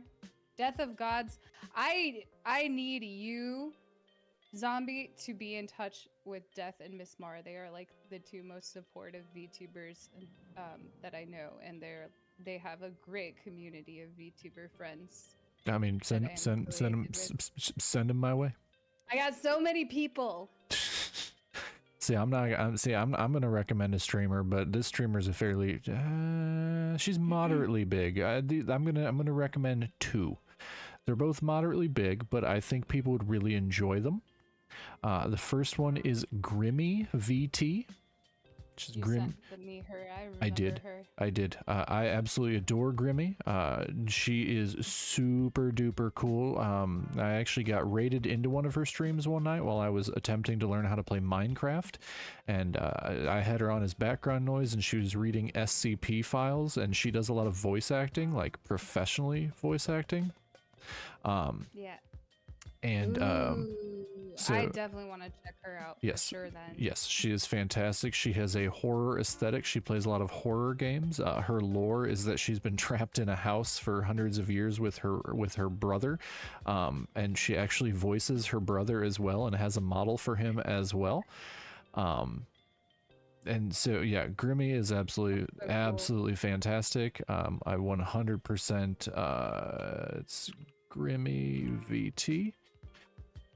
Death of Gods. I need you, Zombie, to be in touch with Death and Mismar. They are like the two most supportive VTubers that I know, and they have a great community of VTuber friends. I mean, send them my way. I got so many people. See, I'm gonna recommend a streamer, but this streamer's a fairly she's moderately big. I'm gonna recommend two. They're both moderately big, but I think people would really enjoy them. The first one is Grimmy VT. Which is Grim. I did. I absolutely adore Grimmy. She is super duper cool. I actually got raided into one of her streams one night while I was attempting to learn how to play Minecraft, and I had her on as background noise, and she was reading SCP files, and she does a lot of voice acting, like professionally voice acting. Yeah. And so I definitely want to check her out. Yes, for sure. Then yes, she is fantastic. She has a horror aesthetic. She plays a lot of horror games. Her lore is that she's been trapped in a house for hundreds of years with her brother, and she actually voices her brother as well, and has a model for him as well. And so yeah, Grimmy is absolutely fantastic. I 100% it's Grimmy VT.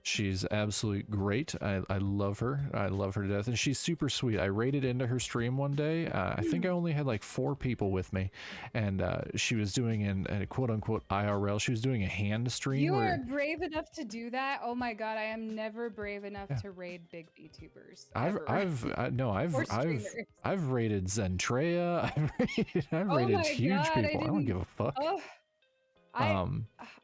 She's absolutely great. I love her. I love her to death, and she's super sweet. I raided into her stream one day. I think I only had like 4 people with me, and she was doing a quote unquote IRL. She was doing a hand stream. You are brave enough to do that. Oh my god, I am never brave enough to raid big VTubers. I've raided Zentrea. I've raided huge people. I don't give a fuck. Oh.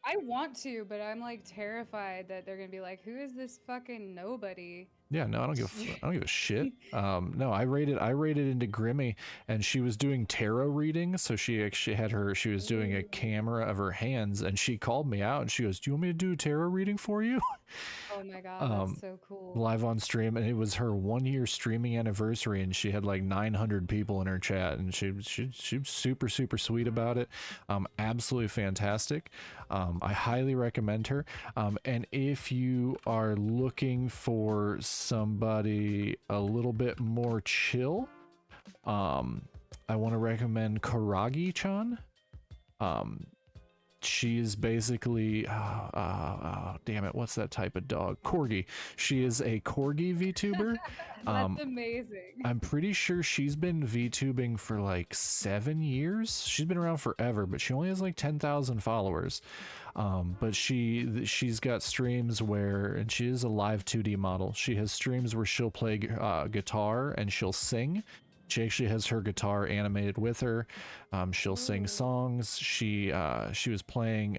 I want to, but I'm like terrified that they're gonna be like, who is this fucking nobody? Yeah, no, I don't give a shit. No, I raided into Grimmy, and she was doing tarot readings, so she was doing a camera of her hands, and she called me out, and she goes, "Do you want me to do a tarot reading for you?" Oh my god, that's so cool. Live on stream, and it was her 1-year streaming anniversary, and she had like 900 people in her chat, and she was super sweet about it. Absolutely fantastic. I highly recommend her. And if you are looking for somebody a little bit more chill, I want to recommend Karagi-chan. She is basically damn it, what's that type of dog? Corgi. She is a Corgi VTuber. That's amazing. I'm pretty sure she's been VTubing for like 7 years. She's been around forever, but she only has like 10,000 followers. But she's got streams where, and she is a live 2D model. She has streams where she'll play guitar and she'll sing. She actually has her guitar animated with her. She'll sing songs. She was playing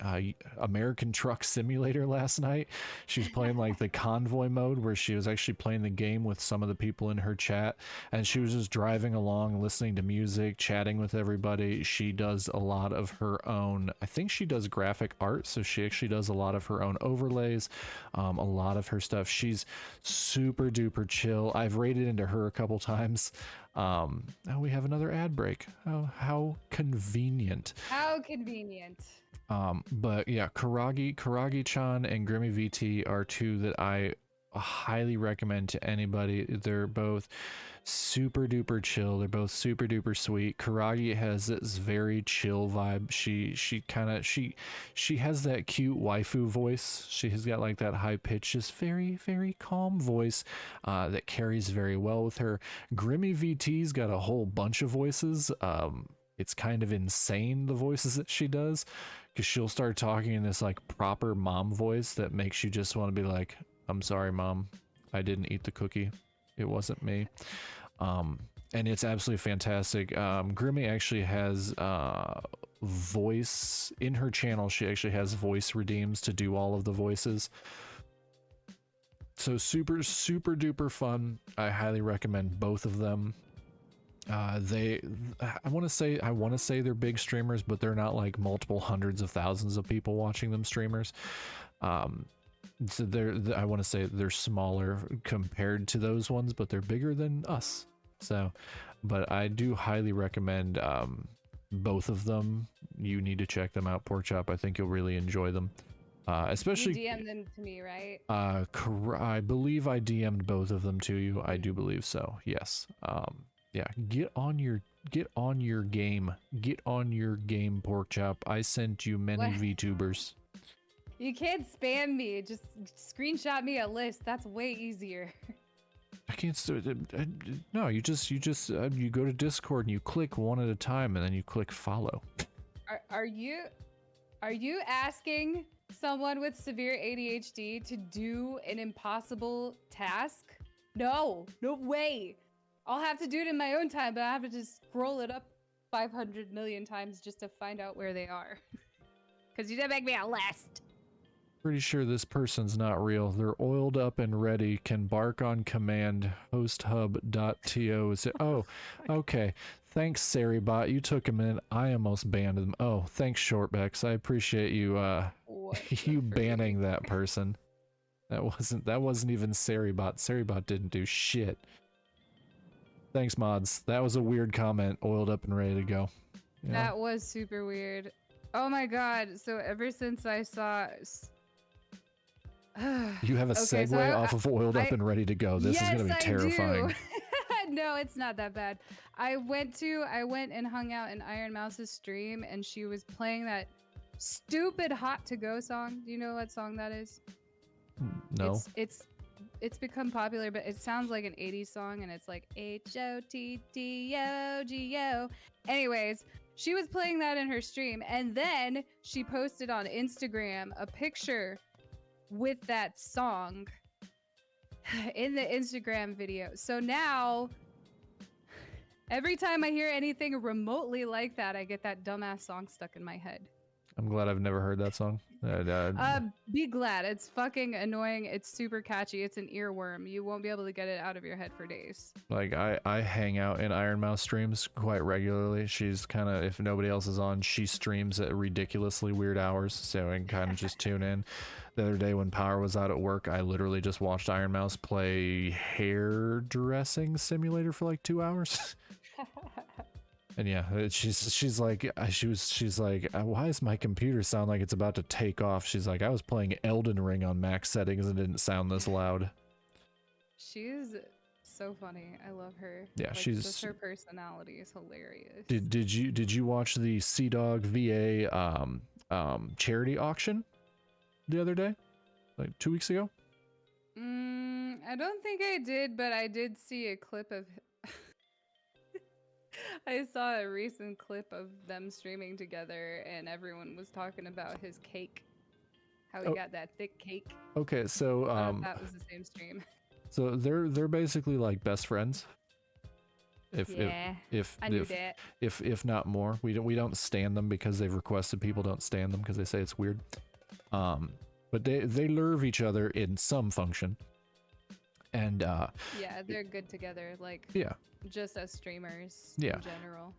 American Truck Simulator last night. She was playing like the convoy mode where she was actually playing the game with some of the people in her chat, and she was just driving along, listening to music, chatting with everybody. She does a lot of her own, I think she does graphic art, so she actually does a lot of her own overlays, a lot of her stuff. She's super duper chill. I've raided into her a couple times. Oh, we have another ad break. Oh, how convenient. How convenient. But yeah, Karagi-chan and Grimmy VT are two that I highly recommend to anybody. They're both super duper chill. They're both super duper sweet. Karagi has this very chill vibe. She has that cute waifu voice. She has got like that high pitched, just very calm voice that carries very well with her. Grimmy VT's got a whole bunch of voices. It's kind of insane, the voices that she does, because she'll start talking in this like proper mom voice that makes you just want to be like, "I'm sorry, Mom. I didn't eat the cookie. It wasn't me." And it's absolutely fantastic. Grimmy actually has voice in her channel. She actually has voice redeems to do all of the voices. So super duper fun. I highly recommend both of them. They, I want to say they're big streamers, but they're not like multiple hundreds of thousands of people watching them streamers. So I want to say they're smaller compared to those ones, but they're bigger than us. So, but I do highly recommend both of them. You need to check them out, Pork Chop. I think you'll really enjoy them. Especially you DM'd them to me, right? I believe I DM'd both of them to you. I do believe so. Yes. Yeah, get on your game. Get on your game, Pork Chop. I sent you many What? VTubers. You can't spam me. Just screenshot me a list. That's way easier. I can't no, you go to Discord and you click one at a time and then you click follow. Are you asking someone with severe ADHD to do an impossible task? No way. I'll have to do it in my own time, but I have to just scroll it up 500 million times just to find out where they are. Because you didn't make me a list. Pretty sure this person's not real. They're oiled up and ready, can bark on command, hosthub.to. Oh, okay. Thanks, Saribot. You took a minute. I almost banned them. Oh, thanks, Shortbacks. I appreciate you you banning that person. That wasn't even Saribot. Saribot didn't do shit. Thanks, mods. That was a weird comment. Oiled up and ready to go. You know? That was super weird. Oh my god. So ever since I saw you have a segue so off of oiled up and ready to go. This is going to be terrifying. No, it's not that bad. I went and hung out in Iron Mouse's stream and she was playing that stupid Hot to Go song. Do you know what song that is? No. It's become popular, but it sounds like an 80s song and it's like HOTTOGO. Anyways, she was playing that in her stream and then she posted on Instagram a picture with that song in the Instagram video. So now every time I hear anything remotely like that, I get that dumbass song stuck in my head. I'm glad I've never heard that song. Be glad. It's fucking annoying. It's super catchy. It's an earworm. You won't be able to get it out of your head for days. Like I hang out in Iron Mouse streams quite regularly. She's kind of, if nobody else is on, she streams at ridiculously weird hours, so I can kind of just tune in. The other day when power was out at work, I literally just watched Iron Mouse play hairdressing simulator for like 2 hours. And yeah, she's like, why does my computer sound like it's about to take off? She's like, I was playing Elden Ring on max settings and it didn't sound this loud. She's so funny. I love her. Yeah, like, she's just her personality is hilarious. Did you watch the Sea Dog VA charity auction the other day, like 2 weeks ago? I don't think I did, but I did see a clip of. I saw a recent clip of them streaming together, and everyone was talking about his cake. How he got that thick cake. Okay, so that was the same stream. So they're basically like best friends. If not more, we don't stand them because they've requested people don't stand them because they say it's weird. But they love each other in some function. And yeah, they're good together, like just as streamers in general.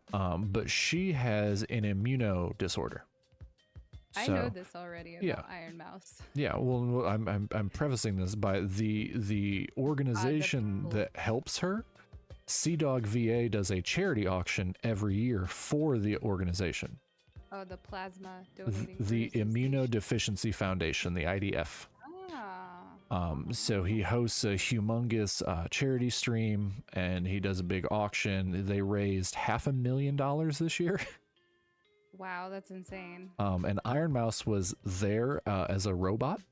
But she has an immuno disorder. I know this already about Iron Mouse. Yeah, well, I'm prefacing this by the organization that helps her. Sea Dog VA does a charity auction every year for the organization. Oh, the plasma donating. The Immunodeficiency Foundation, the IDF. So he hosts a humongous charity stream and he does a big auction. They raised $500,000 this year. Wow, that's insane. And Iron Mouse was there as a robot.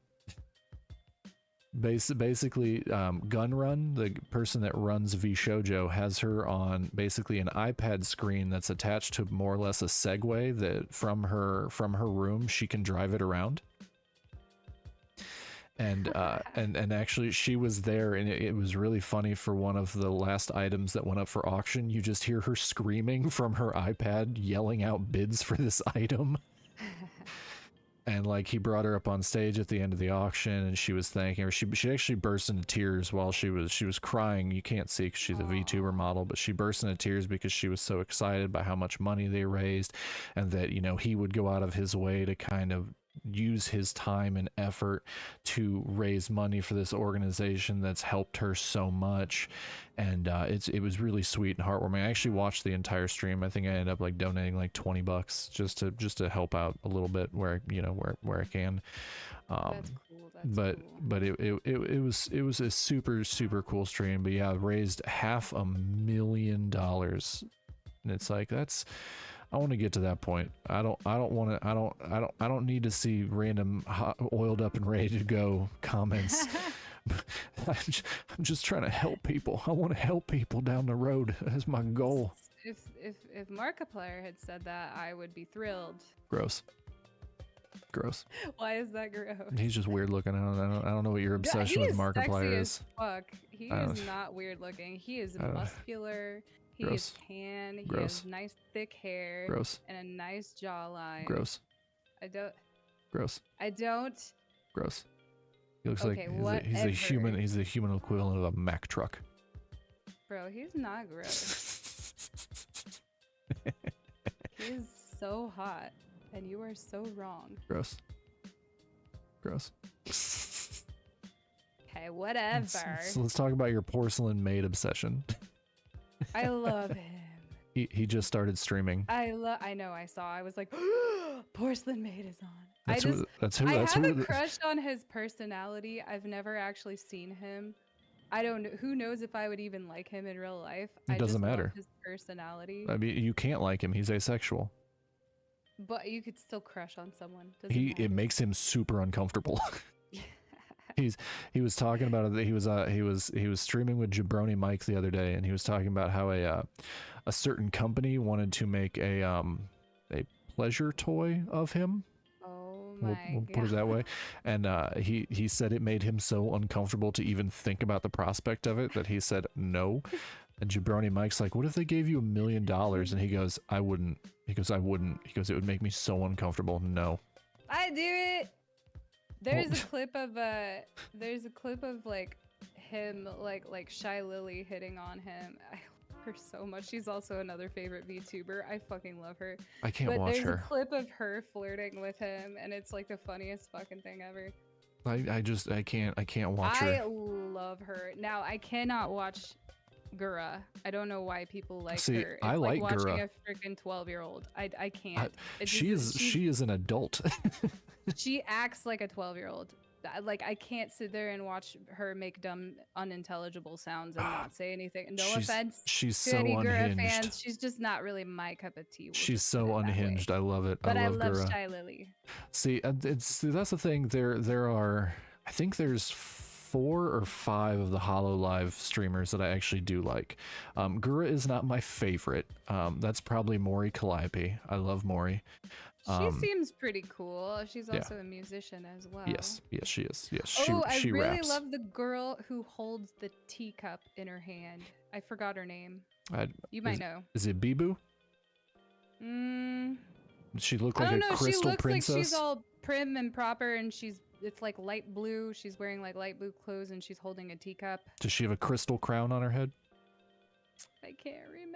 Basically, Gunrun, the person that runs VShojo, has her on basically an iPad screen that's attached to more or less a Segway that from her room she can drive it around. And and actually she was there, and it was really funny. For one of the last items that went up for auction, you just hear her screaming from her iPad, yelling out bids for this item. and like he brought her up on stage at the end of the auction, and she was thanking her. She actually burst into tears while she was crying. You can't see 'cause she's a VTuber model, but she burst into tears because she was so excited by how much money they raised, and that, you know, he would go out of his way to kind of use his time and effort to raise money for this organization that's helped her so much. And it was really sweet and heartwarming. I actually watched the entire stream. I think I ended up like donating like $20 just to help out a little bit where, you know, where I can. That's cool. But cool. but it was a super cool stream. But yeah, raised $500,000, and it's like, that's, I want to get to that point. I don't need to see random oiled up and ready to go comments. I'm just trying to help people. I want to help people down the road. That's my goal. If Markiplier had said that, I would be thrilled. Gross. Why is that gross? He's just weird looking. I don't know what your obsession with Markiplier is. Fuck. He is not weird looking. He is muscular. He is tan. He has nice thick hair. Gross. And a nice jawline. Gross. Gross. He looks okay, like he's a human. He's the human equivalent of a Mack truck. Bro, he's not gross. He is so hot, and you are so wrong. Gross. Okay, whatever. So let's talk about your porcelain maid obsession. I love him. He just started streaming. I know. I saw. I was like, porcelain maid is on. That's who. I have a crush on his personality. I've never actually seen him. I don't know. Who knows if I would even like him in real life? It doesn't matter. Love his personality. I mean, you can't like him. He's asexual. But you could still crush on someone. It makes him super uncomfortable. He was talking about it. He was streaming with Jabroni Mike the other day, and he was talking about how a certain company wanted to make a pleasure toy of him. We'll put it that way. And he said it made him so uncomfortable to even think about the prospect of it that he said no. And Jabroni Mike's like, what if they gave you $1 million? And he goes, I wouldn't. He goes, I wouldn't. He goes, it would make me so uncomfortable. No. I do it. There's a clip of like him like Shy Lily hitting on him. I love her so much. She's also another favorite VTuber. I fucking love her. I can't watch her. There's a clip of her flirting with him, and it's like the funniest fucking thing ever. I can't watch her. I love her. Now I cannot watch Gura. I don't know why people like her. It's I like watching Gura. a freaking 12-year-old. I can't. She is an adult. She acts like a 12-year-old. Like, I can't sit there and watch her make dumb, unintelligible sounds and not say anything. No offense. She's to so any Gura unhinged. fans. She's just not really my cup of tea. She's so unhinged. I love it. But I love love Gura. Shy Lily. See, that's the thing. There are, I think there's 4 or 5 of the HoloLive streamers that I actually do like. Gura is not my favorite. That's probably Maury Calliope. I love Maury. She seems pretty cool. She's also a musician as well. Yes, she is. Yes, I she really raps. love the girl who holds the teacup in her hand. I forgot her name. You might know. Is it Bibu? She looked like a crystal looks princess. Like she's all prim and proper, and it's like light blue. She's wearing like light blue clothes, and she's holding a teacup. Does she have a crystal crown on her head? I can't remember.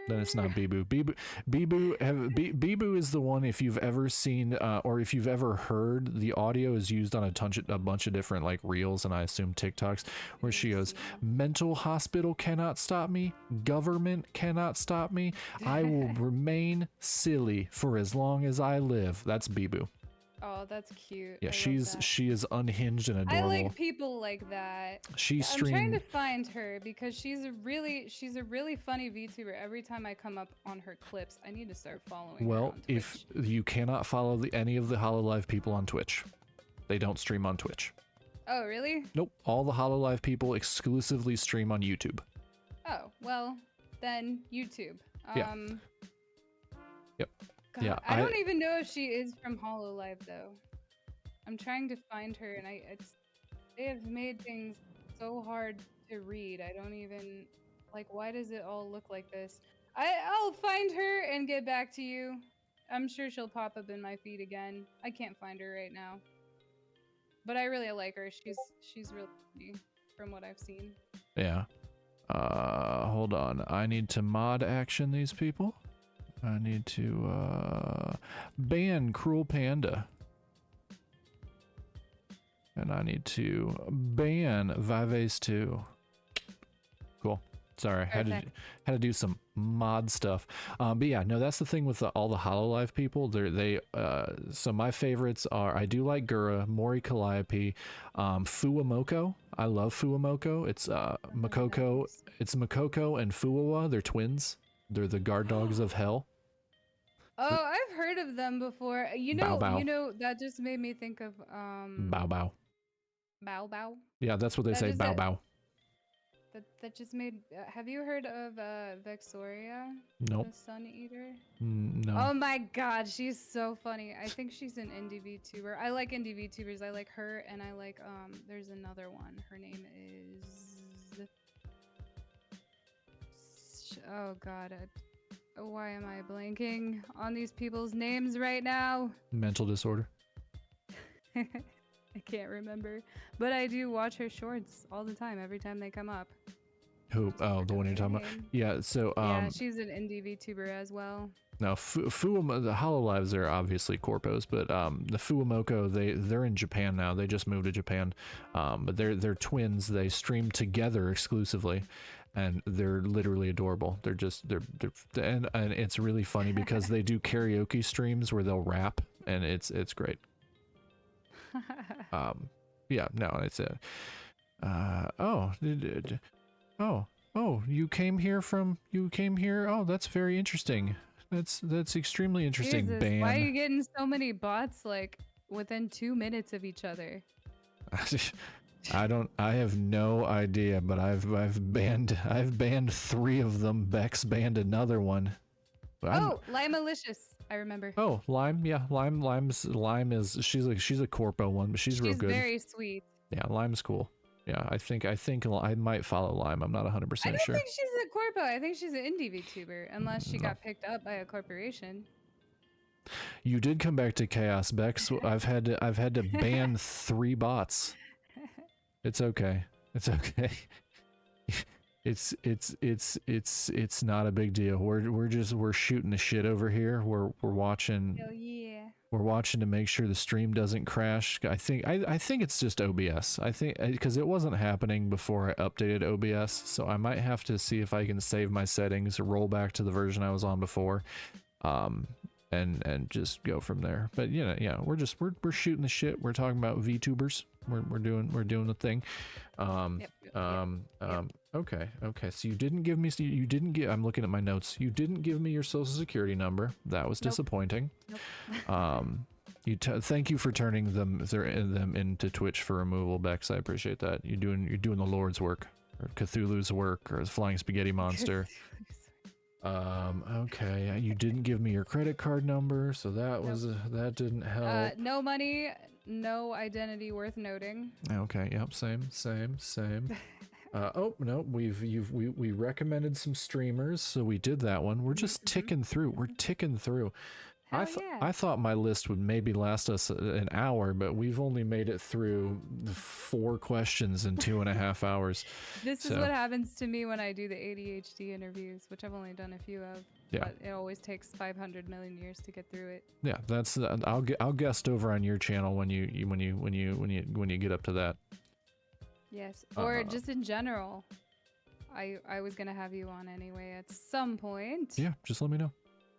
Then it's not Bibu. Bibu is the one, if you've ever seen or if you've ever heard, the audio is used on a bunch of different like reels and I assume TikToks, where she goes, mental hospital cannot stop me, government cannot stop me, I will remain silly for as long as I live. That's Bibu. Oh, that's cute. Yeah, she is unhinged and adorable. I like people like that. I'm trying to find her because she's a really funny VTuber. Every time I come up on her clips, I need to start following her on Twitch. If you cannot follow any of the HoloLive people on Twitch, they don't stream on Twitch. Oh, really? Nope. All the HoloLive people exclusively stream on YouTube. Oh, well, then YouTube. Yeah. Yep. God, yeah, I don't even know if she is from HoloLive though. I'm trying to find her, and they have made things so hard to read. I don't even like. Why does it all look like this? I'll find her and get back to you. I'm sure she'll pop up in my feed again. I can't find her right now, but I really like her. She's really funny from what I've seen. Yeah. Hold on. I need to mod action these people. I need to ban Cruel Panda. And I need to ban Vives 2. Cool. Sorry, had to do some mod stuff. But yeah, no, that's the thing with all the Hololive people. So my favorites are, I do like Gura, Mori Calliope, Fuwamoko. I love Fuwamoko. It's Makoko. It's Makoko and Fuwawa. They're twins. They're the guard dogs of hell. Oh, I've heard of them before. Bow Bow. You know, that just made me think of Bow Bow. Bow Bow. Yeah, that's what they say. Bow Bow. That just made. Have you heard of Vexoria? Nope. The Sun Eater. No. Oh my God, she's so funny. I think she's an indie VTuber. I like indie VTubers. I like her, and I like There's another one. Her name is. Oh God. Why am I blanking on these people's names right now? Mental disorder. I can't remember, but I do watch her shorts all the time. Every time they come up. Who? Oh, the one you're talking about. Yeah. So yeah, she's an indie VTuber as well. Now, the Hololives are obviously corpos, but the Fuwamoko, they're in Japan now. They just moved to Japan, but they're twins. They stream together exclusively, and they're literally adorable. They're and it's really funny because they do karaoke streams where they'll rap, and it's great. Yeah, no, it's a. You came here. Oh, that's very interesting. That's extremely interesting. Jesus, Ban. why are you getting so many bots like within 2 minutes of each other? I have no idea, but I've banned 3 of them. Bex banned another one. Lime Malicious. I remember. Oh, Lime, yeah, Lime is she's a corpo one, but she's real good. She's very sweet. Yeah, Lime's cool. Yeah, I think I might follow Lime. I'm not 100% sure. I don't think she's a corpo. I think she's an indie VTuber, unless she got picked up by a corporation. You did come back to Chaos, Bex. I've had to ban 3 bots. It's okay. It's okay. It's not a big deal. We're shooting the shit over here. We're watching. Hell yeah. We're watching to make sure the stream doesn't crash. I think it's just OBS. I think because it wasn't happening before I updated OBS, so I might have to see if I can save my settings, roll back to the version I was on before, and just go from there. But yeah, we're shooting the shit. We're talking about VTubers. We're doing the thing. Okay. So you didn't give me. I'm looking at my notes. You didn't give me your social security number. That was disappointing. Nope. Thank you for turning them into Twitch for removal, Bex. I appreciate that. You're doing the Lord's work, or Cthulhu's work, or the Flying Spaghetti Monster. Okay. You didn't give me your credit card number, so that didn't help. No money, no identity worth noting. Okay. Yep. Same. Oh no, we recommended some streamers, so we did that one. We're just ticking through. We're ticking through. I thought my list would maybe last us an hour, but we've only made it through 4 questions in 2.5 hours. This is what happens to me when I do the ADHD interviews, which I've only done a few of. Yeah. But it always takes 500 million years to get through it. Yeah, that's I'll guest over on your channel when you get up to that. Yes, or just in general. I was gonna have you on anyway at some point. Yeah, just let me know.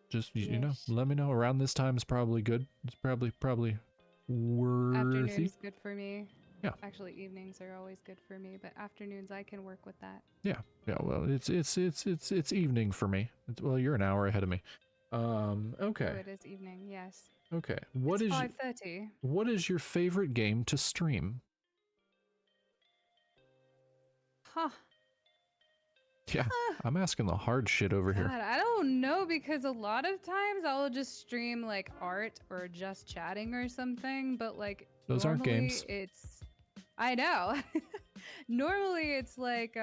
Just let me know. Around this time is probably good. It's probably worthy. Afternoons good for me. Yeah. Actually, evenings are always good for me, but afternoons I can work with that. Yeah. Well, it's evening for me. Well, you're an hour ahead of me. Okay. Oh, it is evening. Yes. Okay. It's 5:30. What is your favorite game to stream? Huh. Yeah, I'm asking the hard shit over here. I don't know, because a lot of times I'll just stream like art or just chatting or something, but like those aren't games. I know. Normally it's like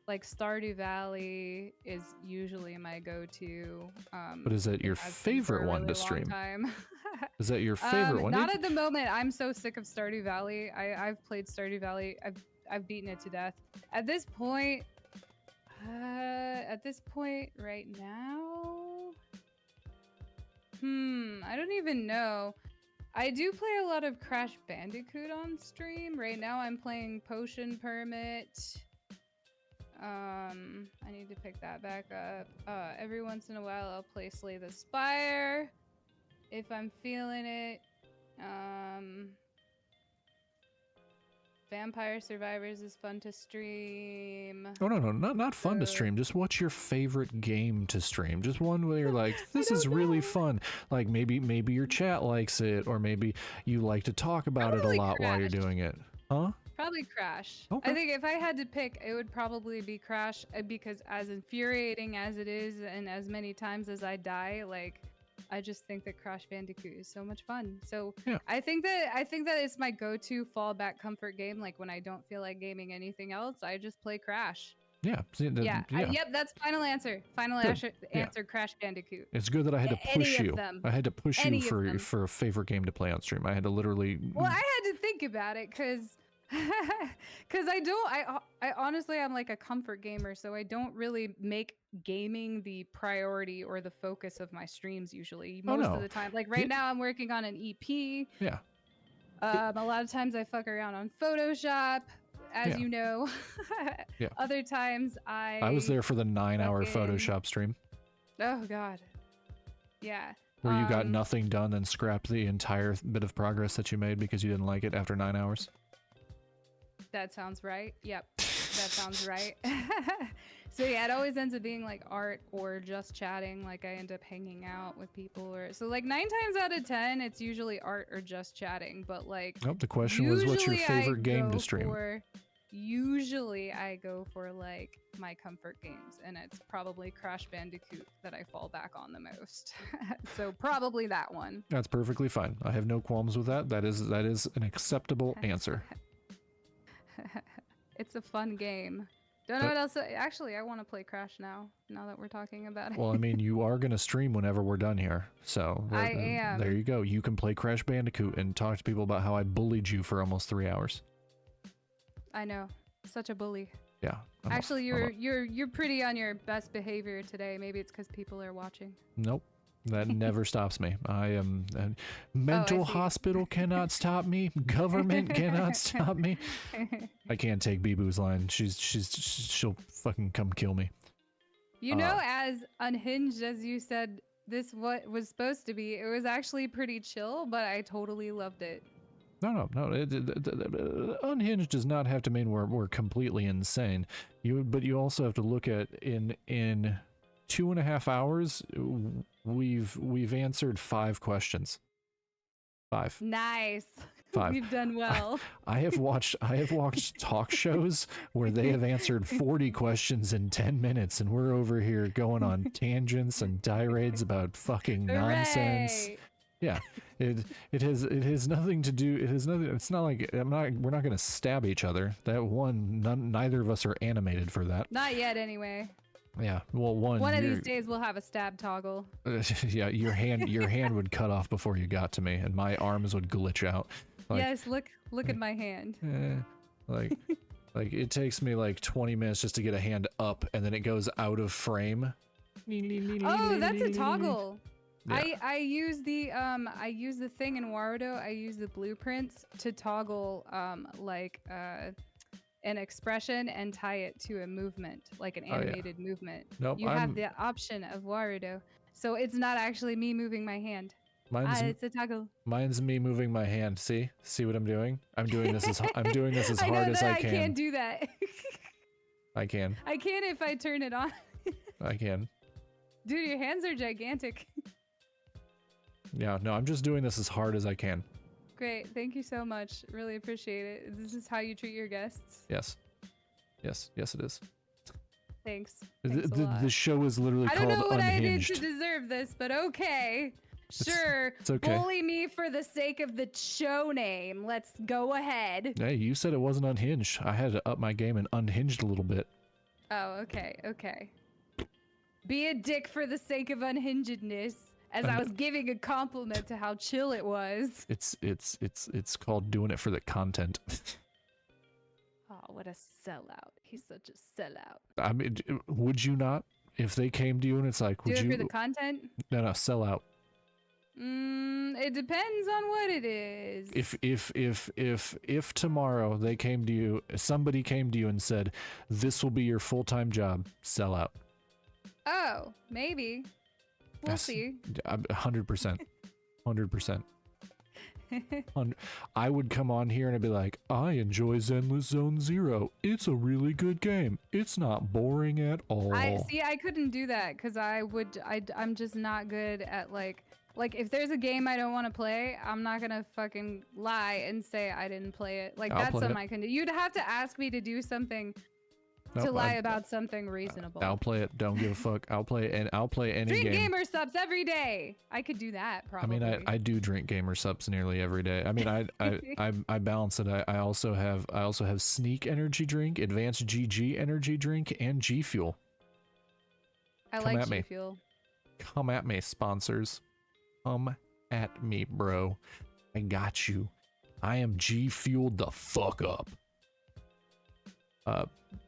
like Stardew Valley is usually my go-to. But is that It your has been for favorite a one really to long stream? time. Is that your favorite one? Not at the moment. I'm so sick of Stardew Valley. I've played Stardew Valley. I've beaten it to death. At this point, right now, I don't even know. I do play a lot of Crash Bandicoot on stream. Right now I'm playing Potion Permit. I need to pick that back up. Every once in a while I'll play Slay the Spire if I'm feeling it. Vampire Survivors is fun to stream. Oh no, not fun to stream. Just what's your favorite game to stream? Just one where you're like, this is really fun. Like maybe your chat likes it, or maybe you like to talk about it a lot while you're doing it. Huh? Probably Crash. Okay. I think if I had to pick, it would probably be Crash because as infuriating as it is and as many times as I die, like I just think that Crash Bandicoot is so much fun. So yeah. I think that it's my go-to fallback comfort game. Like when I don't feel like gaming anything else, I just play Crash. Yeah. See, Yep, that's final answer. Final answer, Crash Bandicoot. It's good that I had to push you. I had to push you for a favorite game to play on stream. I had to literally. Well, I had to think about it because I honestly I'm like a comfort gamer, so I don't really make gaming the priority or the focus of my streams usually. Most of the time, like right now I'm working on an EP. Yeah. A lot of times I fuck around on Photoshop, as you know. Yeah. Other times I was there for the 9-hour Photoshop stream. Oh god. Yeah. Where you got nothing done and scrapped the entire bit of progress that you made because you didn't like it after 9 hours. That sounds right. Yep. That sounds right. So yeah, it always ends up being like art or just chatting. Like I end up hanging out with people, or so like 9 times out of 10, it's usually art or just chatting. But like, the question was, what's your favorite game to stream? Usually I go for like my comfort games, and it's probably Crash Bandicoot that I fall back on the most. So probably that one. That's perfectly fine. I have no qualms with that. That is an acceptable answer. It's a fun game. Don't know what else. Actually, I want to play Crash now that we're talking about it. Well, I mean, you are going to stream whenever we're done here. So I am. There you go. You can play Crash Bandicoot and talk to people about how I bullied you for almost 3 hours. I know. Such a bully. Yeah. Actually, you're pretty on your best behavior today. Maybe it's because people are watching. Nope. That never stops me. I am. Mental hospital cannot stop me. Government cannot stop me. I can't take Bibu's line. She'll fucking come kill me. You know, as unhinged as you said, this what was supposed to be. It was actually pretty chill, but I totally loved it. No. Unhinged does not have to mean we're completely insane. But you also have to look at in 2.5 hours, we've answered 5 questions. 5. Nice. 5. We've done well. I have watched talk shows where they have answered 40 questions in 10 minutes, and we're over here going on tangents and tirades about fucking nonsense. Yeah, it has nothing to do. It's not like we're not gonna stab each other. That neither of us are animated for that. Not yet, anyway. Yeah, well, one of these days we'll have a stab toggle. Yeah, your hand would cut off before you got to me, and my arms would glitch out. Like, yes, look at my hand. Like it takes me like 20 minutes just to get a hand up, and then it goes out of frame. Oh, that's a toggle. Yeah. I use the thing in Warudo. I use the blueprints to toggle an expression and tie it to a movement, like an animated movement. Nope, you have the option of Warudo, so it's not actually me moving my hand. It's a toggle. Mine's me moving my hand. See what I'm doing? I'm doing this as hard as I can. I can't do that. I can. I can if I turn it on. I can. Dude, your hands are gigantic. Yeah, no, I'm just doing this as hard as I can. Great, thank you so much. Really appreciate it. This is how you treat your guests? Yes, it is. Thanks. The show is literally called Unhinged. I don't know what I did to deserve this, but okay. Sure. It's okay. Bully me for the sake of the show name. Let's go ahead. Hey, you said it wasn't unhinged. I had to up my game and unhinged a little bit. Oh, okay, okay. Be a dick for the sake of unhingedness, as I was giving a compliment to how chill it was. It's called doing it for the content. Oh, what a sellout. He's such a sellout. I mean, would you not? If they came to you and it's like, Do would it you? for the content? No, sell out. It depends on what it is. If tomorrow they came to you, somebody came to you and said, this will be your full-time job, sell out. Oh, maybe. We'll see. 100%. 100%. I would come on here and I'd be like, I enjoy Zenless Zone Zero. It's a really good game. It's not boring at all. I couldn't do that because I'm just not good at like if there's a game I don't want to play, I'm not gonna fucking lie and say I didn't play it. Like that's something I can do. You'd have to ask me to do something to lie about something reasonable. I'll play it. Don't give a fuck. I'll play any drink game. Gamer subs every day. I could do that probably. I mean, I do drink gamer subs nearly every day. I mean, I balance it. I also have Sneak energy drink, Advanced GG energy drink, and G Fuel. I like G Fuel. Come at me, sponsors. Come at me, bro. I got you. I am G Fueled the fuck up.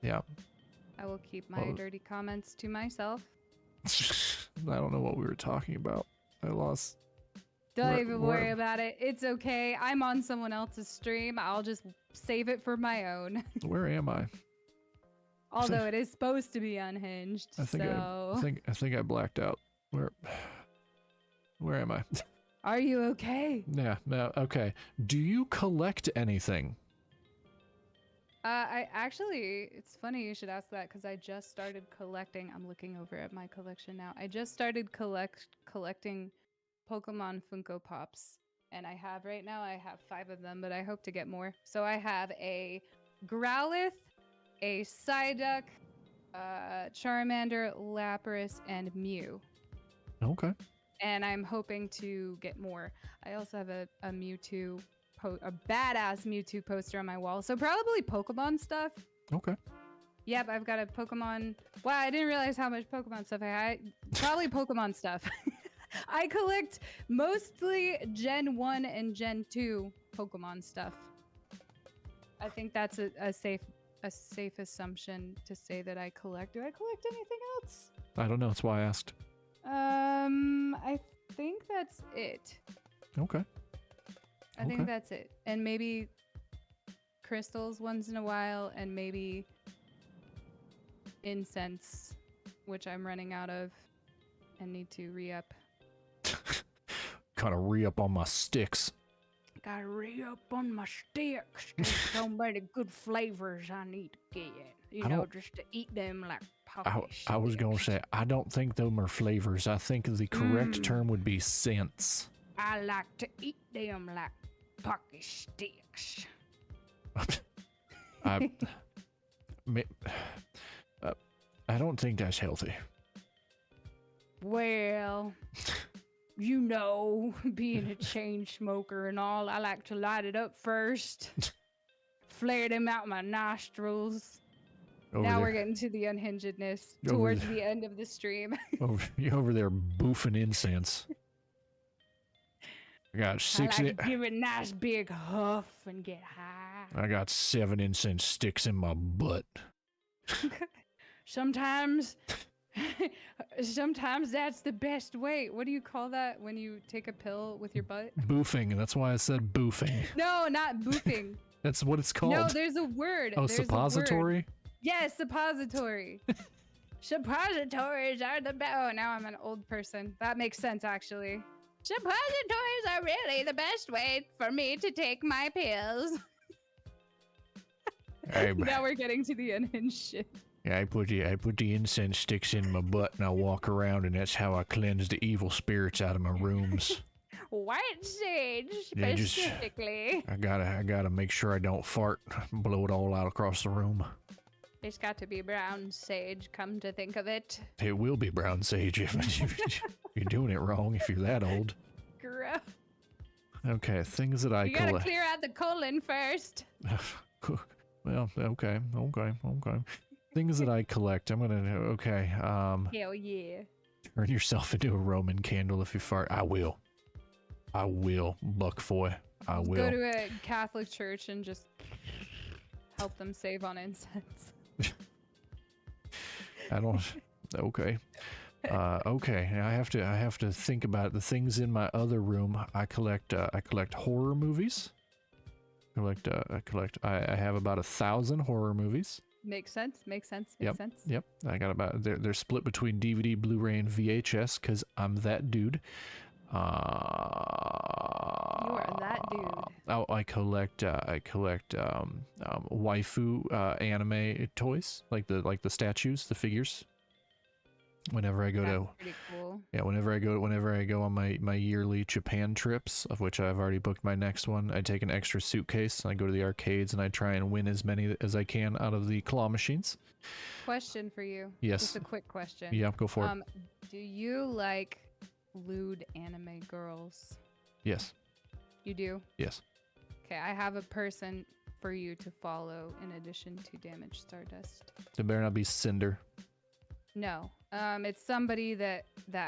Yeah. I will keep my dirty comments to myself. I don't know what we were talking about. I lost. Don't even worry about it. It's okay. I'm on someone else's stream. I'll just save it for my own. Where am I? Although it is supposed to be unhinged. I think I blacked out. Where am I? Are you okay? Yeah, no, okay. Do you collect anything? It's funny you should ask that because I just started collecting. I'm looking over at my collection now. I just started collecting Pokemon Funko Pops. And I have 5 of them, but I hope to get more. So I have a Growlithe, a Psyduck, Charmander, Lapras, and Mew. Okay. And I'm hoping to get more. I also have a Mewtwo, a badass Mewtwo poster on my wall. So probably Pokemon stuff. Okay. Yep, I've got a Pokemon. Wow, I didn't realize how much Pokemon stuff I had. Probably Pokemon stuff. I collect mostly Gen 1 and Gen 2 Pokemon stuff. I think that's a safe assumption to say that I collect. Do I collect anything else? I don't know. That's why I asked. I think that's it. Okay. I think that's it. And maybe crystals once in a while, and maybe incense, which I'm running out of and need to re-up. Gotta re-up on my sticks. Gotta re-up on my sticks. There's so many good flavors I need to get. Just to eat them like pocket sticks. I was gonna say, I don't think them are flavors. I think the correct term would be scents. I like to eat them like pocket sticks. I don't think that's healthy. Well, being a chain smoker and all, I like to light it up first. Flare them out my nostrils. We're getting to the unhingedness towards the end of the stream. You over there boofing incense. I got 6. I like to give it a nice big huff and get high. I got 7 incense sticks in my butt. Sometimes that's the best way. What do you call that when you take a pill with your butt? Boofing. That's why I said boofing. No, not boofing. That's what it's called. No, there's a word. Oh, suppository? Yes, suppository. Suppositories are the best. Oh, now I'm an old person. That makes sense, actually. Suppositories are really the best way for me to take my pills. Now we're getting to the unhinged shit. Yeah, I put the incense sticks in my butt and I walk around, and that's how I cleanse the evil spirits out of my rooms. White sage specifically. I gotta make sure I don't fart, blow it all out across the room. It's got to be brown sage, come to think of it. It will be brown sage if you're doing it wrong, if you're that old. Gross. Okay, things that I collect. You gotta clear out the colon first. Well, okay. Things that I collect. I'm gonna okay. Hell yeah. Turn yourself into a Roman candle if you fart. I will. I will, Buckfoy. I Just will. go to a Catholic church and just help them save on incense. I don't. Okay. Okay. I have to think about the things in my other room. I collect horror movies. I have about 1,000 horror movies. Makes sense. Makes sense. Yep. Makes sense. Yep. I got about they're split between DVD, Blu-ray, and VHS because I'm that dude. You are that dude. Oh, I collect waifu anime toys, like the statues, the figures. Whenever I go That's to pretty cool. yeah, whenever I go on my yearly Japan trips, of which I've already booked my next one, I take an extra suitcase and I go to the arcades and I try and win as many as I can out of the claw machines. Question for you. Yes. Just a quick question. Yeah, go for it. Do you like lewd anime girls? Yes. You do? Yes. Okay, I have a person for you to follow in addition to Damaged Stardust. It better not be Cinder. No. It's somebody that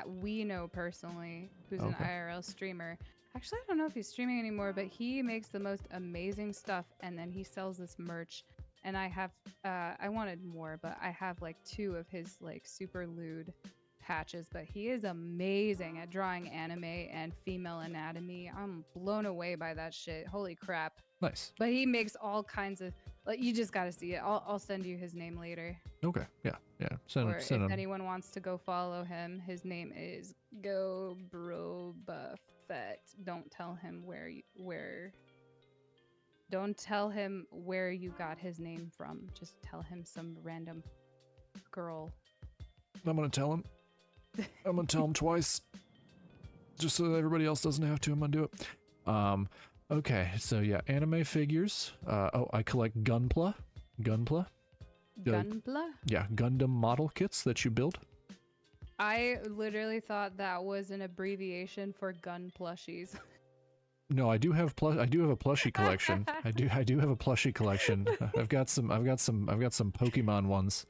we know personally who's an Okay. IRL streamer. Actually, I don't know if he's streaming anymore, but he makes the most amazing stuff and then he sells this merch. And I have I wanted more, but I have like 2 of his like super lewd patches, but he is amazing at drawing anime and female anatomy. I'm blown away by that shit. Holy crap. Nice. But he makes all kinds of like, you just got to see it. I'll send you his name later. Okay. Yeah. Yeah. Or if Send him. anyone wants to go follow him, his name is Go Bro Buffett. Don't tell him don't tell him where you got his name from. Just tell him some random girl. I'm gonna tell him. I'm gonna tell him twice, just so that everybody else doesn't have to. I'm gonna do it. Okay. So yeah, anime figures. I collect Gunpla. Gunpla? Yeah, Gundam model kits that you build. I literally thought that was an abbreviation for gun plushies. No, I do have a plushie collection. I do have a plushie collection. I've got some Pokemon ones.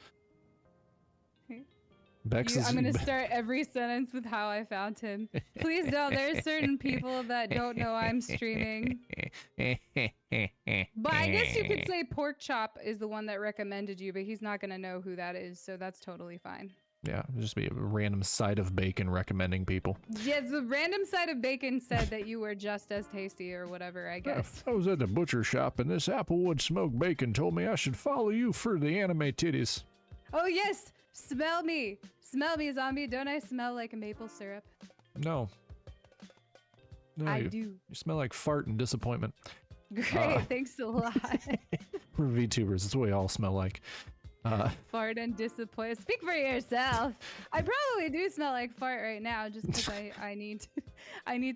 Bex is, I'm gonna start every sentence with how I found him. Please don't. There's certain people that don't know I'm streaming. But I guess you could say Pork Chop is the one that recommended you, but he's not gonna know who that is, so that's totally fine. Yeah, just be a random side of bacon recommending people. Yeah, the random side of bacon said that you were just as tasty or whatever, I guess. I was at the butcher shop and this Applewood smoked bacon told me I should follow you for the anime titties. Oh yes! Smell me! Smell me, zombie. Don't I smell like maple syrup? No. No, I you, do. You smell like fart and disappointment. Great, thanks a lot. We're VTubers, that's what we all smell like. Fart and disappointment. Speak for yourself. I probably do smell like fart right now, just because I need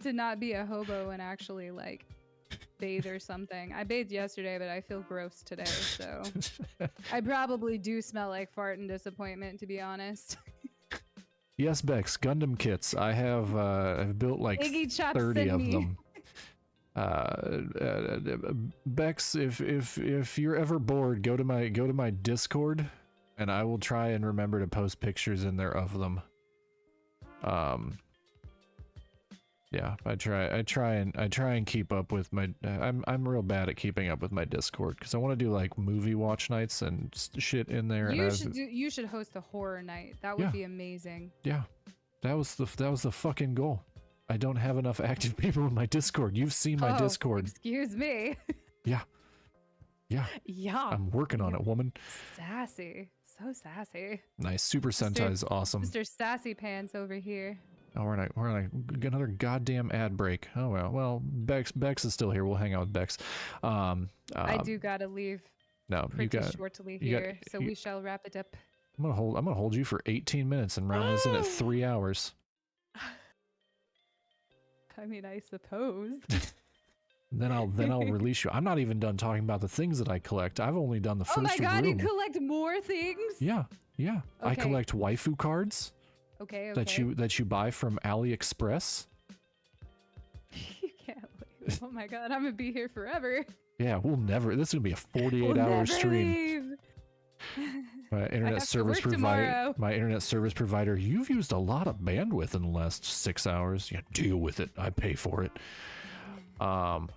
to not be a hobo and actually like bathe or something. I bathed yesterday, but I feel gross today, so I probably do smell like fart and disappointment, to be honest. Yes, Bex, Gundam kits. I've built like Iggy Chop 30 send of me. them. Bex, if you're ever bored, go to my Discord, and I will try and remember to post pictures in there of them. Yeah, I try and keep up with my. I'm real bad at keeping up with my Discord because I want to do like movie watch nights and shit in there. You should host a horror night. That would be amazing. Yeah, that was the fucking goal. I don't have enough active people in my Discord. You've seen my Discord. Excuse me. Yeah. Yeah. I'm working on it, woman. Sassy. So sassy. Nice. Super Sentai is awesome. Mr. Sassy Pants over here. Oh, we're on another goddamn ad break. Oh well. Well, Bex is still here. We'll hang out with Bex. I do gotta leave. No, pretty shortly here, so we shall wrap it up. I'm gonna hold you for 18 minutes and round this in at 3 hours. I mean, I suppose. Then I'll release you. I'm not even done talking about the things that I collect. I've only done the first room. Oh my god, you collect more things? Yeah. Okay. I collect waifu cards. Okay. That you buy from AliExpress. You can't leave. Oh my god, I'm gonna be here forever. Yeah, we'll never. This is gonna be a 48-hour stream. Leave. My I internet have to service work provider. tomorrow. My internet service provider. You've used a lot of bandwidth in the last 6 hours. Yeah, deal with it. I pay for it. Oh,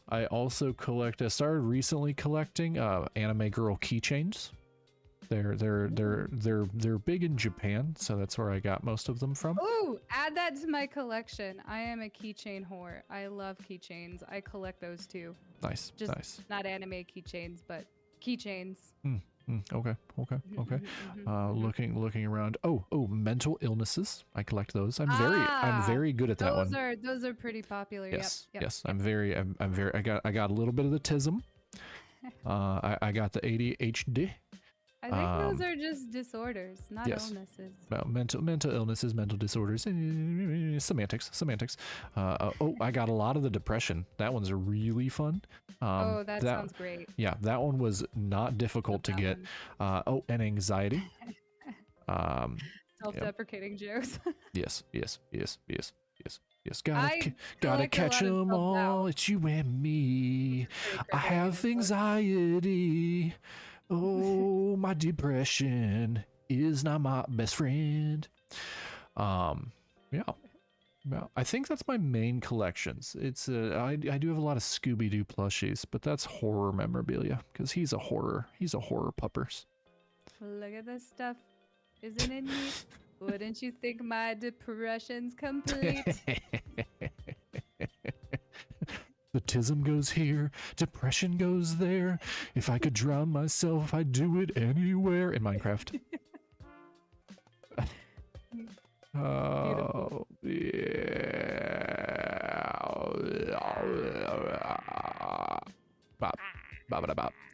I also collect. I started recently collecting anime girl keychains. They're big in Japan, so that's where I got most of them from. Ooh, add that to my collection. I am a keychain whore. I love keychains. I collect those too. Nice, Just nice. not anime keychains, but keychains. Okay. Looking around. Oh, mental illnesses. I collect those. I'm very good at that one. Those are pretty popular. Yes, Yep. yes. I'm very. I got a little bit of the tism. I got the ADHD. I think those are just disorders, not illnesses. Well, mental illnesses, mental disorders, semantics. Oh, I got a lot of the depression. That one's really fun. That sounds great. Yeah, that one was not difficult to get. And anxiety. Self-deprecating jokes. Yes. Gotta catch them all. It's you and me. I have anxiety. Oh, my depression is not my best friend. Yeah. I think that's my main collections. It's I do have a lot of Scooby-Doo plushies, but that's horror memorabilia because he's a horror puppers. Look at this stuff. Isn't it neat? Wouldn't you think my depression's complete? The tism goes here, depression goes there. If I could drown myself, I'd do it anywhere in Minecraft. Oh, yeah.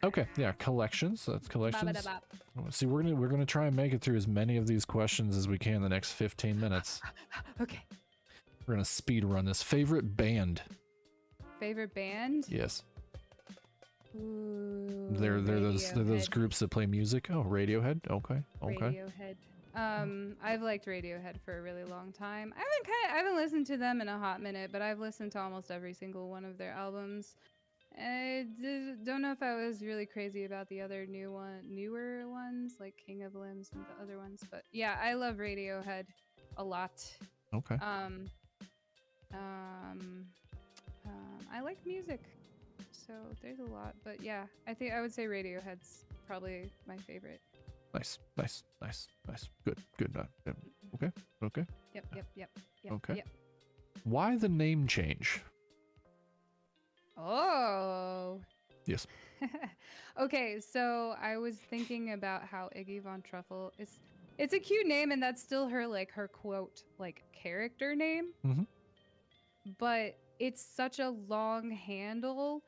Okay, yeah, collections. That's collections. See, we're gonna try and make it through as many of these questions as we can in the next 15 minutes. Okay. We're gonna speed run this. Favorite band? Favorite band? Yes. Ooh, they're those groups that play music. Oh, Radiohead. Okay. Radiohead. I've liked Radiohead for a really long time. I haven't listened to them in a hot minute, but I've listened to almost every single one of their albums. I don't know if I was really crazy about the other newer ones like King of Limbs and the other ones, but yeah, I love Radiohead a lot. Okay. I like music, so there's a lot, but yeah, I think I would say Radiohead's probably my favorite. Nice. Good. Okay. Yep. Okay. Yep. Why the name change? Oh. Yes. Okay, so I was thinking about how Iggy Von Truffle it's a cute name, and that's still her quote character name. Mm-hmm. But it's such a long handle.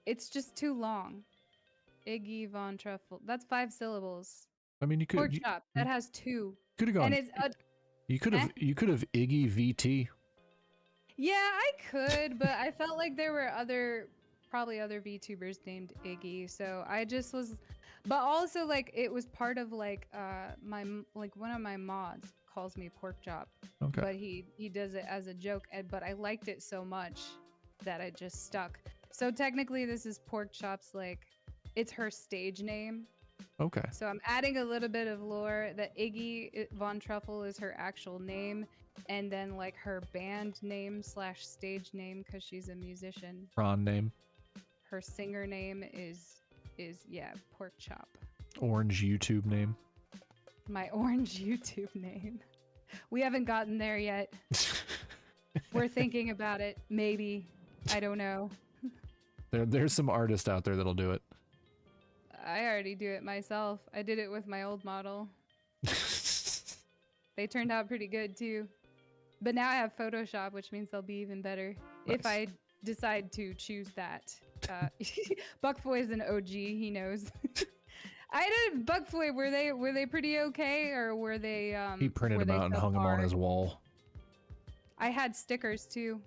It's just too long. Iggy Von Truffle. That's 5 syllables. I mean, you could. Pork chop. That has 2. Could have gone. And it's you could have Iggy VT. Yeah, I could, but I felt like there were probably other VTubers named Iggy, so I just was. But also, it was part of my one of my mods calls me pork chop. Okay. But he does it as a joke, but I liked it so much that it just stuck. So technically, this is pork chop's it's her stage name. Okay. So I'm adding a little bit of lore that Iggy Von Truffle is her actual name, and then her band name / stage name because she's a musician. Ron name. Her singer name is pork chop. Orange YouTube name. My orange YouTube name. We haven't gotten there yet. We're thinking about it. Maybe. I don't know. There's some artists out there that'll do it. I already do it myself. I did it with my old model. They turned out pretty good too. But now I have Photoshop, which means they'll be even better. Nice. If I decide to choose that. Buckfoy is an OG, he knows. I did Buckfoy. Were they pretty okay, or were they he printed them out and hung them on his wall. I had stickers too.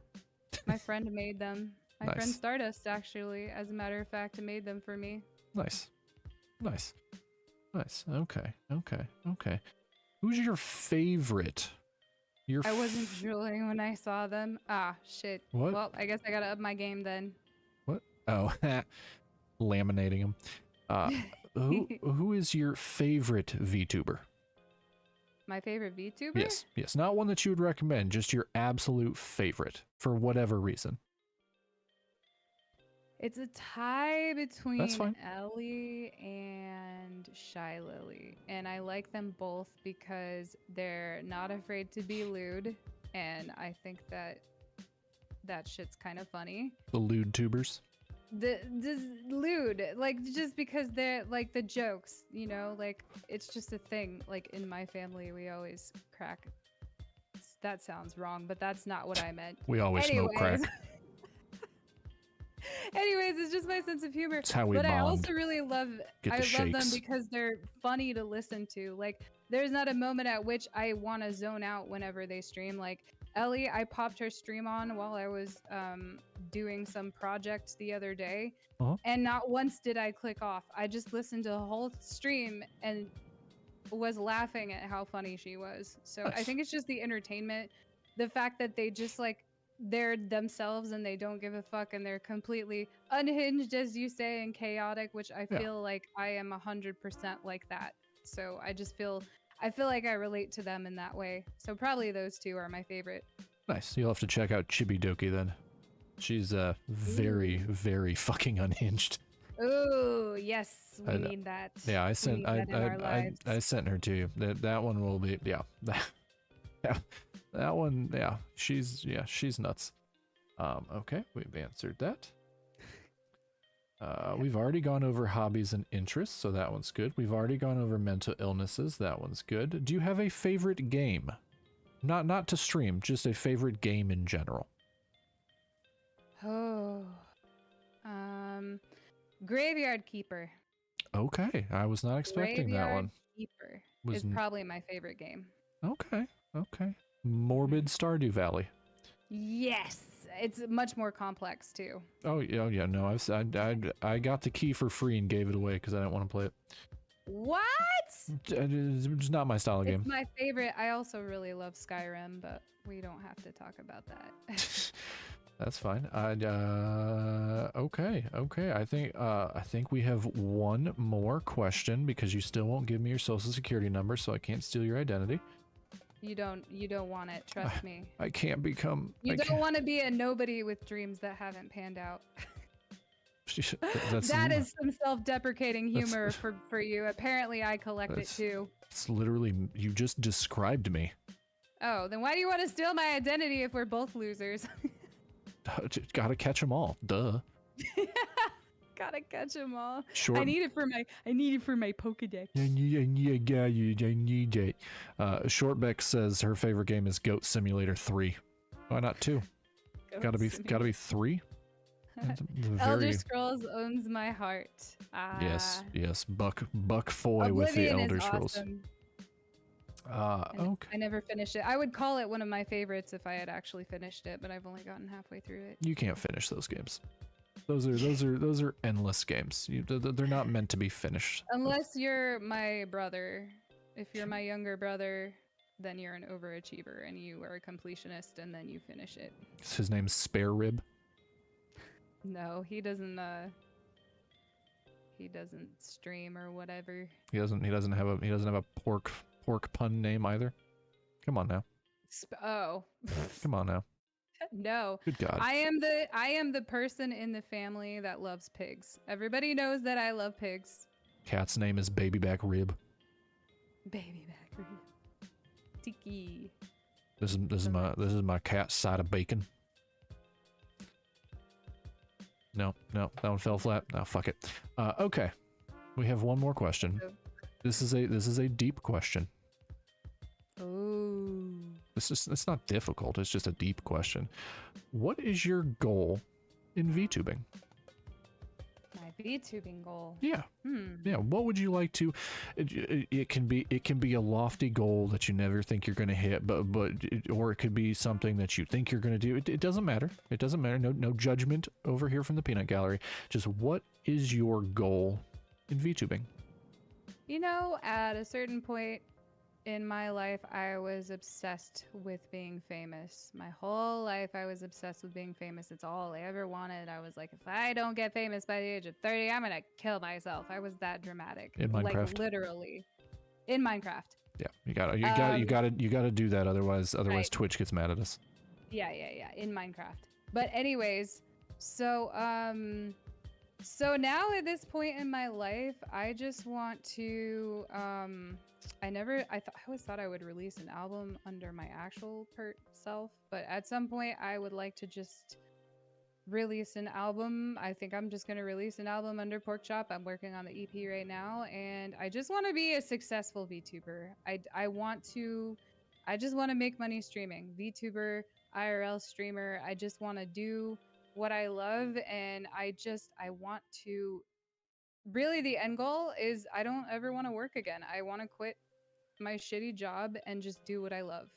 My friend made them. My friend Stardust, actually, as a matter of fact, made them for me. Nice. Okay. Who's your favorite? I wasn't drooling when I saw them. Ah, shit. What? Well, I guess I gotta up my game then. What? Oh, laminating them. who is your favorite VTuber? My favorite VTuber? Yes, not one that you would recommend, just your absolute favorite for whatever reason. It's a tie That's between fine. Ellie and Shy Lily. And I like them both because they're not afraid to be lewd. And I think that shit's kind of funny. The lewd tubers. The lewd, like, just because they're like the jokes, you know, like it's just a thing. Like in my family, we always crack. That sounds wrong, but that's not what I meant. We always smoke crack. Anyways, it's just my sense of humor. It's how we but bond. I also really love Get the love them shakes. because they're funny to listen to. Like there's not a moment at which I want to zone out whenever they stream. Like Ellie, I popped her stream on while I was doing some project the other day, and not once did I click off. I just listened to the whole stream and was laughing at how funny she was. So I think it's just the entertainment, the fact that they just like they're themselves and they don't give a fuck and they're completely unhinged, as you say, and chaotic, which I feel like I am 100% like that. So I feel like I relate to them in that way. So probably those two are my favorite. Nice. You'll have to check out Chibidoki then. She's very, very fucking unhinged. Oh yes, we need that. Yeah, I sent I sent her to you. That one will be yeah. That one, yeah, she's nuts. Okay, we've answered that. We've already gone over hobbies and interests, so that one's good. We've already gone over mental illnesses, that one's good. Do you have a favorite game? Not to stream, just a favorite game in general. Oh, Graveyard Keeper. Okay, I was not expecting that one. Keeper is probably my favorite game. Okay. Morbid Stardew Valley. Yes, it's much more complex too. Oh yeah, no, I got the key for free and gave it away because I didn't want to play it. What? It's not my style of game. It's my favorite. I also really love Skyrim, but we don't have to talk about that. That's fine. Okay. I think we have one more question because you still won't give me your social security number, so I can't steal your identity. You don't want it, trust me. I can't become... You don't want to be a nobody with dreams that haven't panned out. That is some self-deprecating humor for you. Apparently I collect it too. It's literally, you just described me. Oh, then why do you want to steal my identity if we're both losers? Gotta catch them all, duh. Gotta catch them all. Short... I need it for my Pokedex. I need it. Shortbeck says her favorite game is Goat Simulator 3. Why not 2? Gotta be 3. Elder Scrolls owns my heart. Yes. Buck Foy Oblivion with the Elder is Scrolls. Awesome. Okay. I never finished it. I would call it one of my favorites if I had actually finished it, but I've only gotten halfway through it. You can't finish those games. Those are endless games. They're not meant to be finished. Unless you're my brother. If you're my younger brother, then you're an overachiever and you are a completionist and then you finish it. His name's Spare Rib. No, he doesn't stream or whatever. He doesn't have a pork pun name either. Come on now. Come on now. No. Good God. I am the person in the family that loves pigs. Everybody knows that I love pigs. Cat's name is Babyback Rib. Babyback Rib. Tiki. This is my cat's side of bacon. No, that one fell flat. No, fuck it. Okay. We have one more question. This is a deep question. Oh. It's not difficult, it's just a deep question. What is your goal in VTubing? My VTubing goal? Yeah. Yeah, what would you like to... It can be a lofty goal that you never think you're going to hit, or it could be something that you think you're going to do. It doesn't matter. It doesn't matter. No judgment over here from the Peanut Gallery. Just what is your goal in VTubing? You know, at a certain point, in my life, I was obsessed with being famous. My whole life, I was obsessed with being famous. It's all I ever wanted. I was like, if I don't get famous by the age of 30, I'm gonna kill myself. I was that dramatic, In like Minecraft. literally in Minecraft. Yeah, Um, you gotta do that. Otherwise right. Twitch gets mad at us. Yeah, in Minecraft. But anyways, so so now at this point in my life, I just want to I always thought I would release an album under my actual self, but at some point I would like to just release an album. I think I'm just going to release an album under Pork Chop. I'm working on the EP right now, and I just want to be a successful VTuber. I just want to make money streaming. VTuber, IRL streamer. I just want to do what I love, and I want to really the end goal is I don't ever want to work again. I want to quit my shitty job and just do what I love.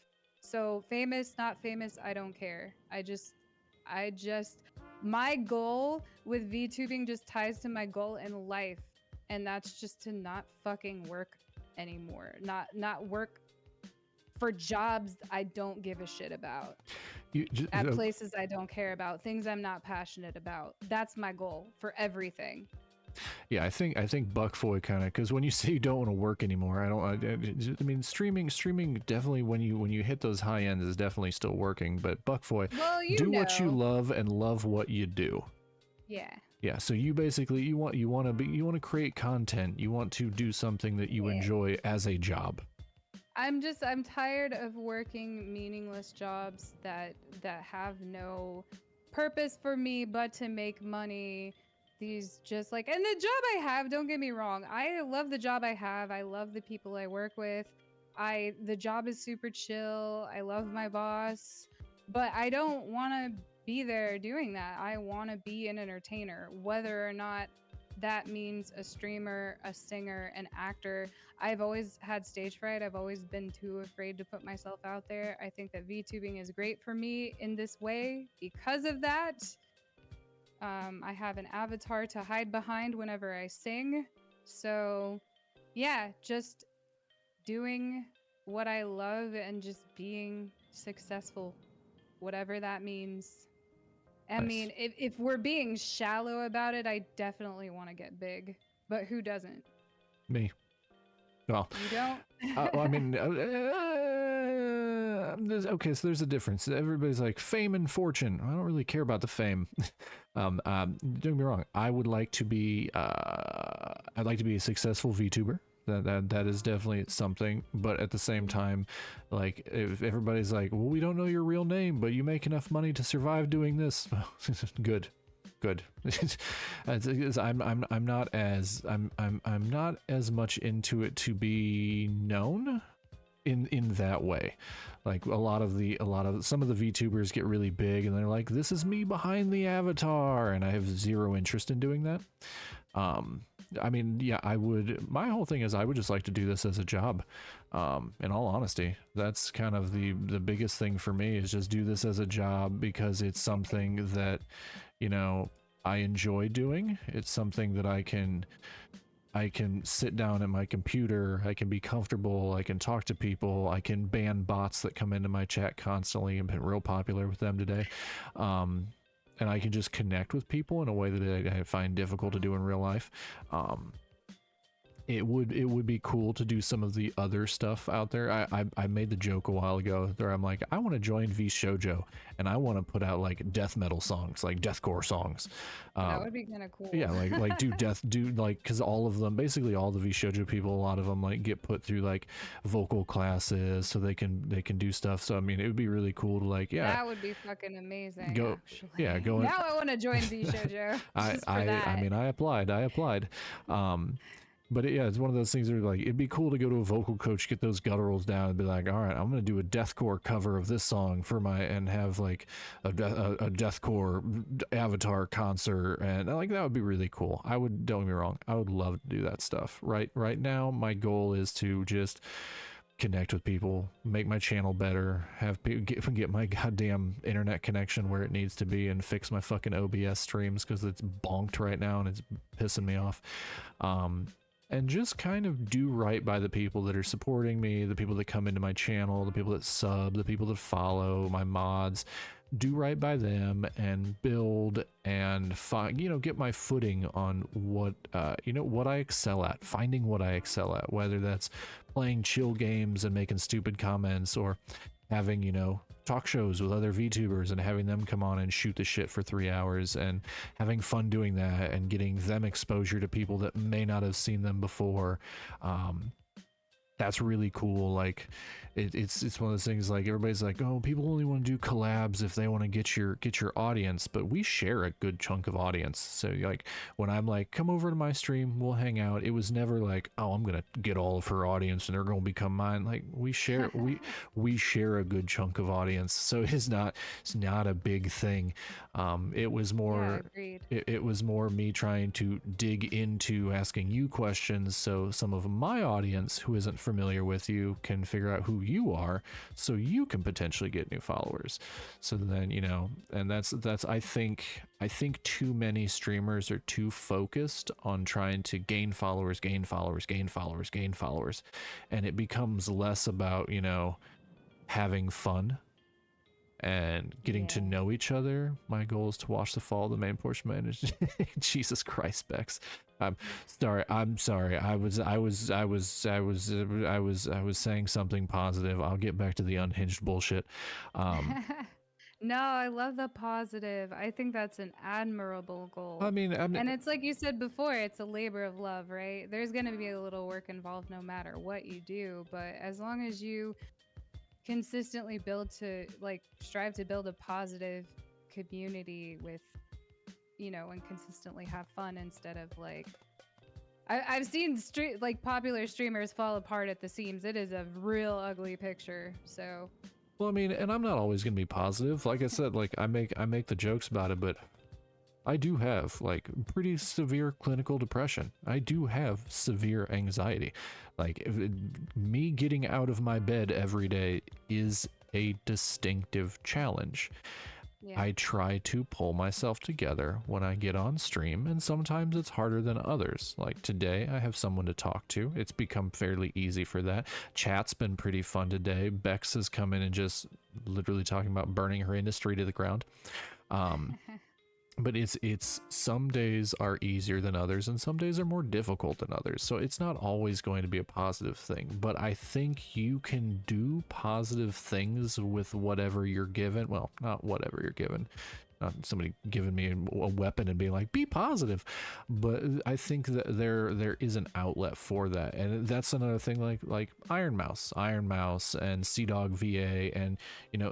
So famous, not famous, I don't care. I just my goal with VTubing just ties to my goal in life, and that's just to not fucking work anymore. Not work for jobs I don't give a shit about. At places I don't care about, things I'm not passionate about. That's my goal for everything. Yeah, I think Buckfoy kind of, because when you say you don't want to work anymore, I mean streaming definitely when you hit those high ends is definitely still working. But Buckfoy, Well, do what you love and love what you do. Yeah. Yeah, so you basically you want to create content. You want to do something that you enjoy as a job. I'm tired of working meaningless jobs that have no purpose for me but to make money. These just like, and the job I have, don't get me wrong, I love the job I have. I love the people I work with. The job is super chill. I love my boss, but I don't want to be there doing that. I want to be an entertainer, whether or not that means a streamer, a singer, an actor. I've always had stage fright. I've always been too afraid to put myself out there. I think that VTubing is great for me in this way because of that. I have an avatar to hide behind whenever I sing. So, yeah, just doing what I love and just being successful, whatever that means. I mean, if we're being shallow about it, I definitely want to get big, but who doesn't? Me. Well, you don't. I mean, okay, so there's a difference. Everybody's like fame and fortune. I don't really care about the fame. Don't get me wrong. I would like to be. I'd like to be a successful VTuber. That is definitely something. But at the same time, like if everybody's like, well, we don't know your real name, but you make enough money to survive doing this. Good. I'm not as much into it to be known in that way. Like some of the VTubers get really big and they're like, this is me behind the avatar, and I have zero interest in doing that. I mean, yeah, my whole thing is I would just like to do this as a job. In all honesty, that's kind of the biggest thing for me, is just do this as a job because it's something that, I enjoy doing. It's something that I can sit down at my computer, I can be comfortable, I can talk to people, I can ban bots that come into my chat constantly. I've been real popular with them today. And I can just connect with people in a way that I find difficult to do in real life. It would be cool to do some of the other stuff out there. I made the joke a while ago where I'm like, I want to join V Shoujo and I want to put out like death metal songs, like deathcore songs. That would be kind of cool. Yeah, like because all of them, basically all the V Shoujo people, a lot of them like get put through like vocal classes so they can do stuff. So I mean, it would be really cool to like, yeah, that would be fucking amazing. Go, actually. Yeah, go. Now I want to join V Shoujo. I mean, I applied. But yeah, it's one of those things where like, it'd be cool to go to a vocal coach, get those gutturals down and be like, all right, I'm going to do a deathcore cover of this song and have like a deathcore avatar concert. And like, that would be really cool. Don't get me wrong, I would love to do that stuff. Right now, my goal is to just connect with people, make my channel better, have people get my goddamn internet connection where it needs to be, and fix my fucking OBS streams because it's bonked right now and it's pissing me off. and just kind of do right by the people that are supporting me, the people that come into my channel, the people that sub, the people that follow, my mods. Do right by them and build and find, get my footing on what, what I excel at, finding what I excel at, whether that's playing chill games and making stupid comments, or having, talk shows with other VTubers and having them come on and shoot the shit for 3 hours and having fun doing that and getting them exposure to people that may not have seen them before. That's really cool. Like it's one of those things, like everybody's like, oh, people only want to do collabs if they want to get your audience, but we share a good chunk of audience. So like when I'm like, come over to my stream, we'll hang out, it was never like, oh, I'm gonna get all of her audience and they're gonna become mine. Like we share we share a good chunk of audience, so it's not a big thing. It was more it was more me trying to dig into asking you questions, so some of my audience who isn't familiar with you can figure out who you are, so you can potentially get new followers. So then, and that's I think too many streamers are too focused on trying to gain followers, and it becomes less about, having fun and getting to know each other. My goal is to watch the fall of the main portion managed. Jesus Christ, Bex. I'm sorry. I was saying something positive. I'll get back to the unhinged bullshit. No, I love the positive. I think that's an admirable goal. I mean, and it's like you said before, it's a labor of love, right? There's going to be a little work involved no matter what you do, but as long as you consistently strive to build a positive community with, and consistently have fun instead of like, I've seen popular streamers fall apart at the seams. It is a real ugly picture. So, well, I mean, and I'm not always gonna be positive. Like I said, like I make the jokes about it, but I do have like pretty severe clinical depression. I do have severe anxiety. Like me getting out of my bed every day is a distinctive challenge. Yeah. I try to pull myself together when I get on stream, and sometimes it's harder than others. Like today, I have someone to talk to. It's become fairly easy for that. Chat's been pretty fun today. Bex has come in and just literally talking about burning her industry to the ground. But it's some days are easier than others and some days are more difficult than others, so it's not always going to be a positive thing. But I think you can do positive things with whatever you're given. Well, not whatever you're given, not somebody giving me a weapon and being like, be positive, but I think that there is an outlet for that. And that's another thing, like Iron Mouse and Sea Dog VA, and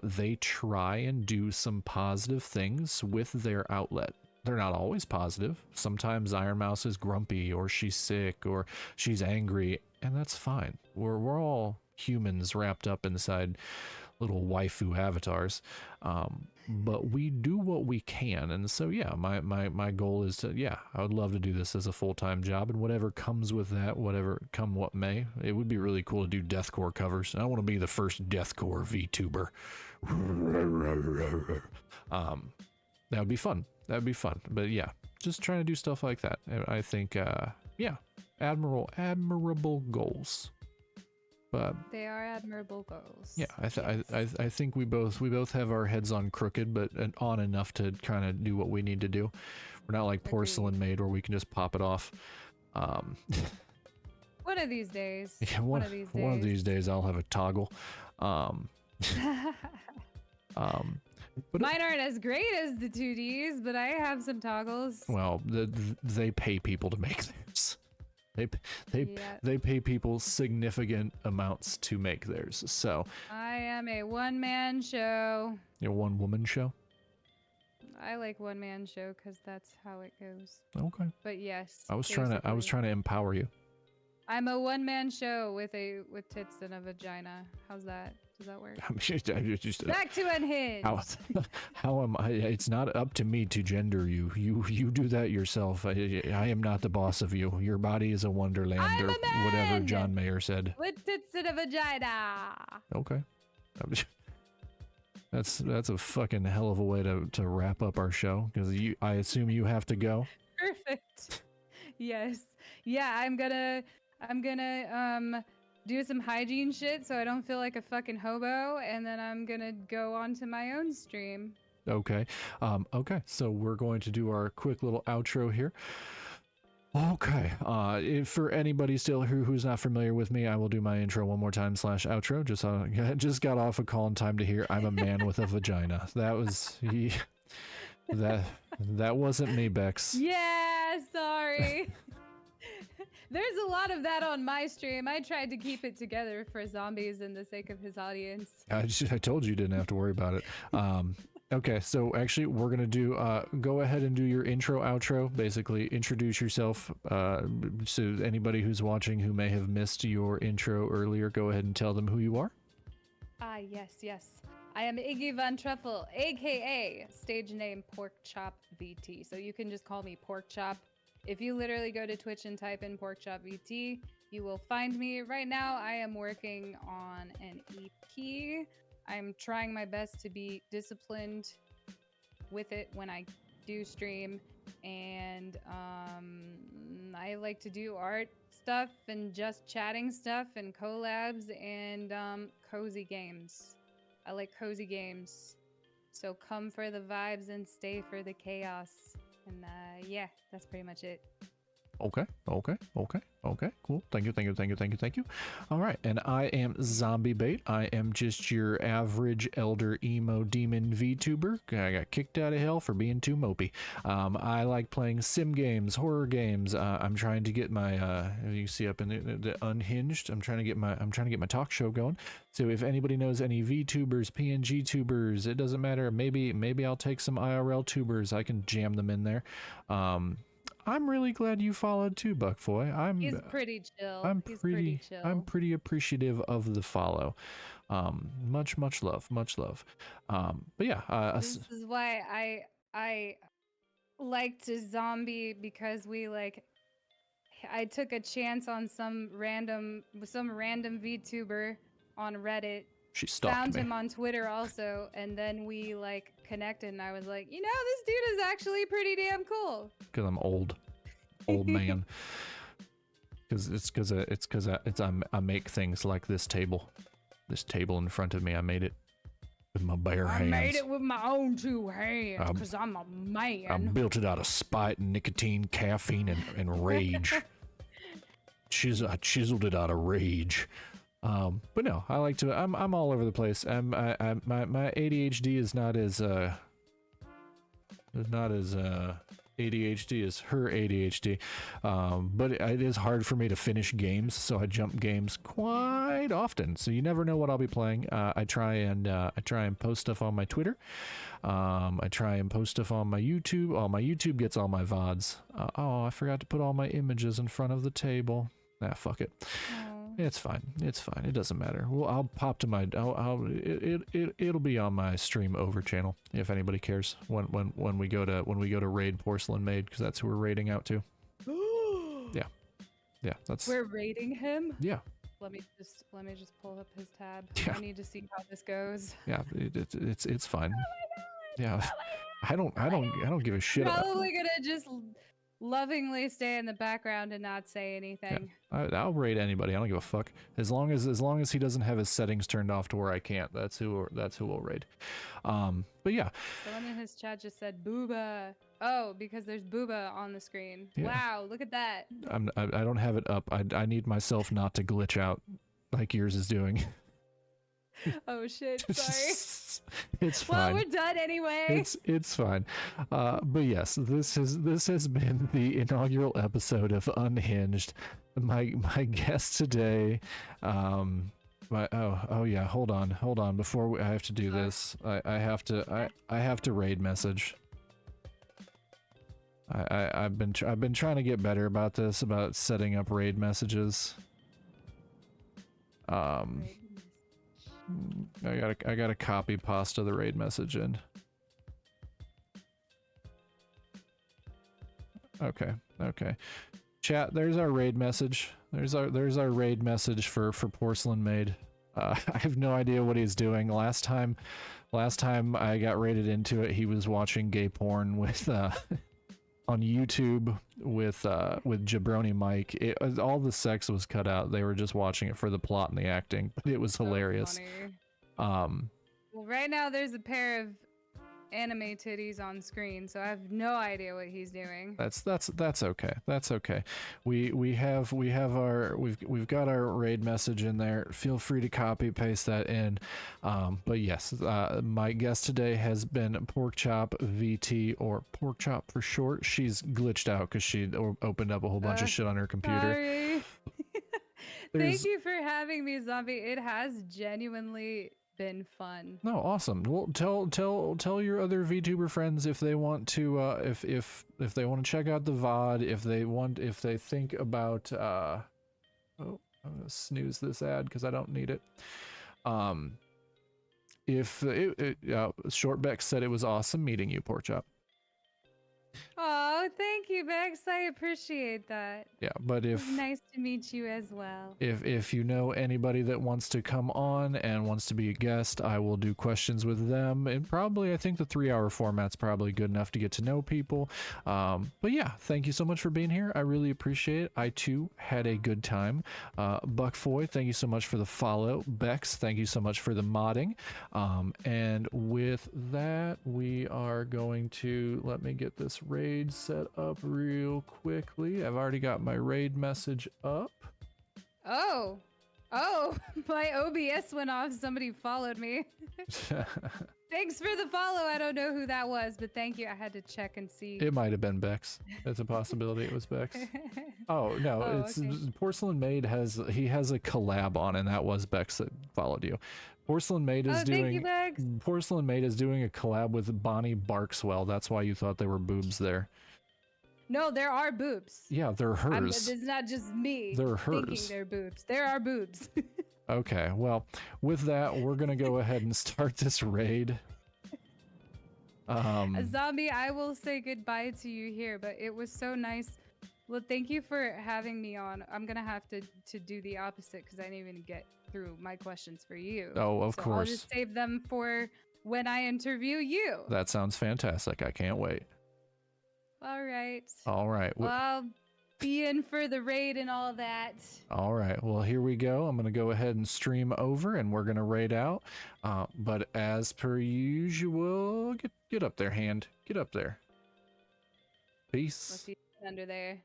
they try and do some positive things with their outlet. They're not always positive. Sometimes Iron Mouse is grumpy, or she's sick, or she's angry, and that's fine. We're all humans wrapped up inside little waifu avatars, but we do what we can. And so yeah, my goal is to, I would love to do this as a full-time job, and whatever comes with that, whatever come what may. It would be really cool to do deathcore covers. I want to be the first deathcore VTuber. That would be fun. But yeah, just trying to do stuff like that. I think admirable goals. But they are admirable goals. Yeah, I think we both have our heads on crooked, but on enough to kind of do what we need to do. We're not like porcelain made where we can just pop it off. One of these days. Yeah, one of these days I'll have a toggle. But mine aren't as great as the 2Ds, but I have some toggles. Well, they pay people to make theirs. They pay people significant amounts to make theirs. So I am a one-man show. You're a one-woman show? I like one-man show because that's how it goes. Okay. But yes, I was trying to empower you. I'm a one-man show with tits and a vagina. How's that? Does that work? Just, back to unhinged. How am I? It's not up to me to gender you. You do that yourself. I am not the boss of you. Your body is a wonderland, I'm or a man whatever John Mayer said. With tits and a vagina. Okay. That's a fucking hell of a way to wrap up our show, because I assume you have to go. Perfect. Yes. Yeah, I'm gonna do some hygiene shit so I don't feel like a fucking hobo, and then I'm gonna go on to my own stream. Okay. Okay. So we're going to do our quick little outro here. Okay. If for anybody still who's not familiar with me, I will do my intro one more time / outro. Just got off a call in time to hear I'm a man with a vagina. That was that wasn't me, Bex. Yeah, sorry. There's a lot of that on my stream. I tried to keep it together for zombies in the sake of his audience. I told you didn't have to worry about it. Okay, so actually we're gonna do go ahead and do your intro outro. Basically introduce yourself so anybody who's watching who may have missed your intro earlier, go ahead and tell them who you are. Yes. I am Iggy Von Truffle, aka stage name Pork Chop VT. So you can just call me Pork Chop. If you literally go to Twitch and type in Pork Chop VT, you will find me. Right now, I am working on an EP. I'm trying my best to be disciplined with it when I do stream. And I like to do art stuff and just chatting stuff and collabs and cozy games. I like cozy games. So come for the vibes and stay for the chaos. And yeah, that's pretty much it. Okay, cool. Thank you. All right, and I am Zombie Bait. I am just your average elder emo demon VTuber. I got kicked out of hell for being too mopey. I like playing sim games, horror games. I'm trying to get my you see up in the unhinged. I'm trying to get my talk show going. So if anybody knows any VTubers, PNG tubers, it doesn't matter. Maybe I'll take some IRL tubers. I can jam them in there. I'm really glad you followed too, Buckfoy. He's pretty chill. He's pretty chill. I'm pretty appreciative of the follow. Much love. But yeah, this is why I like to zombie, because I took a chance on some random VTuber on Reddit. She stalked found me. him on Twitter also, and then we connected, and I was like, this dude is actually pretty damn cool. Because I'm old man. Because I make things like this table in front of me. I made it with my bare hands. I made it with my own two hands because I'm a man. I built it out of spite, nicotine, caffeine, and rage. I chiseled it out of rage. But no, I like to. I'm all over the place. My ADHD is not as ADHD as her ADHD. But it is hard for me to finish games, so I jump games quite often. So you never know what I'll be playing. I try and post stuff on my Twitter. I try and post stuff on my YouTube. Oh, my YouTube gets all my VODs. I forgot to put all my images in front of the table. Fuck it. It's fine. It doesn't matter. Well, I'll pop to my. It'll be on my stream over channel if anybody cares. When we go to raid Porcelain Maid, because that's who we're raiding out to. Yeah. We're raiding him. Yeah. Let me just pull up his tab. Yeah. I need to see how this goes. Yeah. It's fine. Oh my God. Yeah. I don't give a shit. Probably gonna just lovingly stay in the background and not say anything. Yeah. I'll raid anybody. I don't give a fuck. As long as he doesn't have his settings turned off to where I can't. That's who we'll raid. But yeah. Someone in his chat just said booba. Oh, because there's booba on the screen. Yeah. Wow, look at that. I don't have it up. I need myself not to glitch out like yours is doing. Oh shit, sorry. It's fine. Well, we're done anyway. It's fine. But yes, this has been the inaugural episode of Unhinged. My guest today, hold on. Before I have to do this, I have to raid message. I've been trying to get better about this, about setting up raid messages. I gotta copy pasta the raid message in. Okay. Chat, there's our raid message. There's our raid message for Porcelain Maid. I have no idea what he's doing. Last time I got raided into it, he was watching gay porn with on YouTube with Jabroni Mike. All the sex was cut out. They were just watching it for the plot and the acting, but it was So hilarious. funny. Um, Well, right now there's a pair of anime titties on screen, so I have no idea what he's doing. that's okay. That's okay. We've got our raid message in there. Feel free to copy paste that in. But yes, my guest today has been Pork Chop VT, or Pork Chop for short. She's glitched out because she opened up a whole bunch of shit on her computer. Sorry. Thank you for having me, Zombie. It has genuinely been fun. No, awesome. Well, tell your other VTuber friends if they want to if they want to check out the VOD, if they think about oh, I'm gonna snooze this ad because I don't need it. If Shortbeck said it was awesome meeting you, Pork Chop. Oh, thank you, Bex. I appreciate that. Yeah, but It was nice to meet you as well. if you know anybody that wants to come on and wants to be a guest, I will do questions with them. And probably, I think the 3-hour format's probably good enough to get to know people. But yeah, thank you so much for being here. I really appreciate it. I too had a good time. Buckfoy, thank you so much for the follow. Bex, thank you so much for the modding. And with that, we are going to, let me get this raid set up real quickly. I've already got my raid message up. Oh, my OBS went off. Somebody followed me. Thanks for the follow. I don't know who that was, but thank you. I had to check and see. It might have been Bex. It's a possibility it was Bex. Oh no, it's okay. Porcelain Maid has a collab on, and that was Bex that followed you. Porcelain Maid is Porcelain Maid is doing a collab with Bonnie Barkswell. That's why you thought there were boobs there. No, there are boobs. Yeah, they're hers. It's not just me. They're hers. Thinking they're boobs. There are boobs. Okay, well, with that, we're gonna go ahead and start this raid. Zombie, I will say goodbye to you here, but it was so nice. Well, thank you for having me on. I'm gonna have to do the opposite because I didn't even get through my questions for you. Oh, of course. I'll just save them for when I interview you. That sounds fantastic. I can't wait. All right. All right. Well, I'll be in for the raid and all that. All right. Well, here we go. I'm going to go ahead and stream over and we're going to raid out. But as per usual, get up there, hand. Get up there. Peace. Let's see under there.